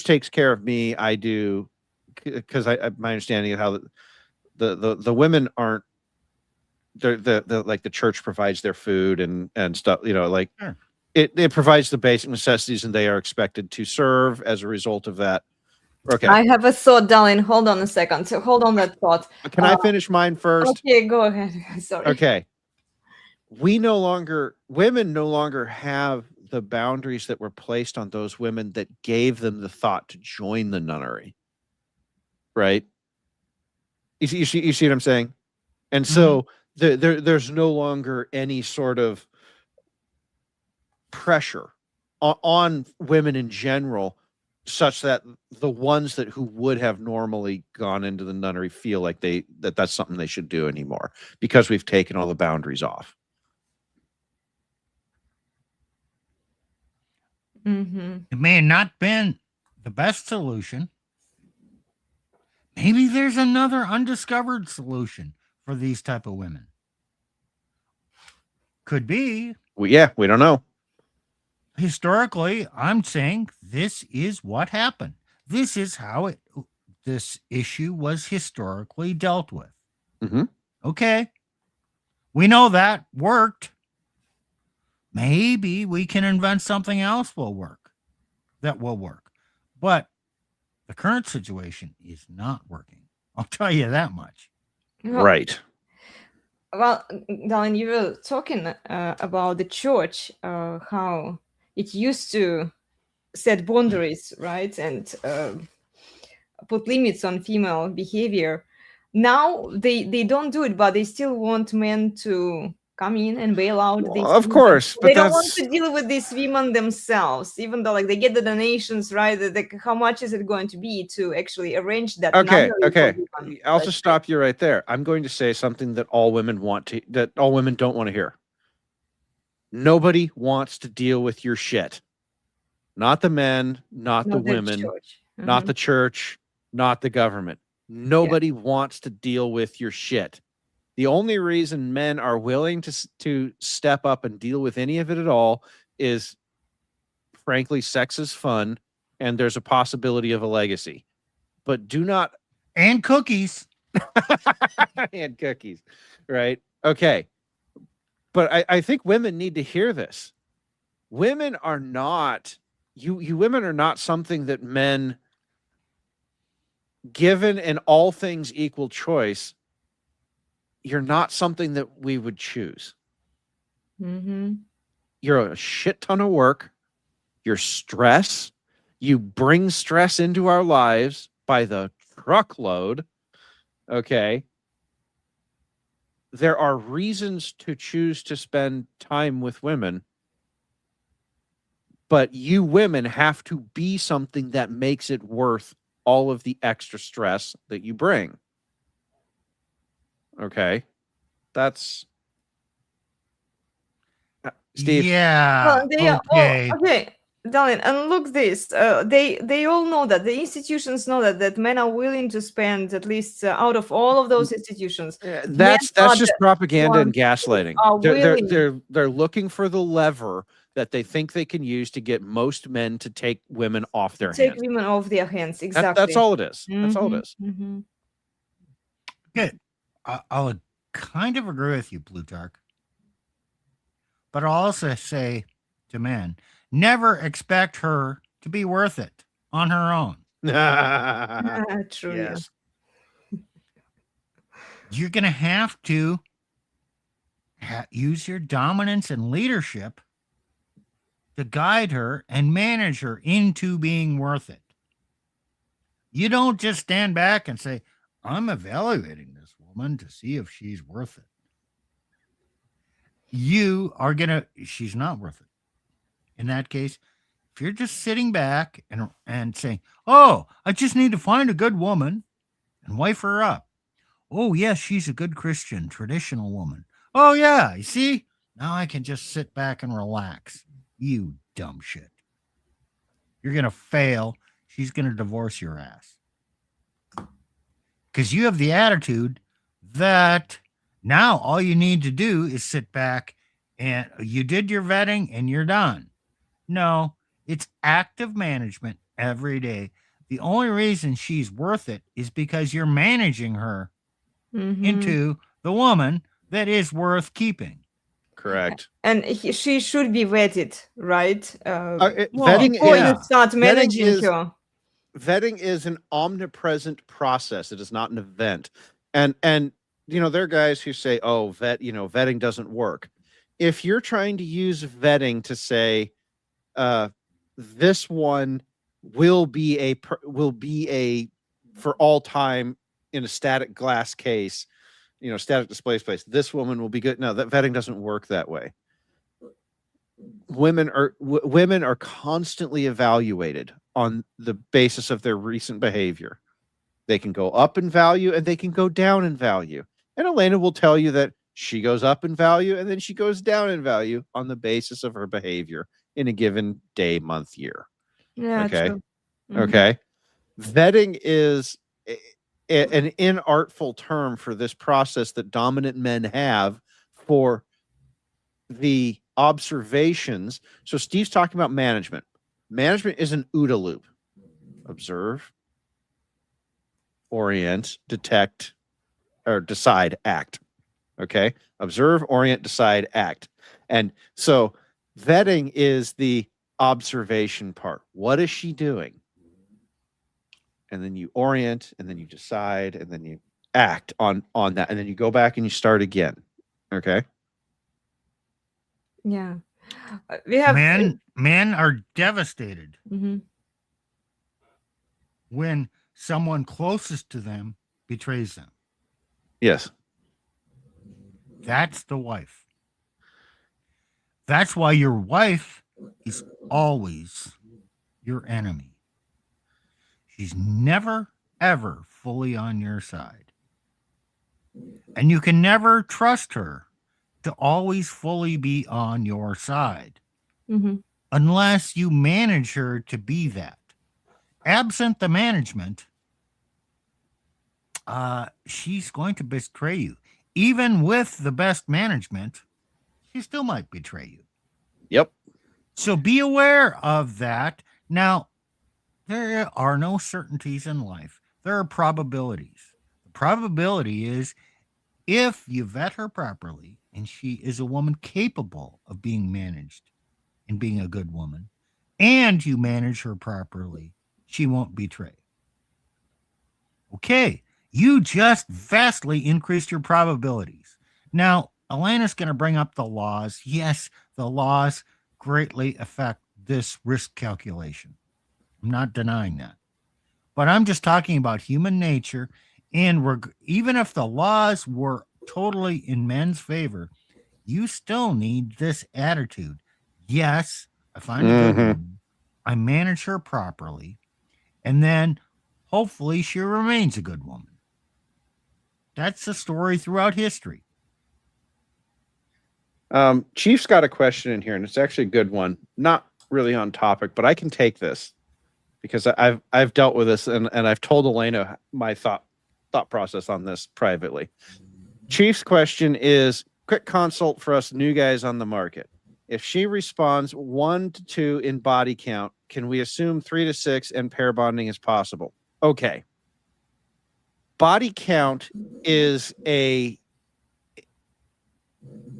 takes care of me. I do, because my understanding of how the women aren't, the like the church provides their food and stuff, like Sure. it provides the basic necessities, and they are expected to serve as a result of that. Okay. I have a thought, darling. Hold on a second. So hold on that thought. Can I finish mine first? Okay, go ahead. Sorry. Okay. Women no longer have the boundaries that were placed on those women that gave them the thought to join the nunnery. Right? You see what I'm saying? And so there's no longer any sort of pressure on women in general, such that the ones who would have normally gone into the nunnery feel like that's something they should do anymore, because we've taken all the boundaries off. Mhm. It may have not been the best solution. Maybe there's another undiscovered solution for these type of women. Could be. We don't know. Historically, I'm saying this is what happened. This is how this issue was historically dealt with. Mhm. Okay. We know that worked. Maybe we can invent something else that will work. But the current situation is not working. I'll tell you that much. Right. Well, darling, you were talking about the church, how it used to set boundaries, right, and put limits on female behavior. Now they don't do it, but they still want men to come in and bail out these Of women. course, but They don't want that's to deal with these women themselves, even though like they get the donations, right? How much is it going to be to actually arrange that? okay. nunnery for Okay. women? I'll Let's just stop you right there. I'm going to say something that all women don't want to hear. Nobody wants to deal with your shit. Not the men, not the not the women, church. not the church, not the government. Nobody wants to deal with your shit. The only reason men are willing to step up and deal with any of it at all is, frankly, sex is fun, and there's a possibility of a legacy. But do not And cookies. and cookies, right? Okay. But I think women need to hear this. Women are not you women are not something that men, given an all things equal choice, you're not something that we would choose. Mm-hmm. You're a shit ton of work. You're stress. You bring stress into our lives by the truckload. Okay. there are reasons to choose to spend time with women, but you women have to be something that makes it worth all of the extra stress that you bring. Okay. That's Steve. Yeah. Well, they are all Okay. okay, darling. And look, this they all know that the institutions know that men are willing to spend at least out of all of those institutions. That's are just the propaganda and ones who gaslighting. are willing. They're looking for the lever that they think they can use to get most men to take women off their Take hands. women off their hands. Exactly. That's all it is. That's all it is. Mhm. Good. I'll kind of agree with you, Plutarch. But I'll also say to men, never expect her to be worth it on her own. True. Yes. You're going to have to use your dominance and leadership to guide her and manage her into being worth it. You don't just stand back and say, I'm evaluating this woman to see if she's worth it. You are going to, she's not worth it. In that case, if you're just sitting back and saying, oh, I just need to find a good woman and wife her up. Oh, yes, she's a good Christian, traditional woman. Oh, yeah, you see? Now I can just sit back and relax. You dumb shit. You're going to fail. She's going to divorce your ass. Because you have the attitude that now all you need to do is sit back and you did your vetting and you're done. No, it's active management every day. The only reason she's worth it is because you're managing her into the woman that is worth keeping. Correct. And she should be vetted, right? Vetting before yeah. you start managing her. Vetting is an omnipresent process. It is not an event. And there are guys who say, oh, vetting doesn't work. If you're trying to use vetting to say, this one will be a for all time in a static glass case, static display space, this woman will be good. No, that vetting doesn't work that way. Women are constantly evaluated on the basis of their recent behavior. They can go up in value and they can go down in value. And Elena will tell you that she goes up in value and then she goes down in value on the basis of her behavior in a given day, month, year. Yeah. Okay. True. Okay. Vetting is an inartful term for this process that dominant men have for the observations. So Steve's talking about management. Management is an OODA loop. Observe, orient, detect, or decide, act. Okay. Observe, orient, decide, act. And so vetting is the observation part. What is she doing? And then you orient, and then you decide, and then you act on that. And then you go back and you start again. Okay. Yeah. We have Men are devastated Mhm. when someone closest to them betrays them. Yes. That's the wife. That's why your wife is always your enemy. She's never, ever fully on your side. And you can never trust her to always fully be on your side unless you manage her to be that. Absent the management, she's going to betray you. Even with the best management, she still might betray you. Yep. So be aware of that. Now, there are no certainties in life. There are probabilities. The probability is if you vet her properly and she is a woman capable of being managed and being a good woman, and you manage her properly, she won't betray. Okay, you just vastly increased your probabilities. Now, Elena's going to bring up the laws. Yes, the laws greatly affect this risk calculation. I'm not denying that. But I'm just talking about human nature. And even if the laws were totally in men's favor, you still need this attitude. Yes, I find a good Mhm. woman, I manage her properly, and then hopefully she remains a good woman. That's the story throughout history. Chief's got a question in here, and it's actually a good one. Not really on topic, but I can take this because I've dealt with this, and I've told Elena my thought process on this privately. Chief's question is: quick consult for us new guys on the market. If she responds 1 to 2 in body count, can we assume 3 to 6 and pair bonding is possible? Okay. Body count is a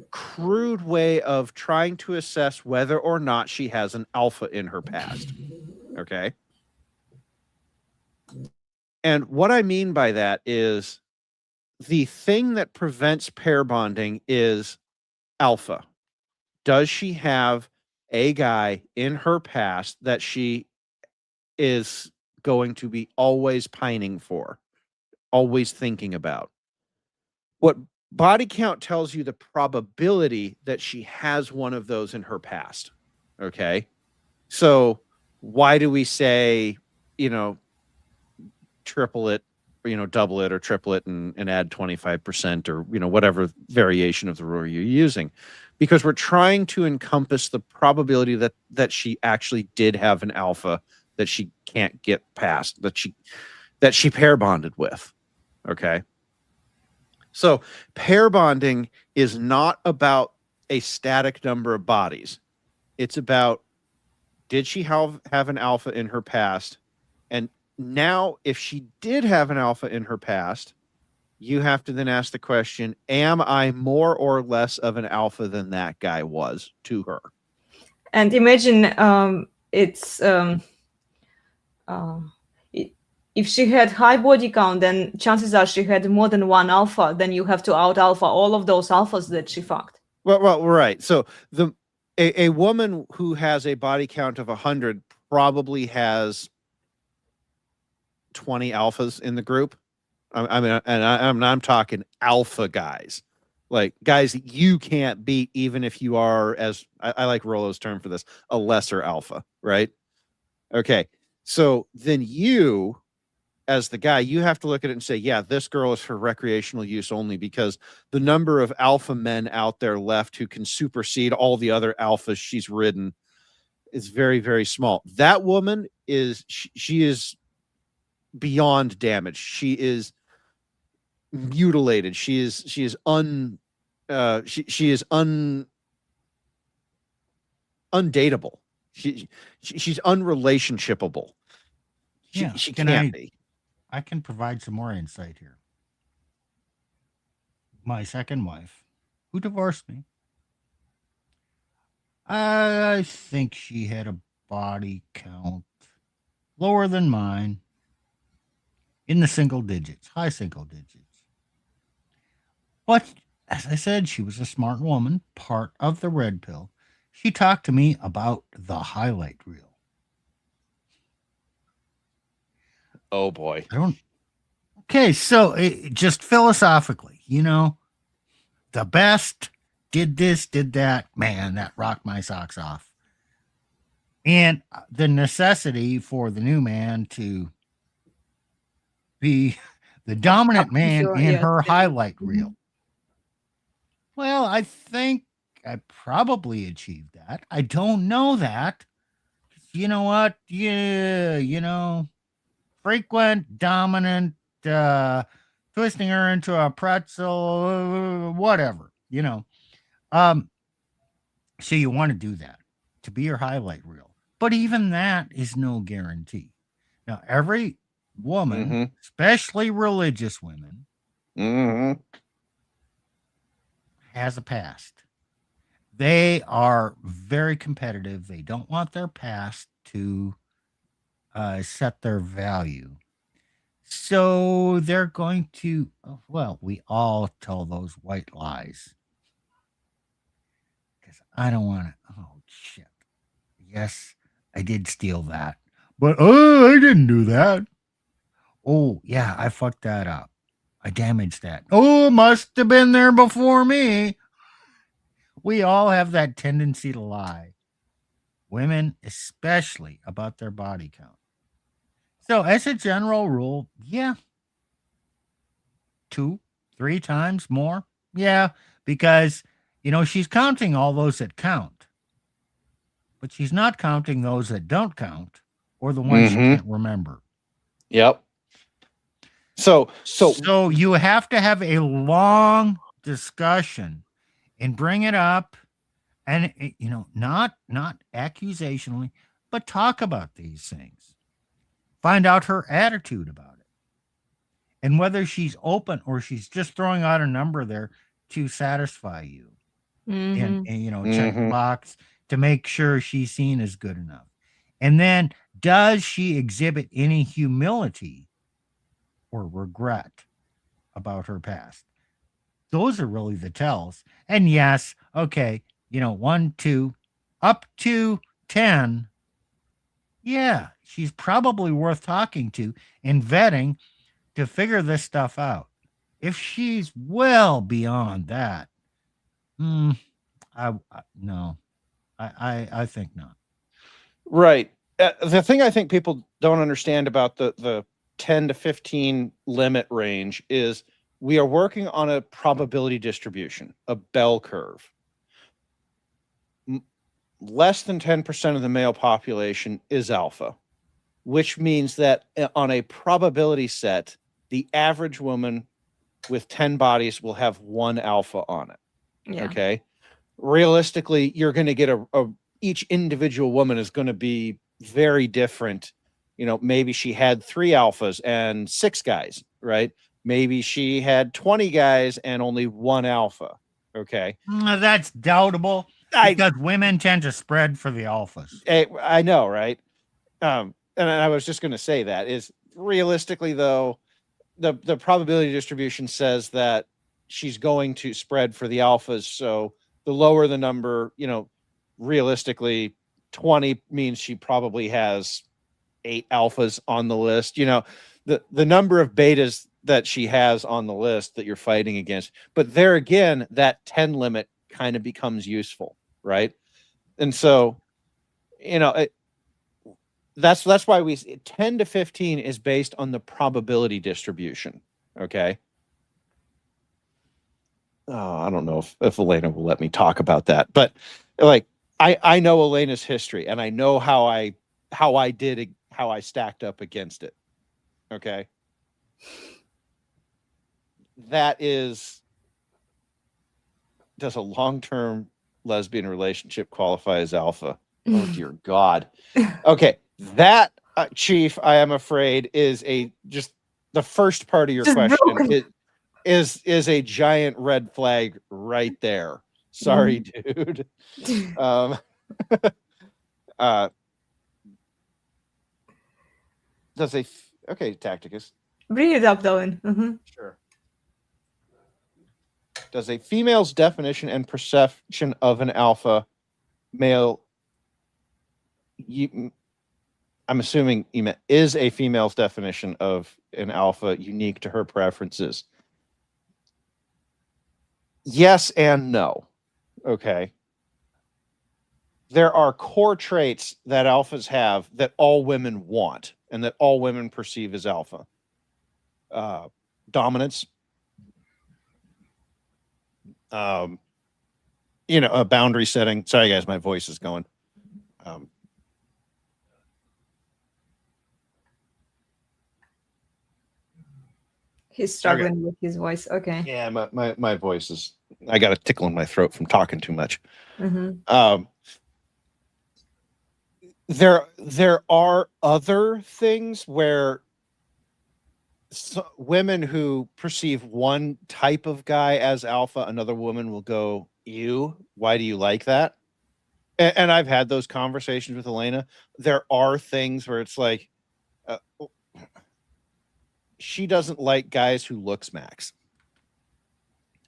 crude way of trying to assess whether or not she has an alpha in her past. Okay. And what I mean by that is the thing that prevents pair bonding is alpha. Does she have a guy in her past that she is going to be always pining for, always thinking about? What body count tells you the probability that she has one of those in her past. Okay. So why do we say, triple it, or, double it or triple it and add 25% or, whatever variation of the rule you're using? Because we're trying to encompass the probability that she actually did have an alpha that she can't get past, that she pair bonded with. Okay. So pair bonding is not about a static number of bodies. It's about, did she have an alpha in her past? And now, if she did have an alpha in her past, you have to then ask the question, am I more or less of an alpha than that guy was to her? And imagine if she had high body count, then chances are she had more than one alpha. Then you have to out alpha all of those alphas that she fucked. Well, right. So a woman who has a body count of 100 probably has 20 alphas in the group. I'm talking alpha guys, like guys that you can't beat, even if you are, as I like Rollo's term for this, a lesser alpha, right? Okay. So then you, as the guy, you have to look at it and say, yeah, this girl is for recreational use only, because the number of alpha men out there left who can supersede all the other alphas she's ridden is very, very small. That woman she is beyond damaged. She is mutilated. She is undateable. She's unrelationshipable. She can't be. I can provide some more insight here. My second wife, who divorced me, I think she had a body count lower than mine, in the single digits, high single digits. But as I said, she was a smart woman, part of the red pill. She talked to me about the highlight reel. Oh boy. Okay, so just philosophically, the best did this, did that. Man, that rocked my socks off. And the necessity for the new man to be the dominant man in her highlight reel. Well, I think I probably achieved that. I don't know that. You know what? Yeah, frequent, dominant, twisting her into a pretzel, whatever, So you want to do that to be your highlight reel. But even that is no guarantee. Now, every woman, especially religious women, has a past. They are very competitive. They don't want their past to set their value. So they're going to, we all tell those white lies. Because I don't want to, oh, shit. Yes, I did steal that. But, I didn't do that. Oh, yeah, I fucked that up. I damaged that. Oh, must have been there before me. We all have that tendency to lie. Women, especially about their body count. So, as a general rule, yeah, 2, 3 times more. Yeah, because, she's counting all those that count, but she's not counting those that don't count or the ones she can't remember. Yep. So you have to have a long discussion and bring it up, and not accusationally, but talk about these things. Find out her attitude about it, and whether she's open or she's just throwing out a number there to satisfy you, and check the box to make sure she's seen as good enough. And then, does she exhibit any humility or regret about her past? Those are really the tells. And yes, okay, 1, 2, up to 10. Yeah, she's probably worth talking to and vetting to figure this stuff out. If she's well beyond that, no, I think not. Right. The thing I think people don't understand about the 10 to 15 limit range is we are working on a probability distribution, a bell curve. Less than 10% of the male population is alpha, which means that on a probability set, the average woman with 10 bodies will have 1 alpha on it. Yeah. Okay. Realistically, you're going to get each individual woman is going to be very different. Maybe she had 3 alphas and 6 guys, right? Maybe she had 20 guys and only 1 alpha. Okay. That's doubtable because women tend to spread for the alphas. I know, right? And I was just going to say that is realistically, though, the probability distribution says that she's going to spread for the alphas. So the lower the number, realistically 20 means she probably has 8 alphas on the list. The number of betas that she has on the list that you're fighting against. But there again, that 10 limit kind of becomes useful, right? And so, that's why 10 to 15 is based on the probability distribution. Okay. Oh, I don't know if Elena will let me talk about that, but I know Elena's history and I know how I stacked up against it. Okay. Does a long-term lesbian relationship qualify as alpha? Oh dear God. Okay. That Chief, I am afraid, is just the first part of your question. It is a giant red flag right there. Sorry, dude. Okay, Tacticus. Bring it up, Dylan. Sure. Does a female's definition and perception of an alpha male, I'm assuming is a female's definition of an alpha unique to her preferences? Yes and no. Okay. There are core traits that alphas have that all women want and that all women perceive as alpha. Dominance. A boundary setting. Sorry, guys, my voice is going. He's struggling with his voice. Okay. Yeah, my voice is. I got a tickle in my throat from talking too much. There are other things where women who perceive one type of guy as alpha, another woman will go, "Ew, why do you like that?" And I've had those conversations with Elena. There are things where it's like, she doesn't like guys who looks max.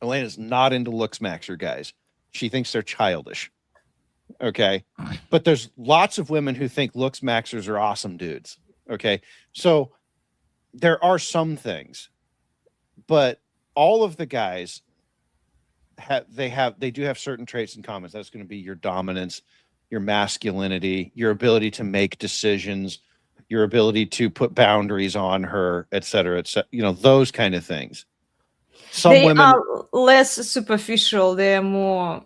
Elena's not into looks maxer guys. She thinks they're childish. Okay. But there's lots of women who think looks maxers are awesome dudes. Okay. So there are some things, but all of the guys they do have certain traits in common. That's going to be your dominance, your masculinity, your ability to make decisions, your ability to put boundaries on her, et cetera, those kind of things. Some They women are less superficial. They're more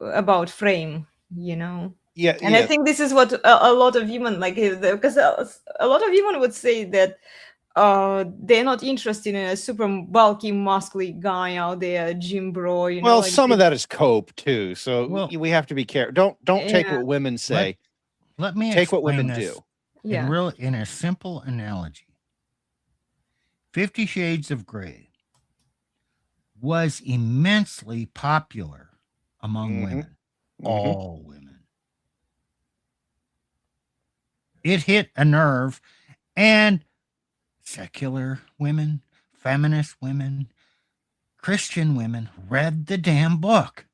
about frame, yeah, And I yeah. think this is what a lot of women like, because a lot of women would say that they're not interested in a super bulky, muscly guy out there, gym bro. Well, Like some of that is cope too. So Well, we have to be careful. Don't take yeah, what women say. let me Take what explain women this do. yeah. in a simple analogy. 50 Shades of Grey was immensely popular among women, all women. It hit a nerve, and secular women, feminist women, Christian women read the damn book.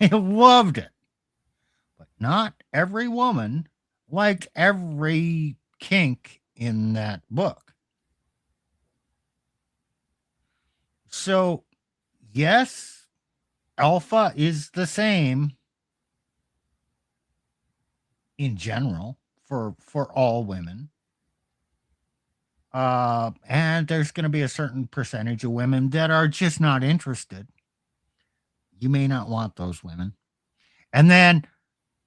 They loved it. But not every woman liked every kink in that book. So, yes, alpha is the same in general for all women. And there's going to be a certain percentage of women that are just not interested. You may not want those women. And then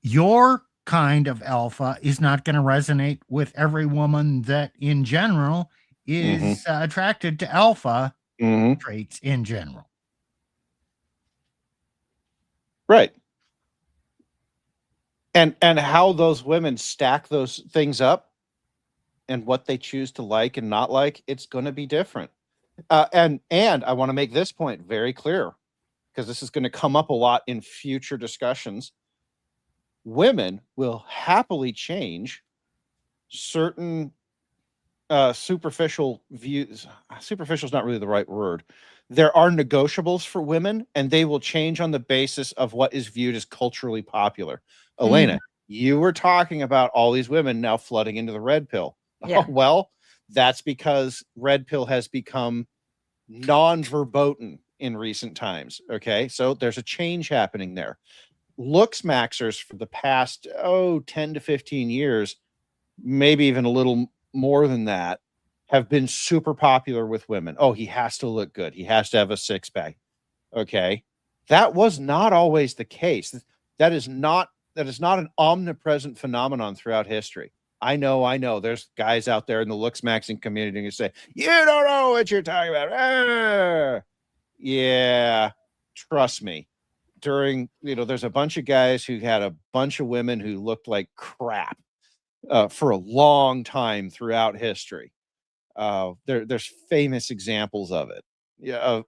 your kind of alpha is not going to resonate with every woman that in general is attracted to alpha traits in general. Right. And how those women stack those things up and what they choose to like and not like, it's going to be different. And I want to make this point very clear, because this is going to come up a lot in future discussions. Women will happily change certain superficial views. Superficial is not really the right word. There are negotiables for women, and they will change on the basis of what is viewed as culturally popular. Elena, you were talking about all these women now flooding into the red pill. Yeah. Oh, well, that's because red pill has become non-verboten in recent times. Okay, so there's a change happening there. Looks maxers for the past 10 to 15 years, maybe even a little more than that, have been super popular with women. Oh, he has to look good. He has to have a six-pack. Okay. That was not always the case. That is not an omnipresent phenomenon throughout history. I know. There's guys out there in the looks maxing community who say, you don't know what you're talking about. Yeah, trust me. There's a bunch of guys who had a bunch of women who looked like crap for a long time throughout history. There's famous examples of it. Yeah.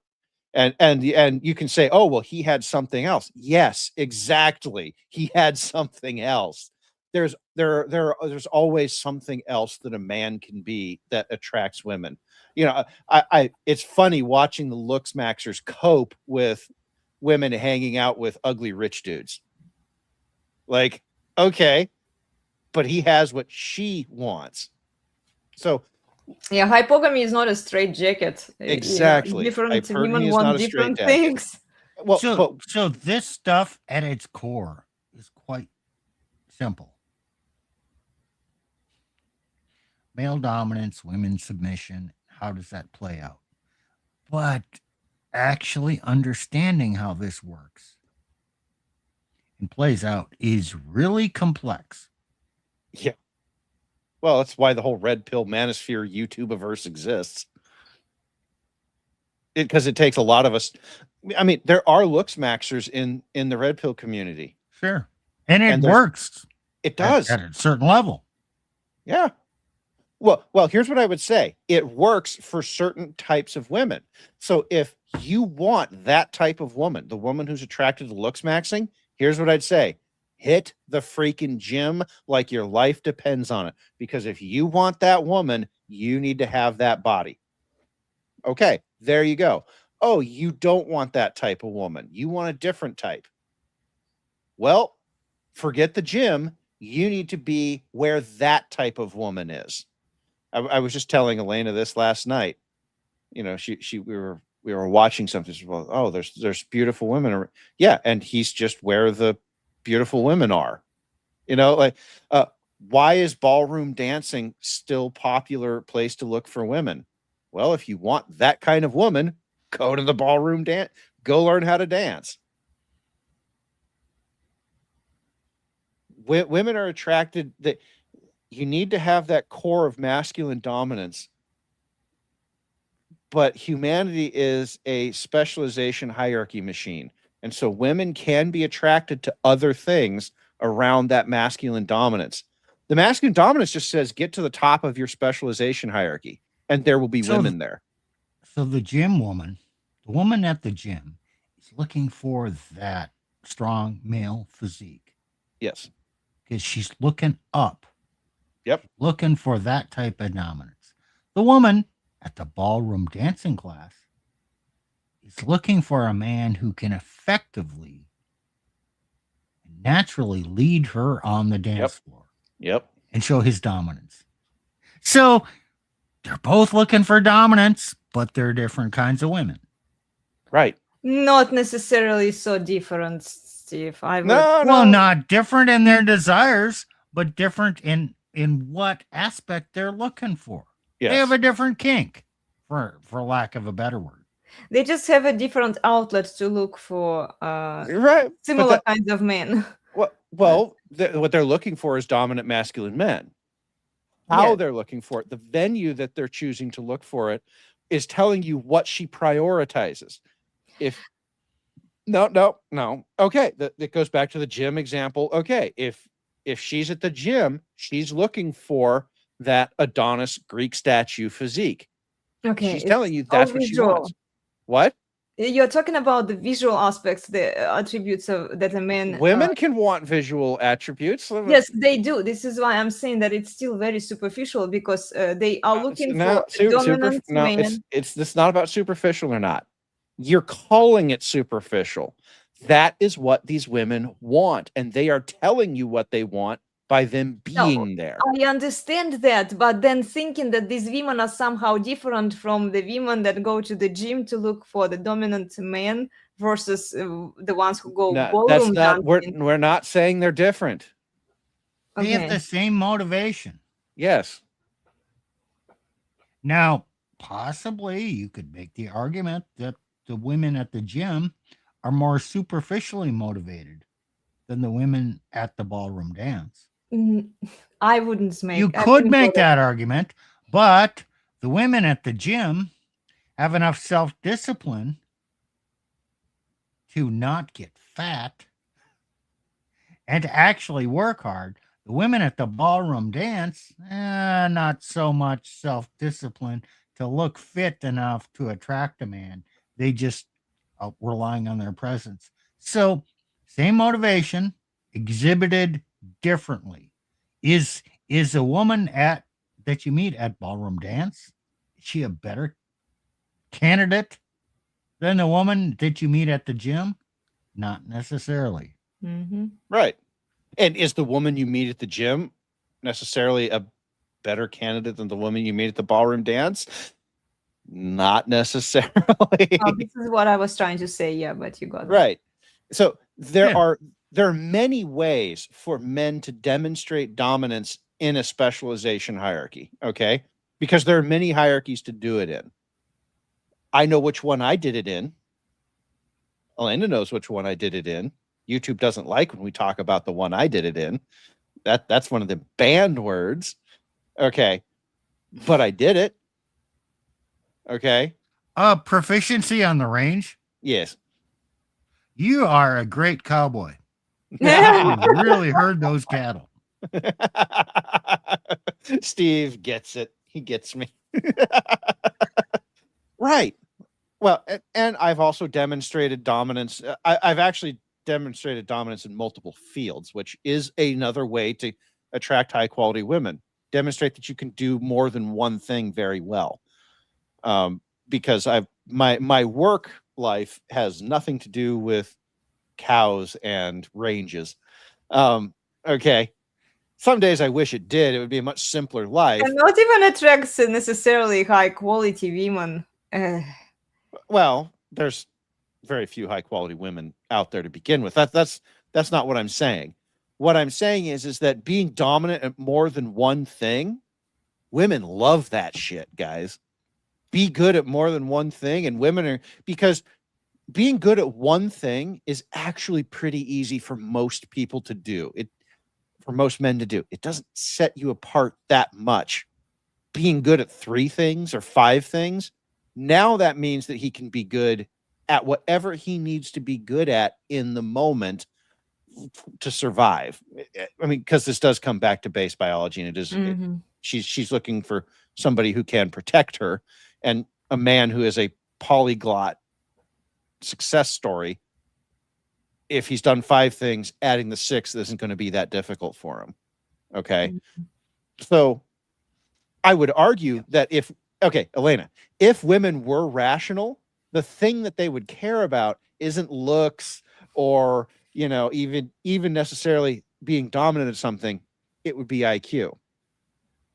And you can say, oh, well, he had something else. Yes, exactly. He had something else. There's always something else that a man can be that attracts women. It's funny watching the looks maxers cope with women hanging out with ugly rich dudes. Like, okay, but he has what she wants. So yeah, hypogamy is not a straight jacket. Exactly. Different Hypergamy women is want not a straight different jacket. things. Well, so this stuff at its core is quite simple. Male dominance, women submission. How does that play out? But actually understanding how this works and plays out is really complex. yeah. Well, that's why the whole red pill manosphere YouTubeverse exists. Because it takes a lot of us. I mean, there are looks maxers in the red pill community. Sure. And it works. It does. At a certain level. Yeah. Well, here's what I would say. It works for certain types of women. So if you want that type of woman, the woman who's attracted to looks maxing, here's what I'd say. Hit the freaking gym like your life depends on it. Because if you want that woman, you need to have that body. Okay, there you go. Oh, you don't want that type of woman. You want a different type. Well, forget the gym. You need to be where that type of woman is. I was just telling Elena this last night. we were watching something. Well, oh, there's beautiful women. Yeah, and he's just where the beautiful women are. Why is ballroom dancing still popular place to look for women? Well, if you want that kind of woman, go to the ballroom dance. Go learn how to dance. Women are attracted. That you need to have that core of masculine dominance. But humanity is a specialization hierarchy machine. And so women can be attracted to other things around that masculine dominance. The masculine dominance just says, get to the top of your specialization hierarchy, and there will be women there. So the gym woman, the woman at the gym, is looking for that strong male physique. Yes. Because she's looking up. Yep. Looking for that type of dominance. The woman at the ballroom dancing class is looking for a man who can effectively and naturally lead her on the dance floor. Yep. And show his dominance. So they're both looking for dominance, but they're different kinds of women. Right. Not necessarily so different, Steve. Well, not different in their desires, but different in what aspect they're looking for. Yes. They have a different kink, for lack of a better word. They just have a different outlet to look for right. similar kinds of men. Well, what they're looking for is dominant masculine men. How they're looking for it, the venue that they're choosing to look for it, is telling you what she prioritizes. No. Okay, that goes back to the gym example. Okay, if she's at the gym, she's looking for that Adonis Greek statue physique. Okay, she's telling you that's what she wants. What? You're talking about the visual aspects, the attributes that a man... Women can want visual attributes. Yes, they do. This is why I'm saying that it's still very superficial, because they are looking for dominant men. It's not about superficial or not. You're calling it superficial. That is what these women want, and they are telling you what they want by them being there. I understand that, but then thinking that these women are somehow different from the women that go to the gym to look for the dominant man versus the ones who go ballroom dancing. We're not saying they're different. They have the same motivation. Yes. Now, possibly you could make the argument that the women at the gym are more superficially motivated than the women at the ballroom dance. I wouldn't make. You could make that argument, but the women at the gym have enough self-discipline to not get fat and to actually work hard. The women at the ballroom dance, not so much self-discipline to look fit enough to attract a man. They just are relying on their presence. So, same motivation, exhibited differently. Is a woman that you meet at ballroom dance, is she a better candidate than the woman that you meet at the gym? Not necessarily. Mm-hmm. Right. And is the woman you meet at the gym necessarily a better candidate than the woman you meet at the ballroom dance? Not necessarily. This is what I was trying to say. Yeah, but you got it. Right. So there are many ways for men to demonstrate dominance in a specialization hierarchy. Okay. Because there are many hierarchies to do it in. I know which one I did it in. Elena knows which one I did it in. YouTube doesn't like when we talk about the one I did it in. That's one of the banned words. Okay. But I did it. Okay. Proficiency on the range? Yes. You are a great cowboy. You really herd those cattle. Steve gets it. He gets me. Right. Well, and I've also demonstrated dominance. I've actually demonstrated dominance in multiple fields, which is another way to attract high quality women. Demonstrate that you can do more than one thing very well. Because my work life has nothing to do with cows and ranges. Okay. Some days I wish it did. It would be a much simpler life. And not even attracts necessarily high quality women. Well, there's very few high quality women out there to begin with. That's not what I'm saying. What I'm saying is that being dominant at more than one thing, women love that shit, guys. Be good at more than one thing, and women are, because being good at one thing is actually pretty easy for most people to do. For most men to do. It doesn't set you apart that much. Being good at 3 things or 5 things, now that means that he can be good at whatever he needs to be good at in the moment to survive. I mean, because this does come back to base biology, and it is she's looking for somebody who can protect her, and a man who is a polyglot success story. If he's done 5 things, adding the 6th isn't going to be that difficult for him. Okay. So I would argue that Elena, if women were rational, the thing that they would care about isn't looks or, even necessarily being dominant at something. It would be IQ.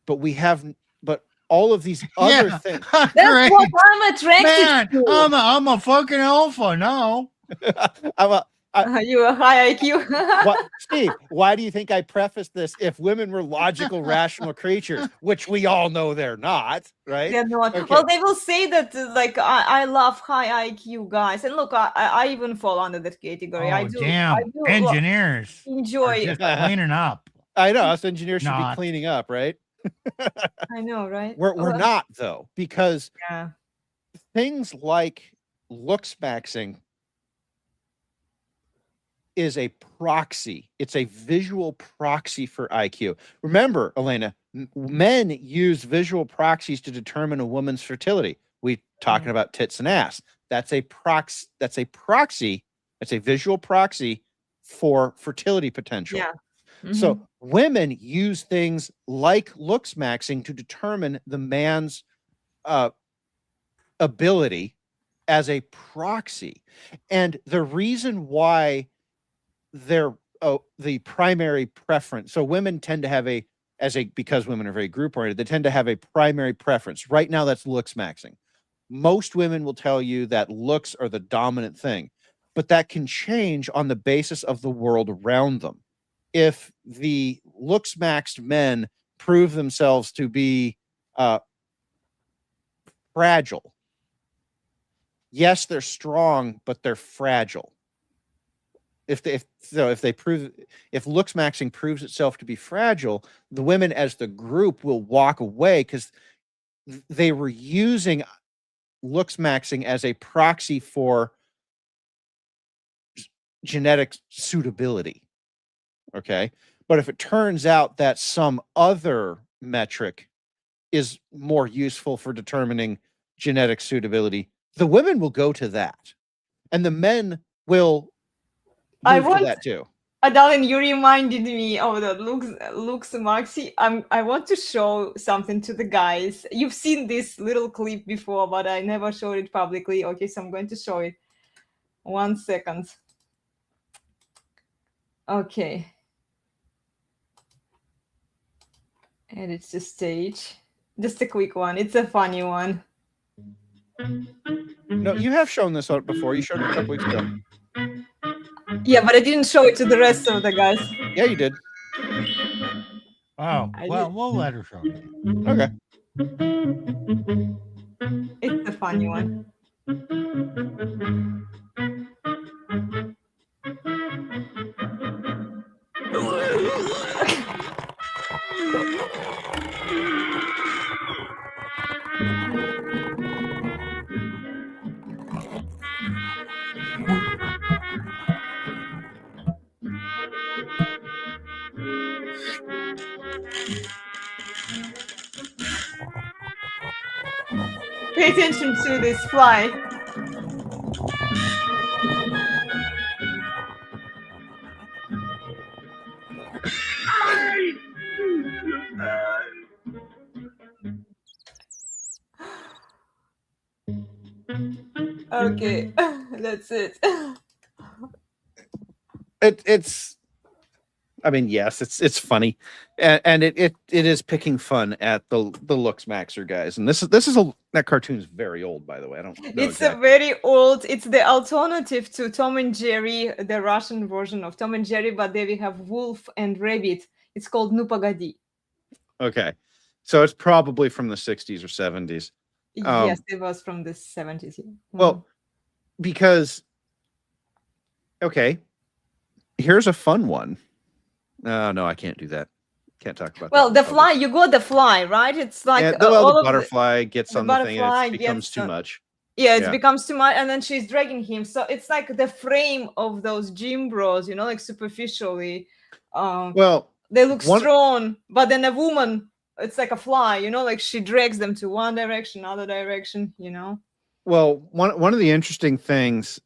But all of these other things. That's what I'm attracted Man, to. I'm a fucking alpha now. You a high IQ. Steve, why do you think I prefaced this? If women were logical, rational creatures, which we all know they're not, right? They're not. Okay. Well, they will say that, I love high IQ guys, and look, I even fall under that category. I do. Engineers enjoy just cleaning up. I know us engineers should be cleaning up, right? I know, right? We're not, though, because yeah. things like looks maxing is a proxy. It's a visual proxy for IQ. Remember, Elena, men use visual proxies to determine a woman's fertility. We're talking about tits and ass. That's a proxy. That's a visual proxy for fertility potential. Yeah. So women use things like looks maxing to determine the man's ability as a proxy. And the reason why they're the primary preference. So women tend to have because women are very group oriented, they tend to have a primary preference. Right now, that's looks maxing. Most women will tell you that looks are the dominant thing, but that can change on the basis of the world around them. If the looks maxed men prove themselves to be fragile, yes, they're strong, but they're fragile. If looks maxing proves itself to be fragile, the women as the group will walk away because they were using looks maxing as a proxy for genetic suitability. Okay. But if it turns out that some other metric is more useful for determining genetic suitability, the women will go to that. And the men will move to that too. Darling, you reminded me of the looks maxi. I want to show something to the guys. You've seen this little clip before, but I never showed it publicly. Okay, so I'm going to show it. 1 second. Okay. And it's the stage. Just a quick one. It's a funny one. No, you have shown this out before. You showed it a couple weeks ago. Yeah, but I didn't show it to the rest of the guys. Yeah, you did. Oh, well, we'll let her show it. Okay. It's a funny one. Pay attention to this fly. Okay, that's it. It's I mean, yes, it's funny, and it is picking fun at the looks maxer guys. And that cartoon is very old, by the way. I don't know It's exactly. a very old. It's the alternative to Tom and Jerry, the Russian version of Tom and Jerry, but there we have wolf and rabbit. It's called Nu Pogodi. Okay, so it's probably from the 60s or 70s. Yes, it was from the 70s. Yeah. Well, because okay, here's a fun one. No, I can't do that. Can't talk about Well, that. the fly, you got the fly, right? It's like Yeah, all the of butterfly gets the on the thing and butterfly it becomes gets too on- much. yeah, it Yeah. becomes too much, and then she's dragging him. So it's like the frame of those gym bros, like superficially. Well, They look one- strong, but then a woman, it's like a fly, like she drags them to one direction, other direction, Well, one of the interesting things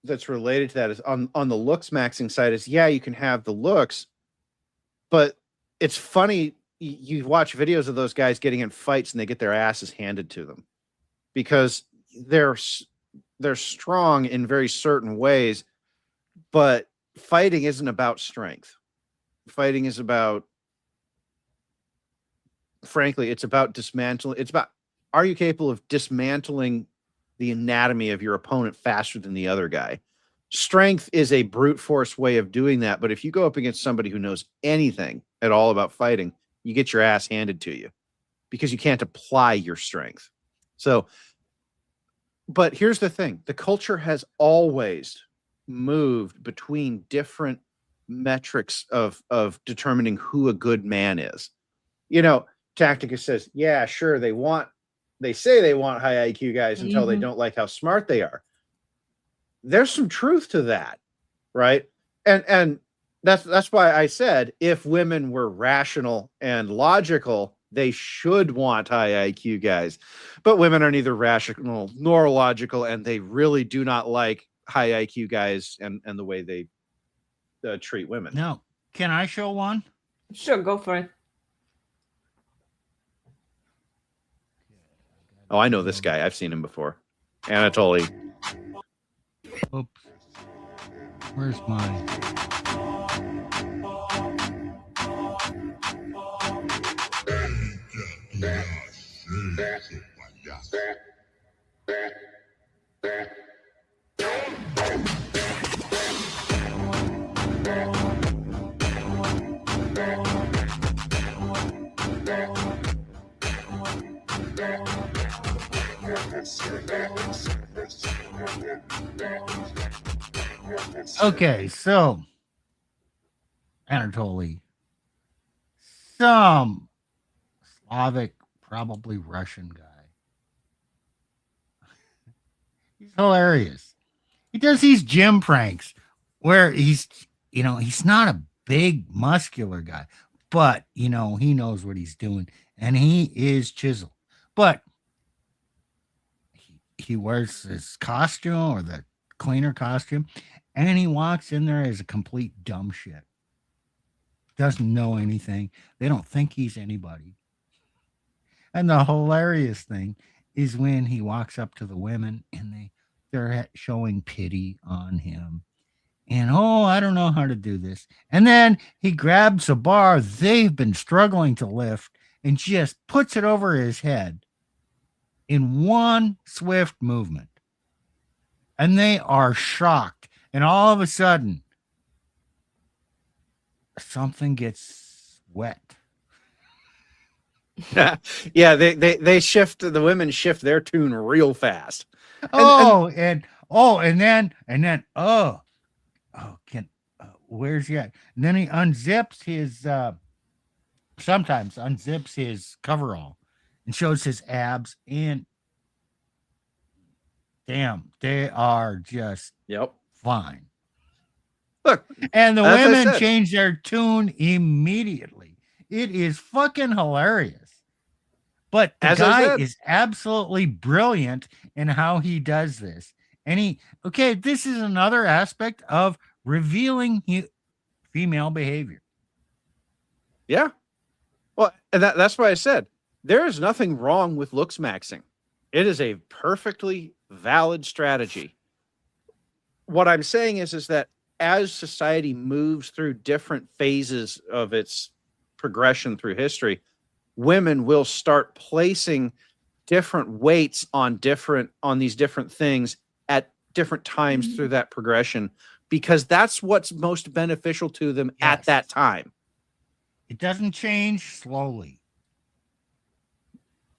that's related to that is on the looks maxing side is, yeah, you can have the looks, but it's funny. You watch videos of those guys getting in fights and they get their asses handed to them because they're strong in very certain ways, but fighting isn't about strength. Fighting is about, frankly, it's about dismantling. It's about, are you capable of dismantling the anatomy of your opponent faster than the other guy? Strength is a brute force way of doing that, but if you go up against somebody who knows anything at all about fighting, you get your ass handed to you because you can't apply your strength. So, but here's the thing. The culture has always moved between different metrics of determining who a good man is. Tactica says, yeah, sure, they say they want high IQ guys until they don't like how smart they are. There's some truth to that, right? And that's why I said if women were rational and logical, they should want high IQ guys. But women are neither rational nor logical, and they really do not like high IQ guys and the way they treat women. Now, can I show one? Sure, go for it. Oh, I know this guy. I've seen him before. Anatoly. Oops. Where's mine? Okay, so Anatoly, some Slavic, probably Russian guy. He's hilarious. He does these gym pranks where he's not a big muscular guy, but he knows what he's doing and he is chiseled. But he wears his costume or the cleaner costume, and he walks in there as a complete dumb shit. Doesn't know anything. They don't think he's anybody. And the hilarious thing is when he walks up to the women and they're showing pity on him. And, I don't know how to do this. And then he grabs a bar they've been struggling to lift and just puts it over his head in one swift movement. And they are shocked. And all of a sudden, something gets wet. Yeah, they shift. The women shift their tune real fast. Where's he at? And then he unzips his sometimes unzips his coverall and shows his abs, and damn, they are just fine. Look, and the women change their tune immediately. It is fucking hilarious. But the guy is absolutely brilliant in how he does this. And this is another aspect of revealing female behavior. Yeah. Well, and that's why I said there is nothing wrong with looks maxing. It is a perfectly valid strategy. What I'm saying is that as society moves through different phases of its progression through history, women will start placing different weights on these different things at different times through that progression, because that's what's most beneficial to them at Yes. that time. It doesn't change slowly.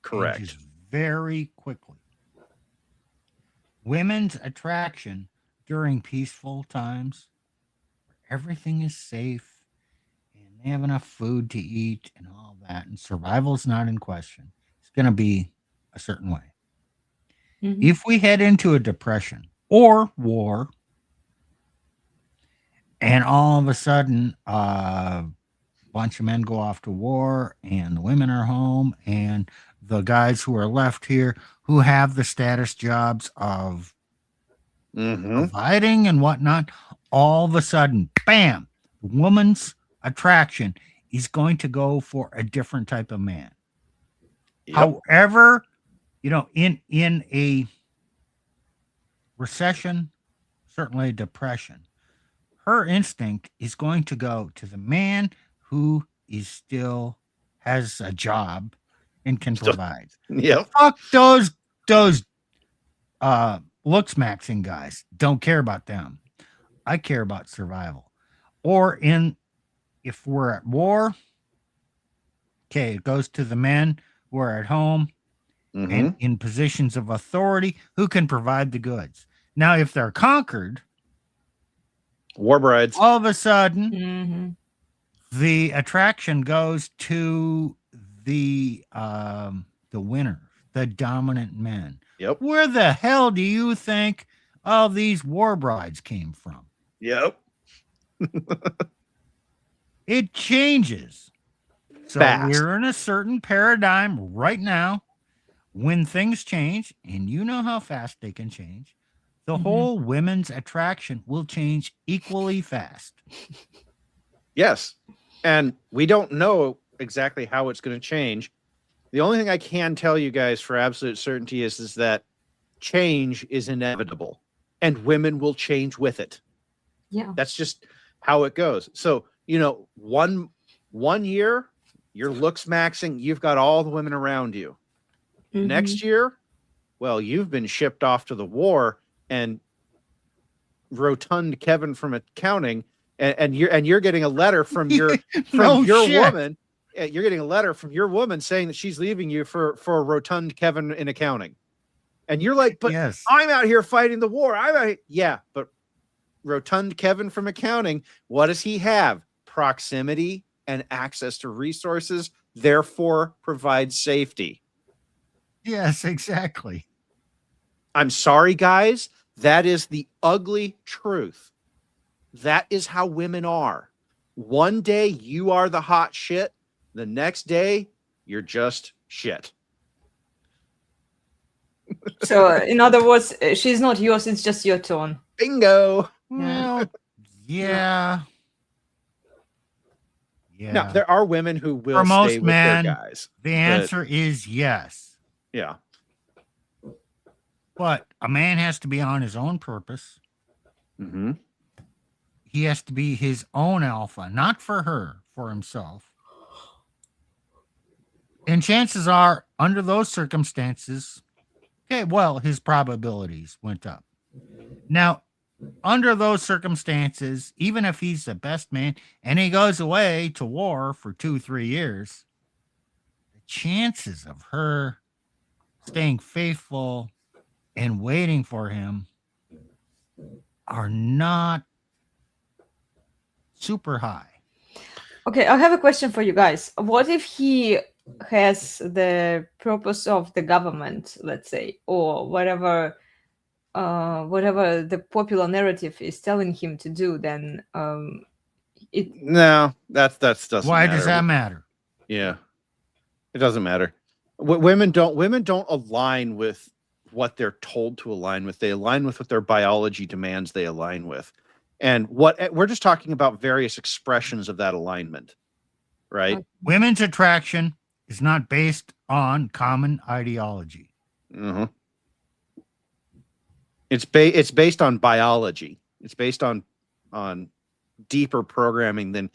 Correct. Changes very quickly. Women's attraction during peaceful times, where everything is safe and they have enough food to eat and all that, and survival's not in question, it's going to be a certain way. Mhm. If we head into a depression or war, and all of a sudden a bunch of men go off to war and the women are home, and the guys who are left here who have the status jobs of providing and whatnot, all of a sudden, bam, the woman's attraction is going to go for a different type of man. Yep. However, in a recession, certainly a depression, her instinct is going to go to the man who is still has a job and can provide. Yep. Fuck those looks maxing guys. Don't care about them. I care about survival. Or if we're at war, okay, it goes to the men who are at home and in positions of authority who can provide the goods. Now, if they're conquered, War brides. all of a sudden, Mhm. the attraction goes to the winner, the dominant men. Yep. Where the hell do you think all these war brides came from? Yep. It changes. So Fast. we're in a certain paradigm right now. When things change, and you know how fast they can change, the whole women's attraction will change equally fast. Yes. And we don't know exactly how it's going to change. The only thing I can tell you guys for absolute certainty is that change is inevitable, and women will change with it. Yeah. That's just how it goes. So, one year, your looks maxing, you've got all the women around you. Mhm. Next year, well, you've been shipped off to the war, and rotund Kevin from accounting, and you're getting a letter from your No shit. woman. You're getting a letter from your woman saying that she's leaving you for a rotund Kevin in accounting, and you're like, but Yes. I'm out here fighting the war. Yeah, but rotund Kevin from accounting, what does he have? Proximity and access to resources, therefore provides safety. Yes, exactly. I'm sorry, guys. That is the ugly truth. That is how women are. One day you are the hot shit. The next day you're just shit. So, in other words, she's not yours. It's just your turn. Bingo. Well, yeah. Yeah. Now, there are women who will For most stay with men, their guys. the answer is yes. Yeah. But a man has to be on his own purpose. Mm-hmm. He has to be his own alpha, not for her, for himself. And chances are, under those circumstances, okay, well, his probabilities went up. Now, under those circumstances, even if he's the best man and he goes away to war for 2-3 years, the chances of her staying faithful and waiting for him are not super high. Okay, I have a question for you guys. What if he has the purpose of the government, let's say, or whatever the popular narrative is telling him to do? Then No, that doesn't Why matter. does that matter? Yeah. It doesn't matter. Women don't align with what they're told to align with. They align with what their biology demands they align with. And we're just talking about various expressions of that alignment, right? Women's attraction is not based on common ideology. Mm-hmm. It's based on biology. It's based on on deeper programming than,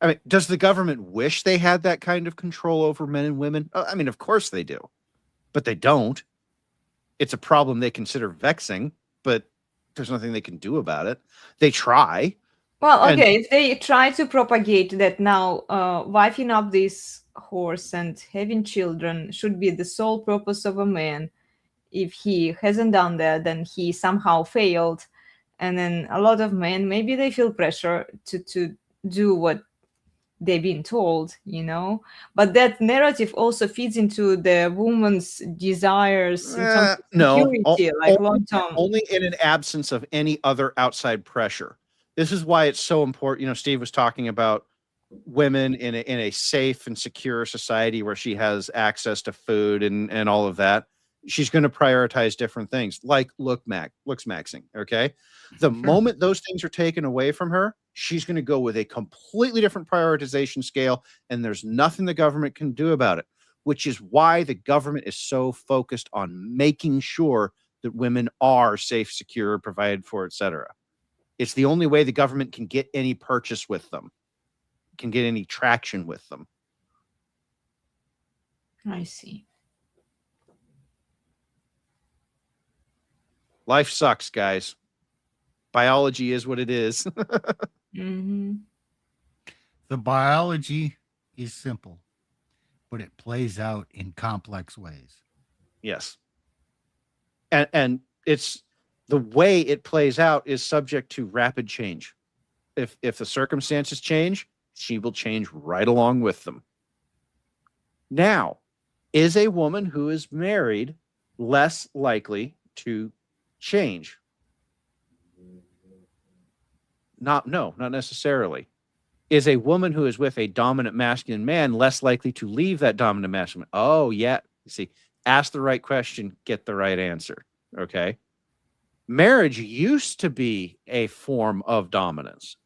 I mean, does the government wish they had that kind of control over men and women? I mean, of course they do, but they don't. It's a problem they consider vexing, but there's nothing they can do about it. They try. Well, And- okay, if they try to propagate that now, wifing up this horse and having children should be the sole purpose of a man. If he hasn't done that, then he somehow failed. And then a lot of men, maybe they feel pressure to do what they've been told, you know. But that narrative also feeds into the woman's desires in terms of no, security, like long term. only in an absence of any other outside pressure. This is why it's so important. You know, Steve was talking about women in a safe and secure society where she has access to food and all of that. She's going to prioritize different things like looks maxing. Okay. The moment those things are taken away from her, she's going to go with a completely different prioritization scale. And there's nothing the government can do about it, which is why the government is so focused on making sure that women are safe, secure, provided for, etc. It's the only way the government can get any purchase with them, can get any traction with them. I see. Life sucks, guys. Biology is what it is. Mm-hmm. The biology is simple, but it plays out in complex ways. Yes. And it's the way it plays out is subject to rapid change. If the circumstances change, she will change right along with them. Now, is a woman who is married less likely to change? Not necessarily. Is a woman who is with a dominant masculine man less likely to leave that dominant masculine? Oh, yeah. You see, ask the right question, get the right answer. Okay. Marriage used to be a form of dominance.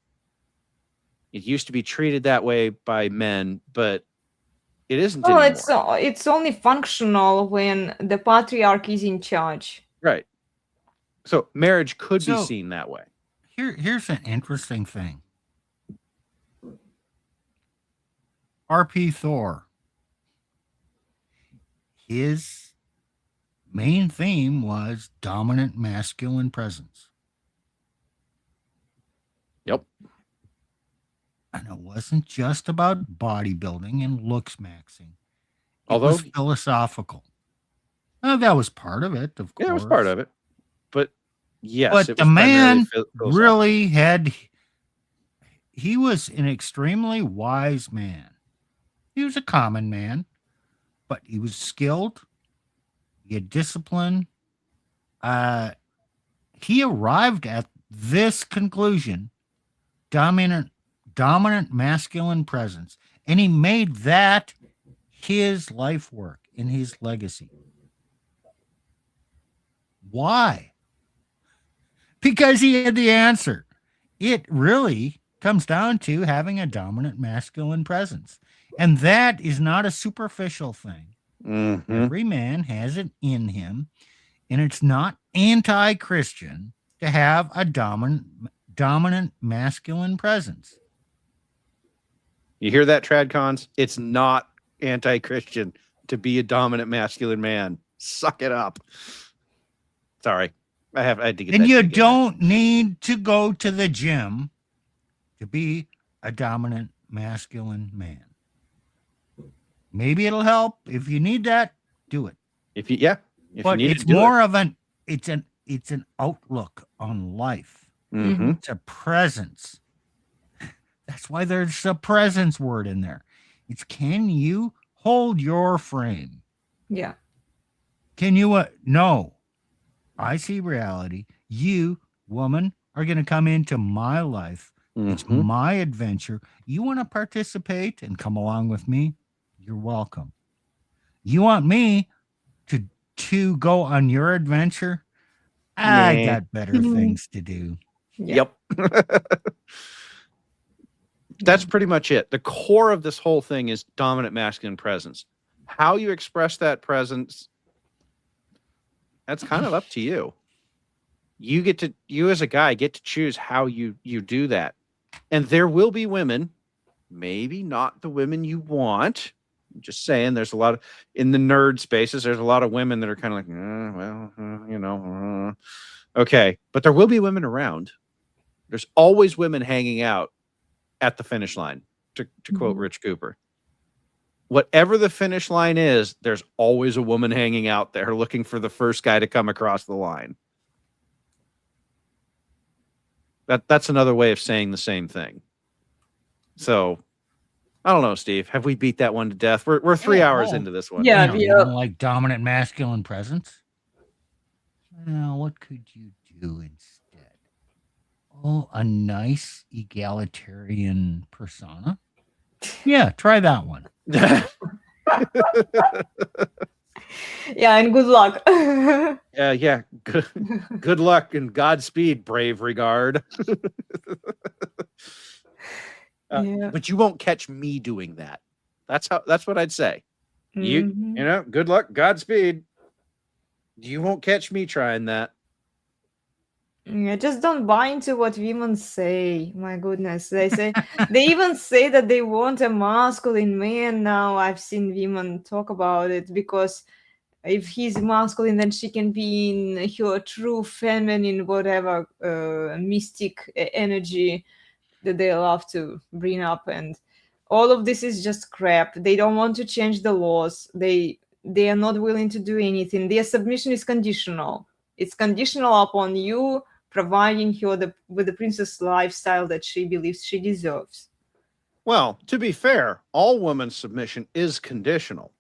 It used to be treated that way by men, but it isn't Well, anymore. it's only functional when the patriarch is in charge. Right. So marriage could be So- seen that way. Here's an interesting thing. R.P. Thor, his main theme was dominant masculine presence. Yep. And it wasn't just about bodybuilding and looks maxing. It Although- was philosophical. That was part of it, of course. Yeah, it was part of it. But yes, But it the was primarily man philosophical. really he was an extremely wise man. He was a common man, but he was skilled. He had discipline. He arrived at this conclusion, dominant masculine presence, and he made that his life work and his legacy. Why? Because he had the answer. It really comes down to having a dominant masculine presence. And that is not a superficial thing. Mhm. Every man has it in him, and it's not anti-Christian to have a dominant masculine presence. You hear that, Tradcons? It's not anti-Christian to be a dominant masculine man. Suck it up. Sorry. I had to get And that you dig in there. don't need to go to the gym to be a dominant masculine man. Maybe it'll help. If you need that, do it. If you But need it's to do more of an outlook on life. it. Mhm. It's a presence. That's why there's a presence word in there. It's can you hold your frame? Yeah. Can you no. I see reality. You, woman, are going to come into my life. It's Mhm. my adventure. You want to participate and come along with me? You're welcome. You want me to go on your adventure? I Nah. got better things to do. Yeah. Yep. That's pretty much it. The core of this whole thing is dominant masculine presence. How you express that presence, that's kind of up to you. you as a guy get to choose how you do that. And there will be women, maybe not the women you want. I'm just saying, there's a lot of, in the nerd spaces, there's a lot of women that are kind of like, okay. But there will be women around. There's always women hanging out at the finish line, to quote Rich Cooper. Whatever the finish line is, there's always a woman hanging out there looking for the first guy to come across the line. That's another way of saying the same thing. So, I don't know, Steve. Have we beat that one to death? We're 3 hours into this one. Yeah, You don't like dominant masculine presence? Well, what could you do instead? Oh, a nice egalitarian persona? Yeah, try that one. Yeah, and good luck. Yeah. Good luck and Godspeed, brave regard. Yeah. But you won't catch me doing that. That's what I'd say. You know, good luck, Godspeed. You won't catch me trying that. Yeah, just don't buy into what women say. My goodness. They say they even say that they want a masculine man now. I've seen women talk about it, because if he's masculine, then she can be in her true feminine, whatever, mystic energy that they love to bring up. And all of this is just crap. They don't want to change the laws. They are not willing to do anything. Their submission is conditional. It's conditional upon you providing her with the princess lifestyle that she believes she deserves. Well, to be fair, all women's submission is conditional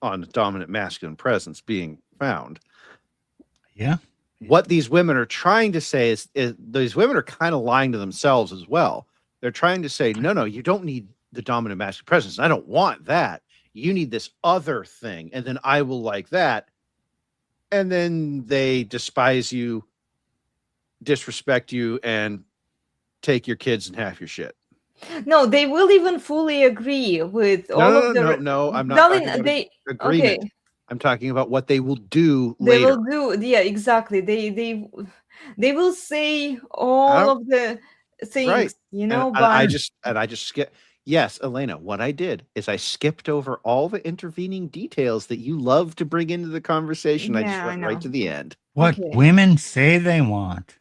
on dominant masculine presence being found. Yeah. What these women are trying to say is these women are kind of lying to themselves as well. They're trying to say, no, you don't need the dominant masculine presence. I don't want that. You need this other thing, and then I will like that. And then they despise you, disrespect you, and take your kids and half your shit. No, they will even fully agree with all of the... No, I'm not Darling, talking about they... agreement. Okay. I'm talking about what they will do They later. will do, yeah, exactly. They will say all of the things, right. you know, and but I just skip. Yes, Elena, what I did is I skipped over all the intervening details that you love to bring into the conversation. I just went right to the end. What women say they want,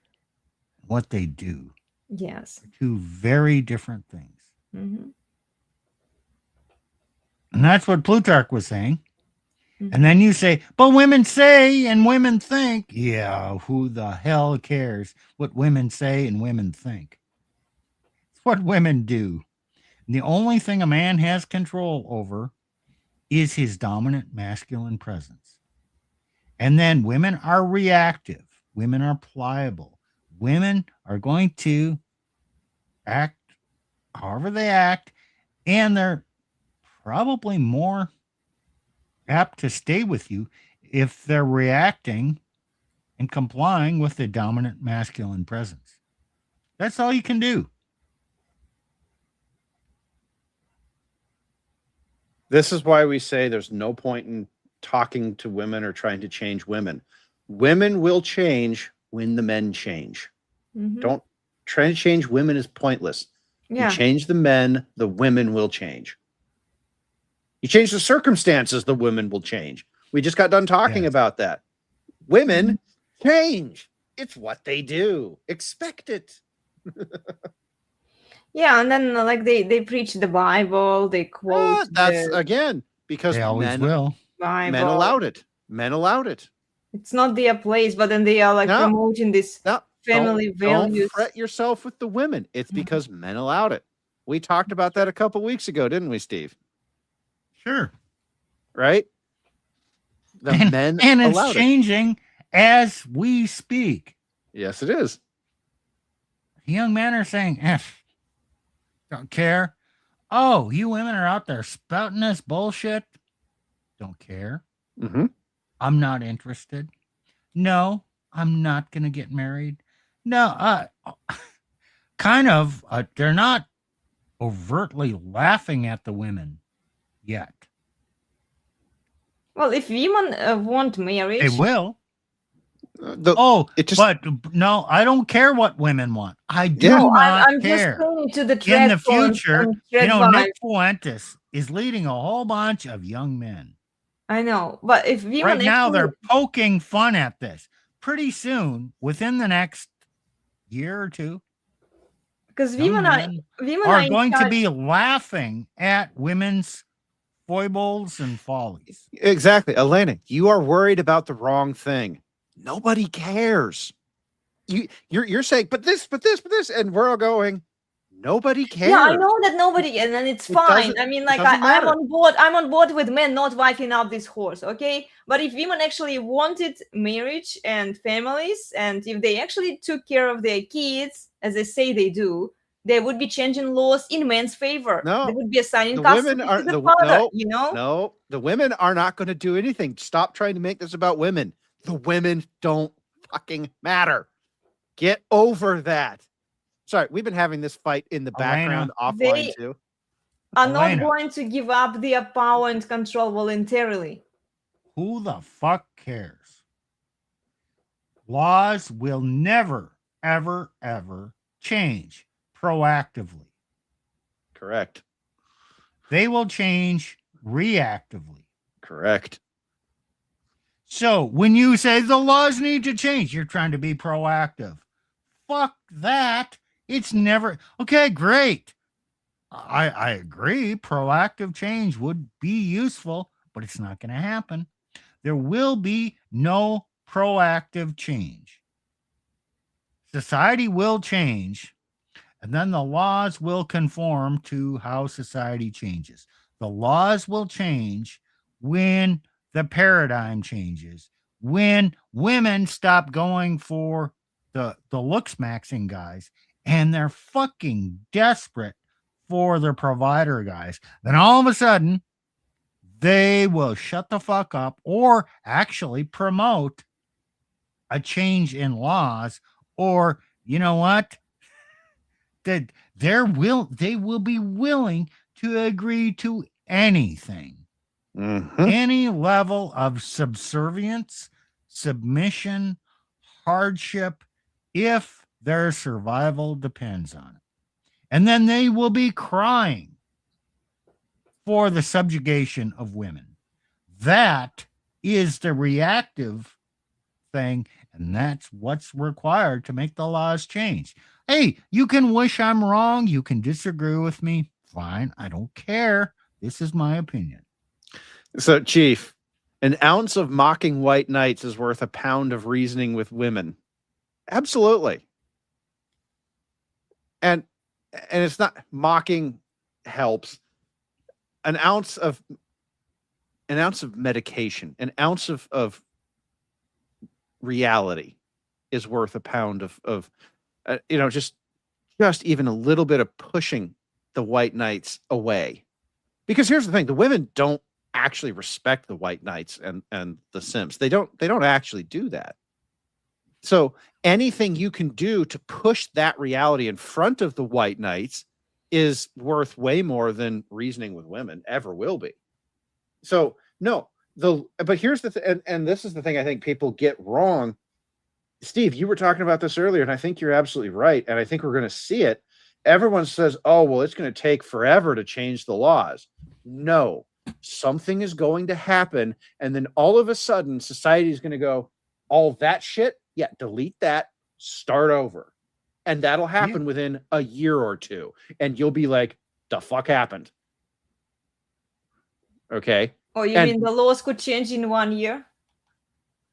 what they do. Yes. Two very different things. Mm-hmm. And that's what Plutarch was saying. Mm-hmm. And then you say, but women say and women think. Yeah, who the hell cares what women say and women think? It's what women do. And the only thing a man has control over is his dominant masculine presence. And then women are reactive. Women are pliable. Women are going to act however they act, and they're probably more apt to stay with you if they're reacting and complying with the dominant masculine presence. That's all you can do. This is why we say there's no point in talking to women or trying to change women. Women will change when the men change. Mm-hmm. Don't try to change women is pointless. Yeah. You change the men, the women will change. You change the circumstances, the women will change. We just got done talking about that. Women change. It's what they do. Expect it. Yeah, and then like they preach the Bible, they quote. That's again because they always will. Bible. Men allowed it. Men allowed it. It's not their place, but then they are like promoting this family values. Don't fret yourself with the women. It's because men allowed it. We talked about that a couple weeks ago, didn't we, Steve? Sure. Right? Men and it's changing as we speak. Yes, it is. Young men are saying, don't care. Oh, you women are out there spouting this bullshit. Don't care. Mm-hmm. I'm not interested. No, I'm not going to get married. No, kind of. They're not overtly laughing at the women yet. Well, if women want marriage, they will. But no, I don't care what women want. I do Yeah. not I'm just care. going to the In track the future, track Nick Fuentes is leading a whole bunch of young men. I know, but if women Right now, actually, they're poking fun at this. Pretty soon, within the next year or two, because young women men are are in going to charge. be laughing at women's foibles and follies. Exactly. Elena, you are worried about the wrong thing. Nobody cares. You're saying, but this, and we're all going, nobody cares. Yeah, I know that nobody, and then it's fine. I mean, like doesn't I'm matter. on board. I'm on board with men not wiping up this horse, okay? But if women actually wanted marriage and families, and if they actually took care of their kids, as they say they do, they would be changing laws in men's favor. No, They would be assigning the custody women are to the the father. no, You know? no, the women are not going to do anything. Stop trying to make this about women. The women don't fucking matter. Get over that. Sorry, we've been having this fight in the background offline They too. are not Elena. going to give up their power and control voluntarily. Who the fuck cares? Laws will never, ever, ever change proactively. Correct. They will change reactively. Correct. So when you say the laws need to change, you're trying to be proactive. Fuck that. It's never okay. Great. I agree. Proactive change would be useful, but it's not going to happen. There will be no proactive change. Society will change, and then the laws will conform to how society changes. The laws will change when the paradigm changes, when women stop going for the looks maxing guys and they're fucking desperate for their provider guys. Then all of a sudden, they will shut the fuck up or actually promote a change in laws, or you know what? That they will be willing to agree to anything. Mhm. Any level of subservience, submission, hardship, if their survival depends on it. And then they will be crying for the subjugation of women. That is the reactive thing, and that's what's required to make the laws change. Hey, you can wish I'm wrong. You can disagree with me. Fine. I don't care. This is my opinion. So, Chief, an ounce of mocking white knights is worth a pound of reasoning with women. Absolutely. And it's not mocking helps. An ounce of medication, an ounce of reality is worth a pound of just even a little bit of pushing the white knights away. Because here's the thing, the women don't actually respect the white knights and the simps. They don't actually do that. So anything you can do to push that reality in front of the white knights is worth way more than reasoning with women ever will be. So no, but here's the and this is the thing I think people get wrong. Steve, you were talking about this earlier, and I think you're absolutely right. And I think we're going to see it. Everyone says, oh, well, it's going to take forever to change the laws. No, something is going to happen. And then all of a sudden, society is going to go, all that shit, yeah, delete that, start over. And that'll happen within a year or two. And you'll be like, the fuck happened? Okay. Oh, you mean the laws could change in 1 year?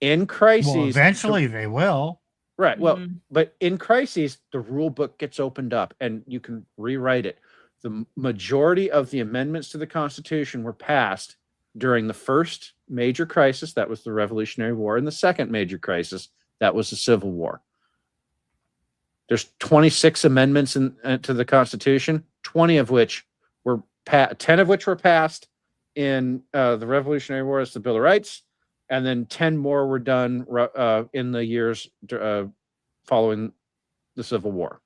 In crises, well, eventually they will. Right. Well, but in crises, the rule book gets opened up and you can rewrite it. The majority of the amendments to the Constitution were passed during the first major crisis, that was the Revolutionary War, and the second major crisis, that was the Civil War. There's 26 amendments to the Constitution, 10 of which were passed in the Revolutionary War as the Bill of Rights, and then 10 more were done in the years following the Civil War.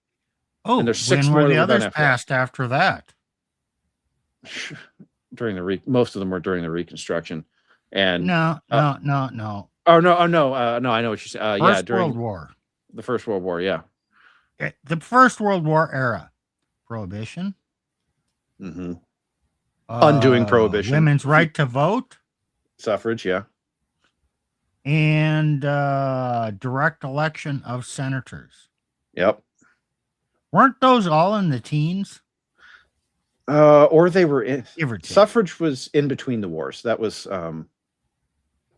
Oh, and there's 6 when more were the that were done others passed after that? During most of them were during the Reconstruction. And no. Oh no! I know what you're saying. Yeah, First during World War. the First World War. Yeah. The First World War era. Prohibition. Mm-hmm. Undoing prohibition. Women's right to vote. Suffrage. Yeah. And direct election of senators. Yep. Weren't those all in the teens? Or they were in. Give or take. Suffrage was in between the wars. That was done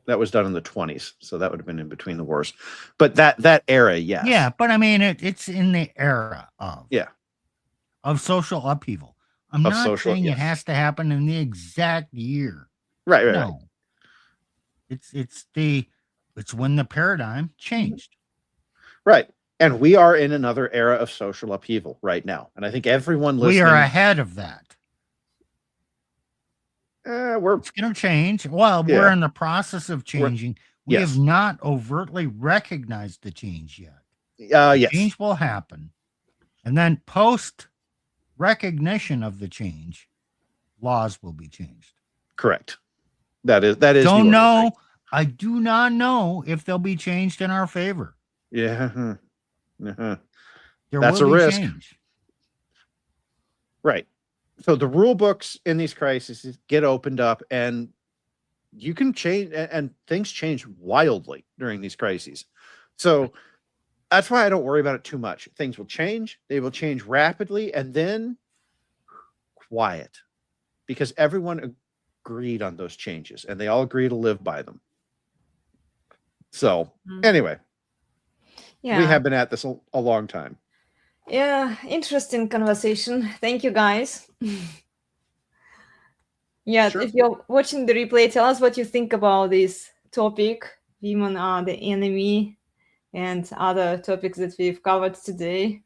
in the 1920s, so that would have been in between the wars. But that era, yes. Yeah, but I mean, it's in the era of social upheaval. I'm not saying it has to happen in the exact year. Right. No. It's when the paradigm changed. Right. And we are in another era of social upheaval right now. And I think everyone listening... We are ahead of that. It's going to change. Well, we're in the process of changing. We have not overtly recognized the change yet. Yes. Change will happen. And then post recognition of the change, laws will be changed. Correct. That is. Don't know. I do not know if they'll be changed in our favor. Yeah. Uh-huh. That's a risk. Change. Right. So the rule books in these crises get opened up, and you can change, and things change wildly during these crises. So that's why I don't worry about it too much. Things will change. They will change rapidly, and then quiet, because everyone agreed on those changes, and they all agree to live by them. So anyway, we have been at this a long time. Yeah, interesting conversation. Thank you, guys. Sure. If you're watching the replay, tell us what you think about this topic. Women are the enemy, and other topics that we've covered today.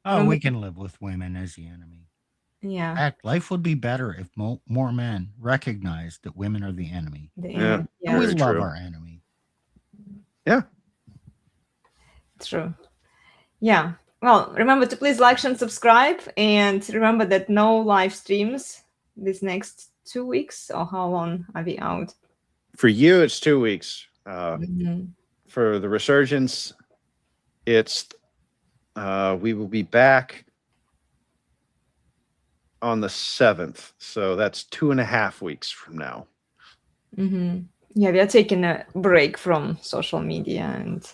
Oh, we can live with women as the enemy. Yeah. In fact, life would be better if more men recognized that women are the enemy. Yeah. We love our enemy. Yeah. True. Yeah. Well, remember to please like and subscribe, and remember that no live streams this next 2 weeks, or how long are we out? For you, it's 2 weeks. For the resurgence, it's we will be back on the 7th, so that's 2.5 weeks from now. Yeah, we are taking a break from social media and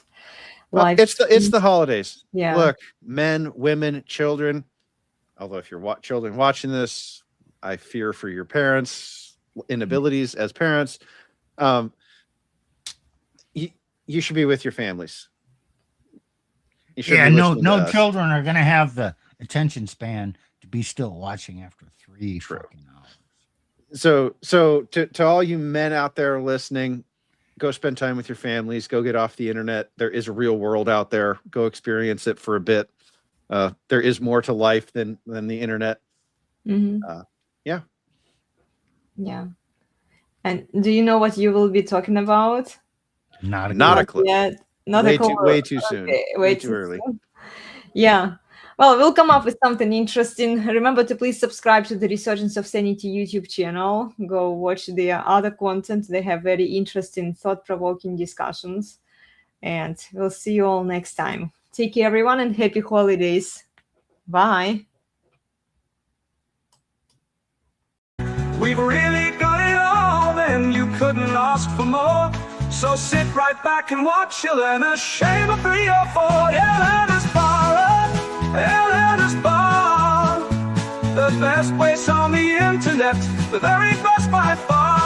live. It's the holidays. Yeah. Look, men, women, children. Although if you're children watching this, I fear for your parents' inabilities as parents. You should be with your families. No children are going to have the attention span to be still watching after 3 fucking hours. So to all you men out there listening, go spend time with your families. Go get off the internet. There is a real world out there. Go experience it for a bit. There is more to life than the internet. Yeah. And do you know what you will be talking about? Not a clue. Yet. Way too soon. Okay, way too early. Soon. Yeah. Well, we'll come up with something interesting. Remember to please subscribe to the Resurgence of Sanity YouTube channel. Go watch their other content. They have very interesting, thought-provoking discussions. And we'll see you all next time. Take care, everyone, and happy holidays. Bye. We've really got it all, and you couldn't ask for more. So sit right back and watch. You'll learn a shame of 3 or 4. Elena's Bar, Elena's Bar, the best place on the internet, the very best by far.